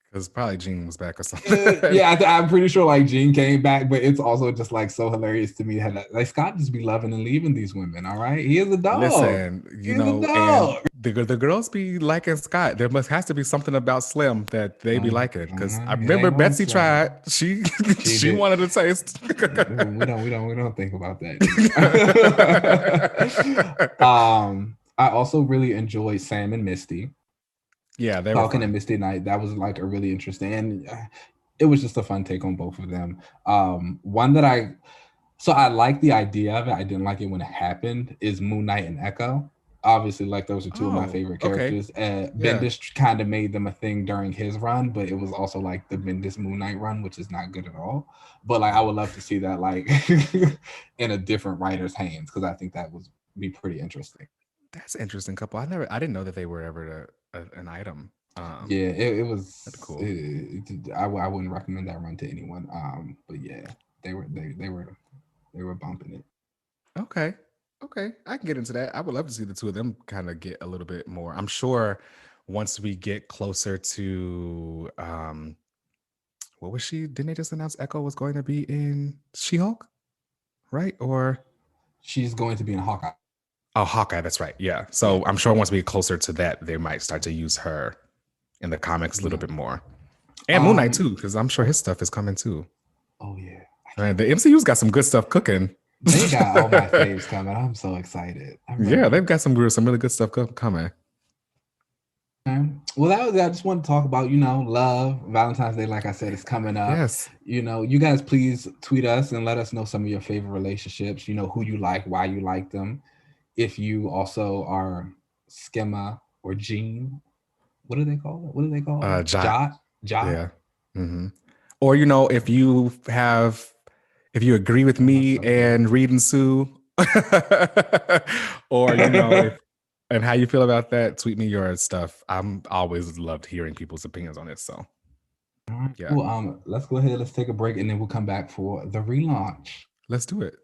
Because probably Jean was back or something. Yeah, I'm pretty sure like Jean came back, but it's also just like so hilarious to me how like Scott just be loving and leaving these women. All right, he is a dog. Listen, He is a and dog. the girls be liking Scott. There must has to be something about Slim that they be liking. Because I It remember ain't on Betsy Slim. tried. She She she did. wanted to taste. We don't think about that anymore. I also really enjoyed Sam and Misty. Yeah, they were Falcon and fun. Misty Knight. That was like a really interesting, and it was just a fun take on both of them. One that I like the idea of it. I didn't like it when it happened. Is Moon Knight and Echo. Obviously, like those are two of my Oh, favorite okay. characters. Yeah. Bendis kind of made them a thing during his run, but it was also like the Bendis Moon Knight run, which is not good at all. But like, I would love to see that like in a different writer's hands because I think that would be pretty interesting. That's an interesting couple. I didn't know that they were ever an item. Yeah, it That'd be was. cool. I wouldn't recommend that run to anyone. But yeah, they were bumping it. Okay. Okay. I can get into that. I would love to see the two of them kind of get a little bit more. I'm sure once we get closer to what was she? Didn't they just announce Echo was going to be in She-Hulk? Right? Or She's going to be in Hawkeye. oh, Hawkeye, that's right. Yeah. Yeah, So I'm sure once we get closer to that, they might start to use her in the comics a little yeah. bit more. And Moon Knight Um. too, because I'm sure his stuff is coming too. Oh yeah. And the MCU's got some good stuff cooking. They got all my faves coming. I'm so excited. I'm Yeah, ready. they've got some really good stuff coming. Well, that was I just want to talk about, love. Valentine's Day, like I said, is coming up. Yes. You guys please tweet us and let us know some of your favorite relationships, who you like, why you like them. If you also are Schema or Gene, what do they call it? What do they call it? Jot. Jot? Jot? Yeah. hmm Or if you agree with Oh, me so good. and Reed and Sue, or if and how you feel about that, tweet me your stuff. I'm always loved hearing people's opinions on it. So All right, yeah, cool. Let's go ahead. Let's take a break, and then we'll come back for the relaunch. let's do it.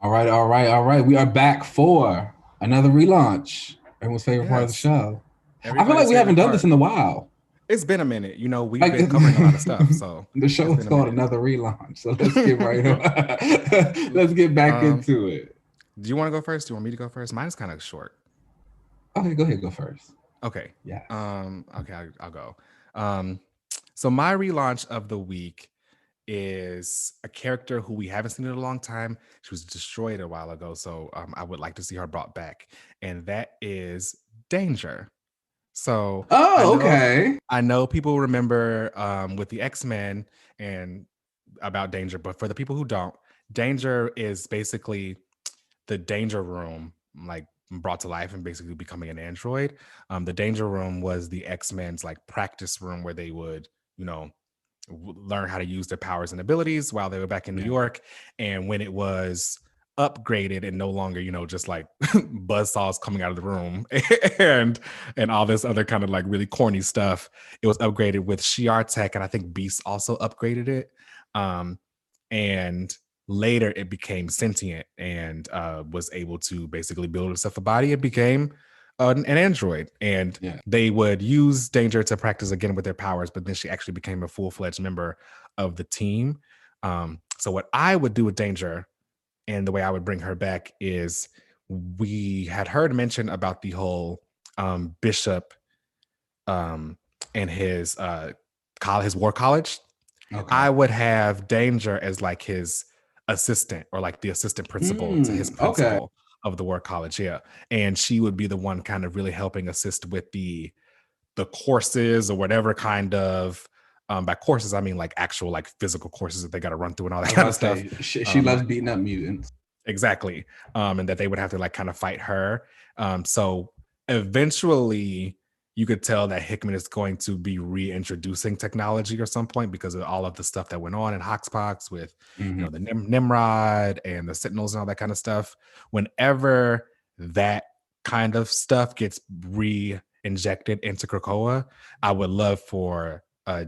All right. We are back for another relaunch. Everyone's favorite part of the Yes. show. I feel like Everybody's we haven't favorite done part. this in a while. It's been a minute. We've Like been covering a lot of stuff. So the show it's is been a called minute. Another Relaunch. So let's get right on. Let's get back into it. Do you want to go first? Do you want me to go first? Mine is kind of short. Okay, go ahead. Go first. Okay. Yes. Okay, I'll go. So my relaunch of the week is a character who we haven't seen in a long time. She was destroyed a while ago, so I would like to see her brought back, and that is Danger. So I Oh, know okay. I know people remember with the X-Men and about Danger, but for the people who don't, Danger is basically the Danger Room, like brought to life and basically becoming an android. The Danger Room was the X-Men's like practice room where they would, you know, learn how to use their powers and abilities while they were back in New Yeah. York. And when it was upgraded and no longer, you know, just like buzzsaws coming out of the room and all this other kind of like really corny stuff, it was upgraded with Shi'ar tech, and I think Beast also upgraded it. Um, and later it became sentient and was able to basically build itself a body. It became an android, and Yeah. they would use Danger to practice again with their powers, but then she actually became a full-fledged member of the team. So what I would do with Danger and the way I would bring her back is, we had heard mention about the whole Bishop um, and his his war college. Okay. I would have Danger as like his assistant, or like the assistant principal to his Okay. principal of the war college. Yeah. And she would be the one kind of really helping assist with the courses or whatever kind of by courses I mean like actual like physical courses that they got to run through and all I that was kind about of to stuff. say she loves Like beating up mutants. exactly. And that they would have to like kind of fight her. So eventually you could tell that Hickman is going to be reintroducing technology at some point because of all of the stuff that went on in Hoxpox with, you Mhm. know, the Nimrod and the Sentinels and all that kind of stuff. Whenever that kind of stuff gets re-injected into Krakoa, I would love for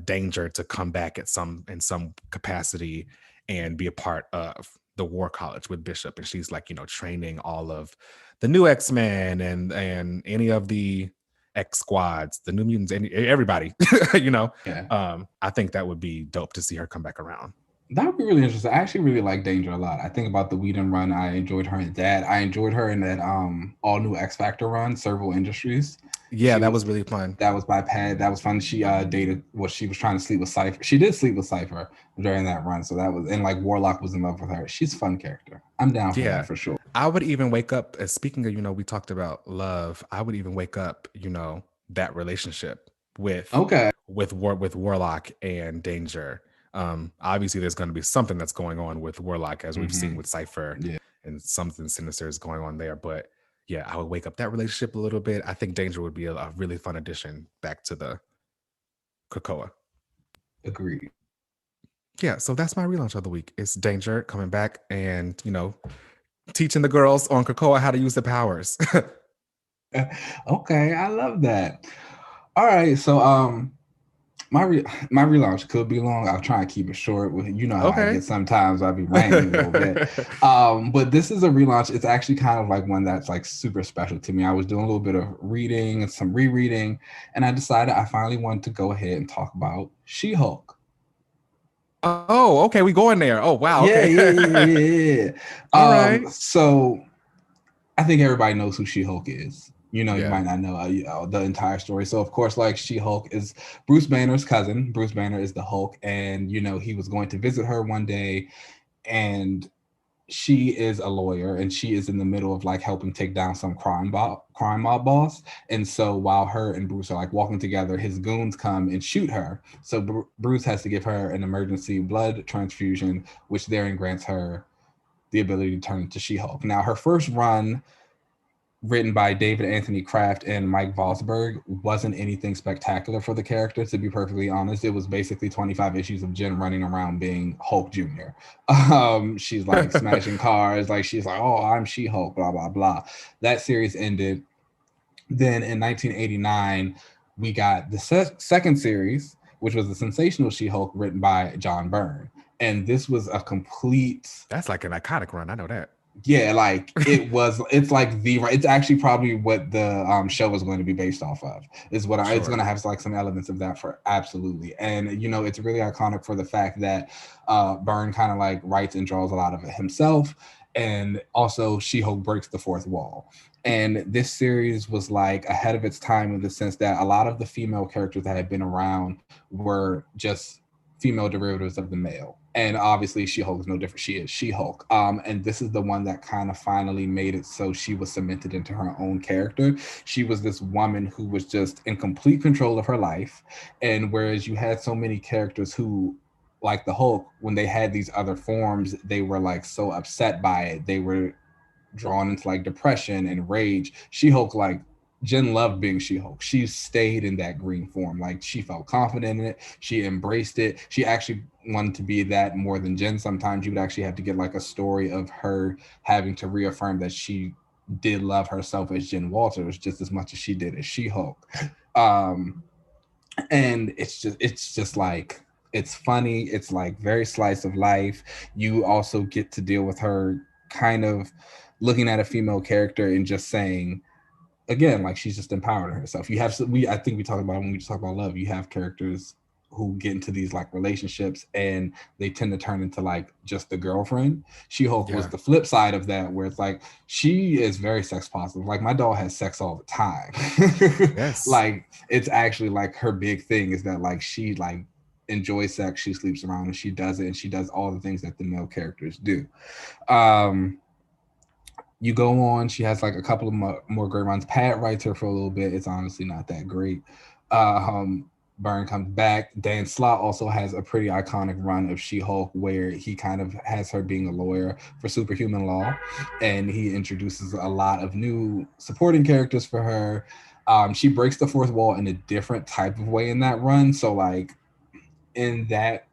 Danger to come back at in some capacity and be a part of the war college with Bishop. And she's like, you know, training all of the new X-Men and any of the X squads, the New Mutants, everybody, you know. Yeah. I think that would be dope to see her come back around. That would be really interesting. I actually really like Danger a lot. I think about the Whedon run. I enjoyed her in that. I enjoyed her in that all new X Factor run, Serval Industries. Yeah, She that was was really fun. that was by Pad. That was fun. She dated she was trying to sleep with Cypher. She did sleep with Cypher during that run. So that was, and like Warlock was in love with her. She's a fun character. I'm down for that Yeah. for sure. I would even wake up, as speaking of, you know, we talked about love. I would even wake up, you know, that relationship with Okay. with Warlock and Danger. Obviously there's going to be something that's going on with Warlock, as we've seen with Cypher, Yeah. and something sinister is going on there. But yeah, I would wake up that relationship a little bit. I think Danger would be a really fun addition back to the Krakoa. Agreed. Yeah, so that's my relaunch of the week. It's Danger coming back and, you know, teaching the girls on Krakoa how to use the powers. Okay, I love that. All right, so my relaunch could be long. I'll try and keep it short. You know how I Okay. get sometimes. I'll be rambling a little bit. But this is a relaunch. It's actually kind of like one that's like super special to me. I was doing a little bit of reading and some rereading, and I decided I finally wanted to go ahead and talk about She-Hulk. Oh, okay. We going there. Oh, wow. Yeah, Okay. yeah, yeah, yeah, yeah. All right. So I think everybody knows who She-Hulk is. You know, you Yeah. might not know, the entire story. So, of course, like She-Hulk is Bruce Banner's cousin. Bruce Banner is the Hulk, and you know he was going to visit her one day, and she is a lawyer, and she is in the middle of like helping take down some crime mob boss. And so while her and Bruce are like walking together, his goons come and shoot her. So Bruce has to give her an emergency blood transfusion, which therein grants her the ability to turn into She-Hulk. Now, her first run, written by David Anthony Kraft and Mike Vosberg, wasn't anything spectacular for the character, to be perfectly honest. It was basically 25 issues of Jen running around being Hulk Jr. She's like smashing cars, like she's like, oh, I'm She-Hulk, blah, blah, blah. That series ended. Then in 1989, we got the second series, which was the Sensational She-Hulk, written by John Byrne. And this was a complete, That's like an iconic run. I know that. yeah, like it's like it's actually probably what the show is going to be based off of, is what it's going Sure. to have like some elements of that, for absolutely. And you know, it's really iconic for the fact that Byrne kind of like writes and draws a lot of it himself, and also She-Hulk breaks the fourth wall. And this series was like ahead of its time in the sense that a lot of the female characters that had been around were just female derivatives of the male. And obviously She-Hulk is no different. She is She-Hulk. And this is the one that kind of finally made it so she was cemented into her own character. She was this woman who was just in complete control of her life. And whereas you had so many characters who, like the Hulk, when they had these other forms, they were like so upset by it. They were drawn into like depression and rage. She-Hulk, like Jen loved being She-Hulk. She stayed in that green form. Like she felt confident in it. She embraced it. She actually wanted to be that more than Jen. Sometimes you would actually have to get like a story of her having to reaffirm that she did love herself as Jen Walters just as much as she did as She-Hulk. Um, and it's just like it's funny. It's like very slice of life. You also get to deal with her kind of looking at a female character and just saying, again, like she's just empowering herself. You have I think we talk about when we talk about love, you have characters who get into these like relationships and they tend to turn into like just the girlfriend. She-Hulk was the flip side of that, where it's like she is very sex positive. Like my dog has sex all the time. Yes. Like it's actually like her big thing is that like she like enjoys sex, she sleeps around and she does it, and she does all the things that the male characters do. um you go on, she has like a couple of more great runs. Pat writes her for a little bit. It's honestly not that great. Byrne comes back. Dan Slott also has a pretty iconic run of She-Hulk where he kind of has her being a lawyer for superhuman law, and he introduces a lot of new supporting characters for her. She breaks the fourth wall in a different type of way in that run. So like in that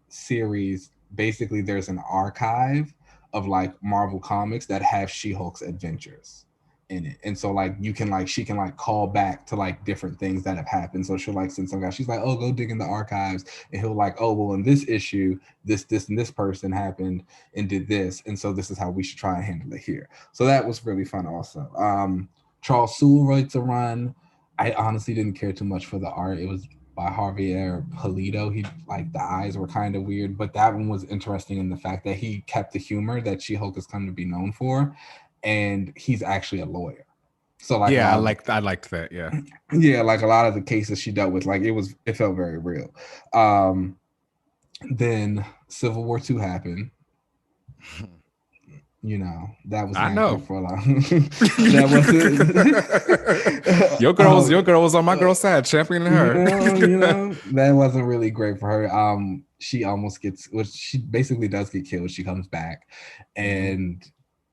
series, basically there's an archive of like Marvel comics that have She-Hulk's adventures in it. And so like you can like she can like call back to like different things that have happened. So she'll like send some guy, she's like, oh, go dig in the archives, and he'll like, oh well, in this issue this and this person happened and did this, and so this is how we should try and handle it here. So that was really fun also. Charles Soule writes a run. I honestly didn't care too much for the art. It was by Javier Polito. He like the eyes were kind of weird, but that one was interesting in the fact that he kept the humor that She-Hulk has come to be known for, and he's actually a lawyer. So like yeah, I liked that. Yeah, yeah, like a lot of the cases she dealt with, like it felt very real. Then Civil War II happened. You know, that was I not know. good for a lot. That wasn't your girl was on my girl's side, championing her. That wasn't really great for her. She almost gets, well, she basically does get killed. She comes back, and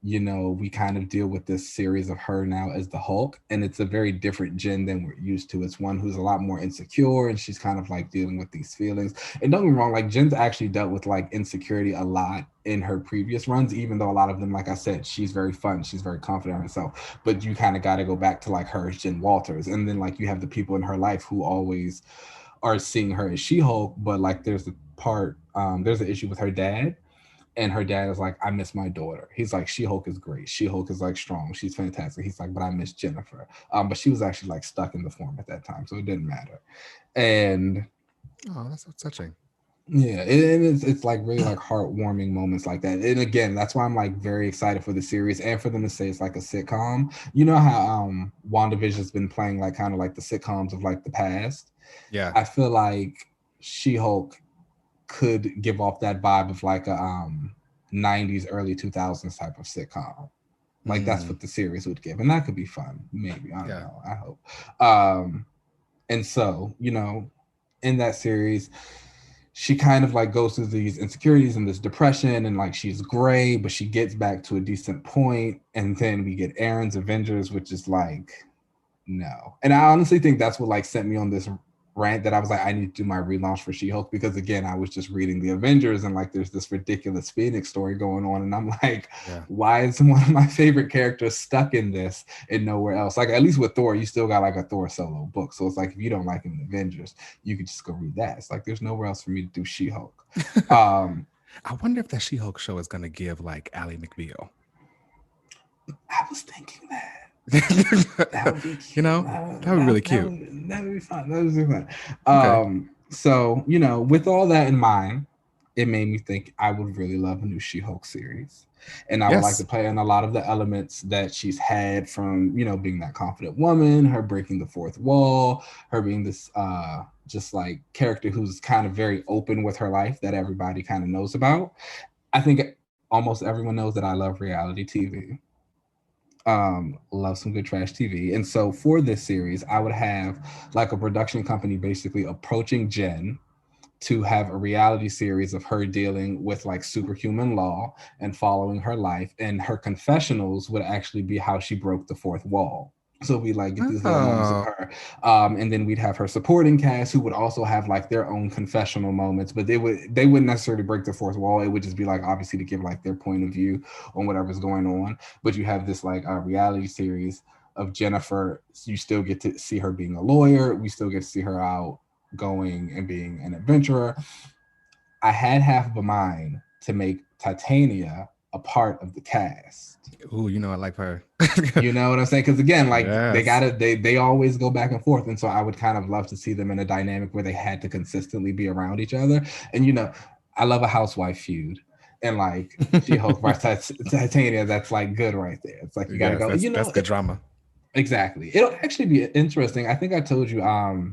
we kind of deal with this series of her now as the Hulk, and it's a very different Jen than we're used to. It's one who's a lot more insecure, and she's kind of like dealing with these feelings. And don't get me wrong, like Jen's actually dealt with like insecurity a lot in her previous runs, even though a lot of them, like I said, she's very fun, she's very confident in herself. But you kind of got to go back to like her as Jen Walters, and then like you have the people in her life who always are seeing her as She-Hulk, but like there's there's an issue with her dad. And her dad is like, I miss my daughter. He's like, She-Hulk is great. She-Hulk is like strong. She's fantastic. He's like, but I miss Jennifer. But she was actually like stuck in the form at that time, so it didn't matter. And oh, that's so touching. Yeah, and it's like really like heartwarming moments like that. And again, that's why I'm like very excited for the series and for them to say it's like a sitcom. You know how WandaVision's been playing like kind of like the sitcoms of like the past. Yeah, I feel like She-Hulk could give off that vibe of like a 90s early 2000s type of sitcom. Like that's what the series would give, and that could be fun. Maybe, I don't know, I hope. And so in that series, she kind of like goes through these insecurities and this depression, and like she's gray, but she gets back to a decent point. And then we get Aaron's Avengers, which is like no. And I honestly think that's what like sent me on this rant that I was like, I need to do my relaunch for She-Hulk, because again, I was just reading the Avengers and like there's this ridiculous Phoenix story going on, and I'm like, why is one of my favorite characters stuck in this and nowhere else? Like at least with Thor, you still got like a Thor solo book, so it's like if you don't like him in Avengers, you could just go read that. It's like there's nowhere else for me to do She-Hulk. I wonder if that She-Hulk show is gonna give like Ally McBeal. I was thinking that. That would be cute. That would be really cute. That would be fun. That would be fun. Okay. So with all that in mind, it made me think I would really love a new She-Hulk series. And I would like to Yes. play on a lot of the elements that she's had from, being that confident woman, her breaking the fourth wall, her being this just like character who's kind of very open with her life that everybody kind of knows about. I think almost everyone knows that I love reality TV. Love some good trash TV. And so for this series, I would have like a production company basically approaching Jen to have a reality series of her dealing with like superhuman law and following her life. And her confessionals would actually be how she broke the fourth wall. So we like get these little moments of Oh. her, and then we'd have her supporting cast who would also have like their own confessional moments, but they wouldn't necessarily break the fourth wall. It would just be like obviously to give like their point of view on whatever's going on. But you have this like reality series of Jennifer. You still get to see her being a lawyer. We still get to see her out going and being an adventurer. I had half of a mind to make Titania a part of the cast. Ooh, I like her. You know what I'm saying? Because again, like Yes. they always go back and forth, and so I would kind of love to see them in a dynamic where they had to consistently be around each other. And I love a housewife feud, and like She-Hulk versus Titania, that's like good right there. It's like you got to Yes, go. that's good drama. Exactly. It'll actually be interesting. I think I told you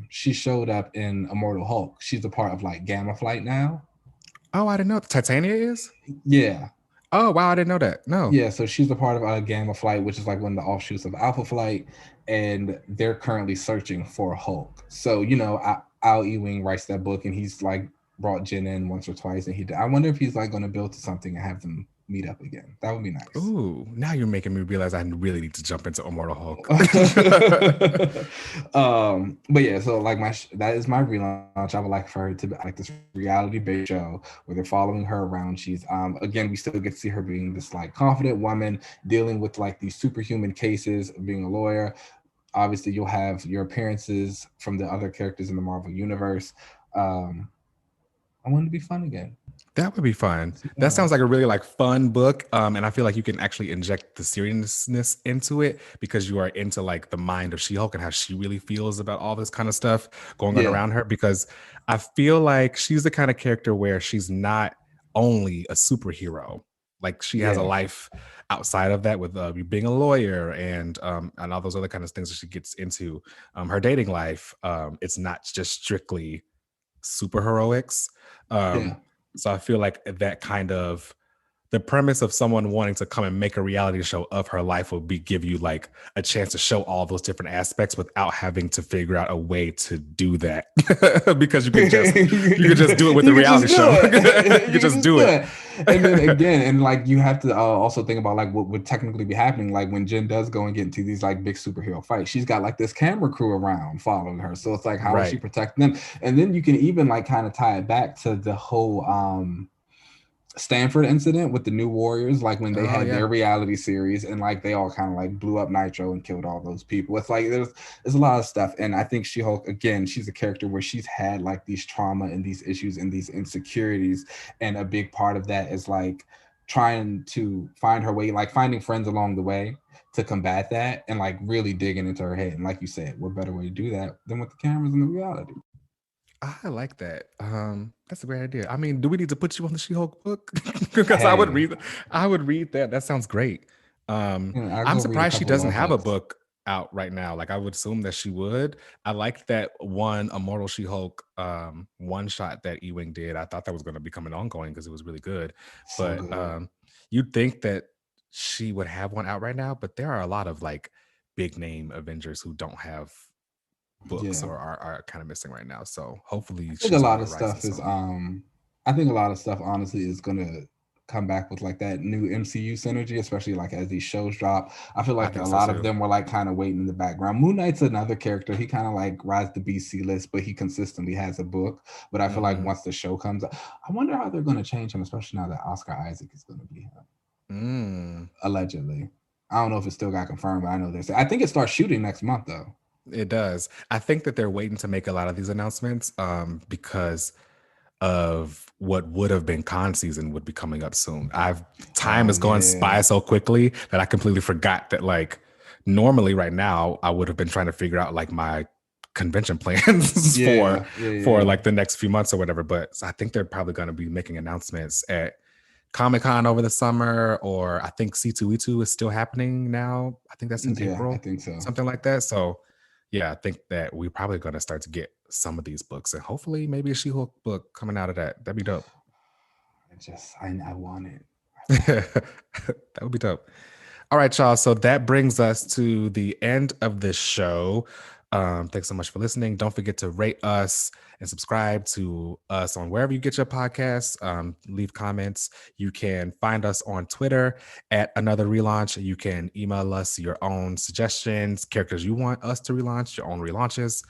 she showed up in Immortal Hulk. She's a part of like Gamma Flight now. Oh, I didn't know Titania is. Yeah. Oh wow, I didn't know that. No. Yeah, so she's a part of Gamma Flight, which is like one of the offshoots of Alpha Flight, and they're currently searching for Hulk. So Al Ewing writes that book, and he's like brought Jen in once or twice, and I wonder if he's like going to build to something and have them meet up again. That would be nice. Ooh, now you're making me realize I really need to jump into Immortal Hulk. But yeah, so like that is my relaunch. I would like for her to be like this reality-based show where they're following her around. She's again, we still get to see her being this like confident woman dealing with like these superhuman cases of being a lawyer. Obviously, you'll have your appearances from the other characters in the Marvel universe. I want it to be fun again. That would be fun. That sounds like a really like fun book. And I feel like you can actually inject the seriousness into it because you are into like the mind of She-Hulk and how she really feels about all this kind of stuff going on around her. Because I feel like she's the kind of character where she's not only a superhero. Like she has a life outside of that with being a lawyer and all those other kind of things that she gets into. Her dating life, it's not just strictly super heroics. So I feel like that kind of the premise of someone wanting to come and make a reality show of her life will give you like a chance to show all those different aspects without having to figure out a way to do that because you can just do it with the reality show. You can just do it. And then again, and like you have to also think about like what would technically be happening. Like when Jen does go and get into these like big superhero fights, she's got like this camera crew around following her. So it's like, how is she protecting them? And then you can even like kind of tie it back to the whole Stanford incident with the New Warriors, like when they had their reality series and like they all kind of like blew up Nitro and killed all those people. It's like there's a lot of stuff. And I think She-Hulk, again, she's a character where she's had like these trauma and these issues and these insecurities. And a big part of that is like trying to find her way, like finding friends along the way to combat that and like really digging into her head. And like you said, what better way to do that than with the cameras and the reality? I like that. That's a great idea. I mean, do we need to put you on the She-Hulk book? Because I would read that. That sounds great. I'm surprised she doesn't have a book out right now. Like I would assume that she would. I liked that one Immortal She-Hulk one shot that Ewing did. I thought that was going to become an ongoing because it was really good. But you'd think that she would have one out right now, but there are a lot of like big name Avengers who don't have books or are kind of missing right now. So hopefully I think a lot of stuff is I think a lot of stuff honestly is gonna come back with like that new MCU synergy, especially like as these shows drop. I feel like a lot of them were like kind of waiting in the background. Moon Knight's another character. He kind of like rides the BC list, but he consistently has a book. But I feel like once the show comes up, I wonder how they're gonna change him, especially now that Oscar Isaac is gonna be him. Allegedly. I don't know if it still got confirmed, but I know there's I think it starts shooting next month though. It does. I think that they're waiting to make a lot of these announcements because of what would have been con season would be coming up soon. Time is going by so quickly that I completely forgot that like normally right now I would have been trying to figure out like my convention plans Yeah, for like the next few months or whatever. But I think they're probably going to be making announcements at Comic-Con over the summer, or I think C2E2 is still happening now. I think that's in April. I think so. Something like that. So yeah, I think that we're probably going to start to get some of these books, and hopefully maybe a She-Hulk book coming out of that. That'd be dope. I want it. That would be dope. All right, y'all. So that brings us to the end of this show. Thanks so much for listening. Don't forget to rate us and subscribe to us on wherever you get your podcasts. Leave comments. You can find us on Twitter at Another Relaunch. You can email us your own suggestions, characters you want us to relaunch, your own relaunches,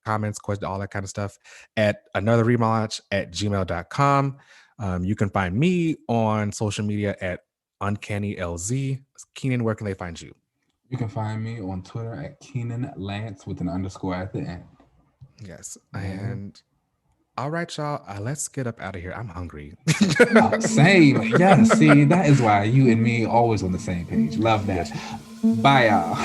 comments, questions, all that kind of stuff at anotherrelaunch@gmail.com. You can find me on social media at UncannyLZ. Keenan, where can they find you? You can find me on Twitter at Keenan Lance with an underscore at the end. Yes. And all right, y'all. Let's get up out of here. I'm hungry. Same. Yeah. See, that is why you and me always on the same page. Love that. Bye, y'all.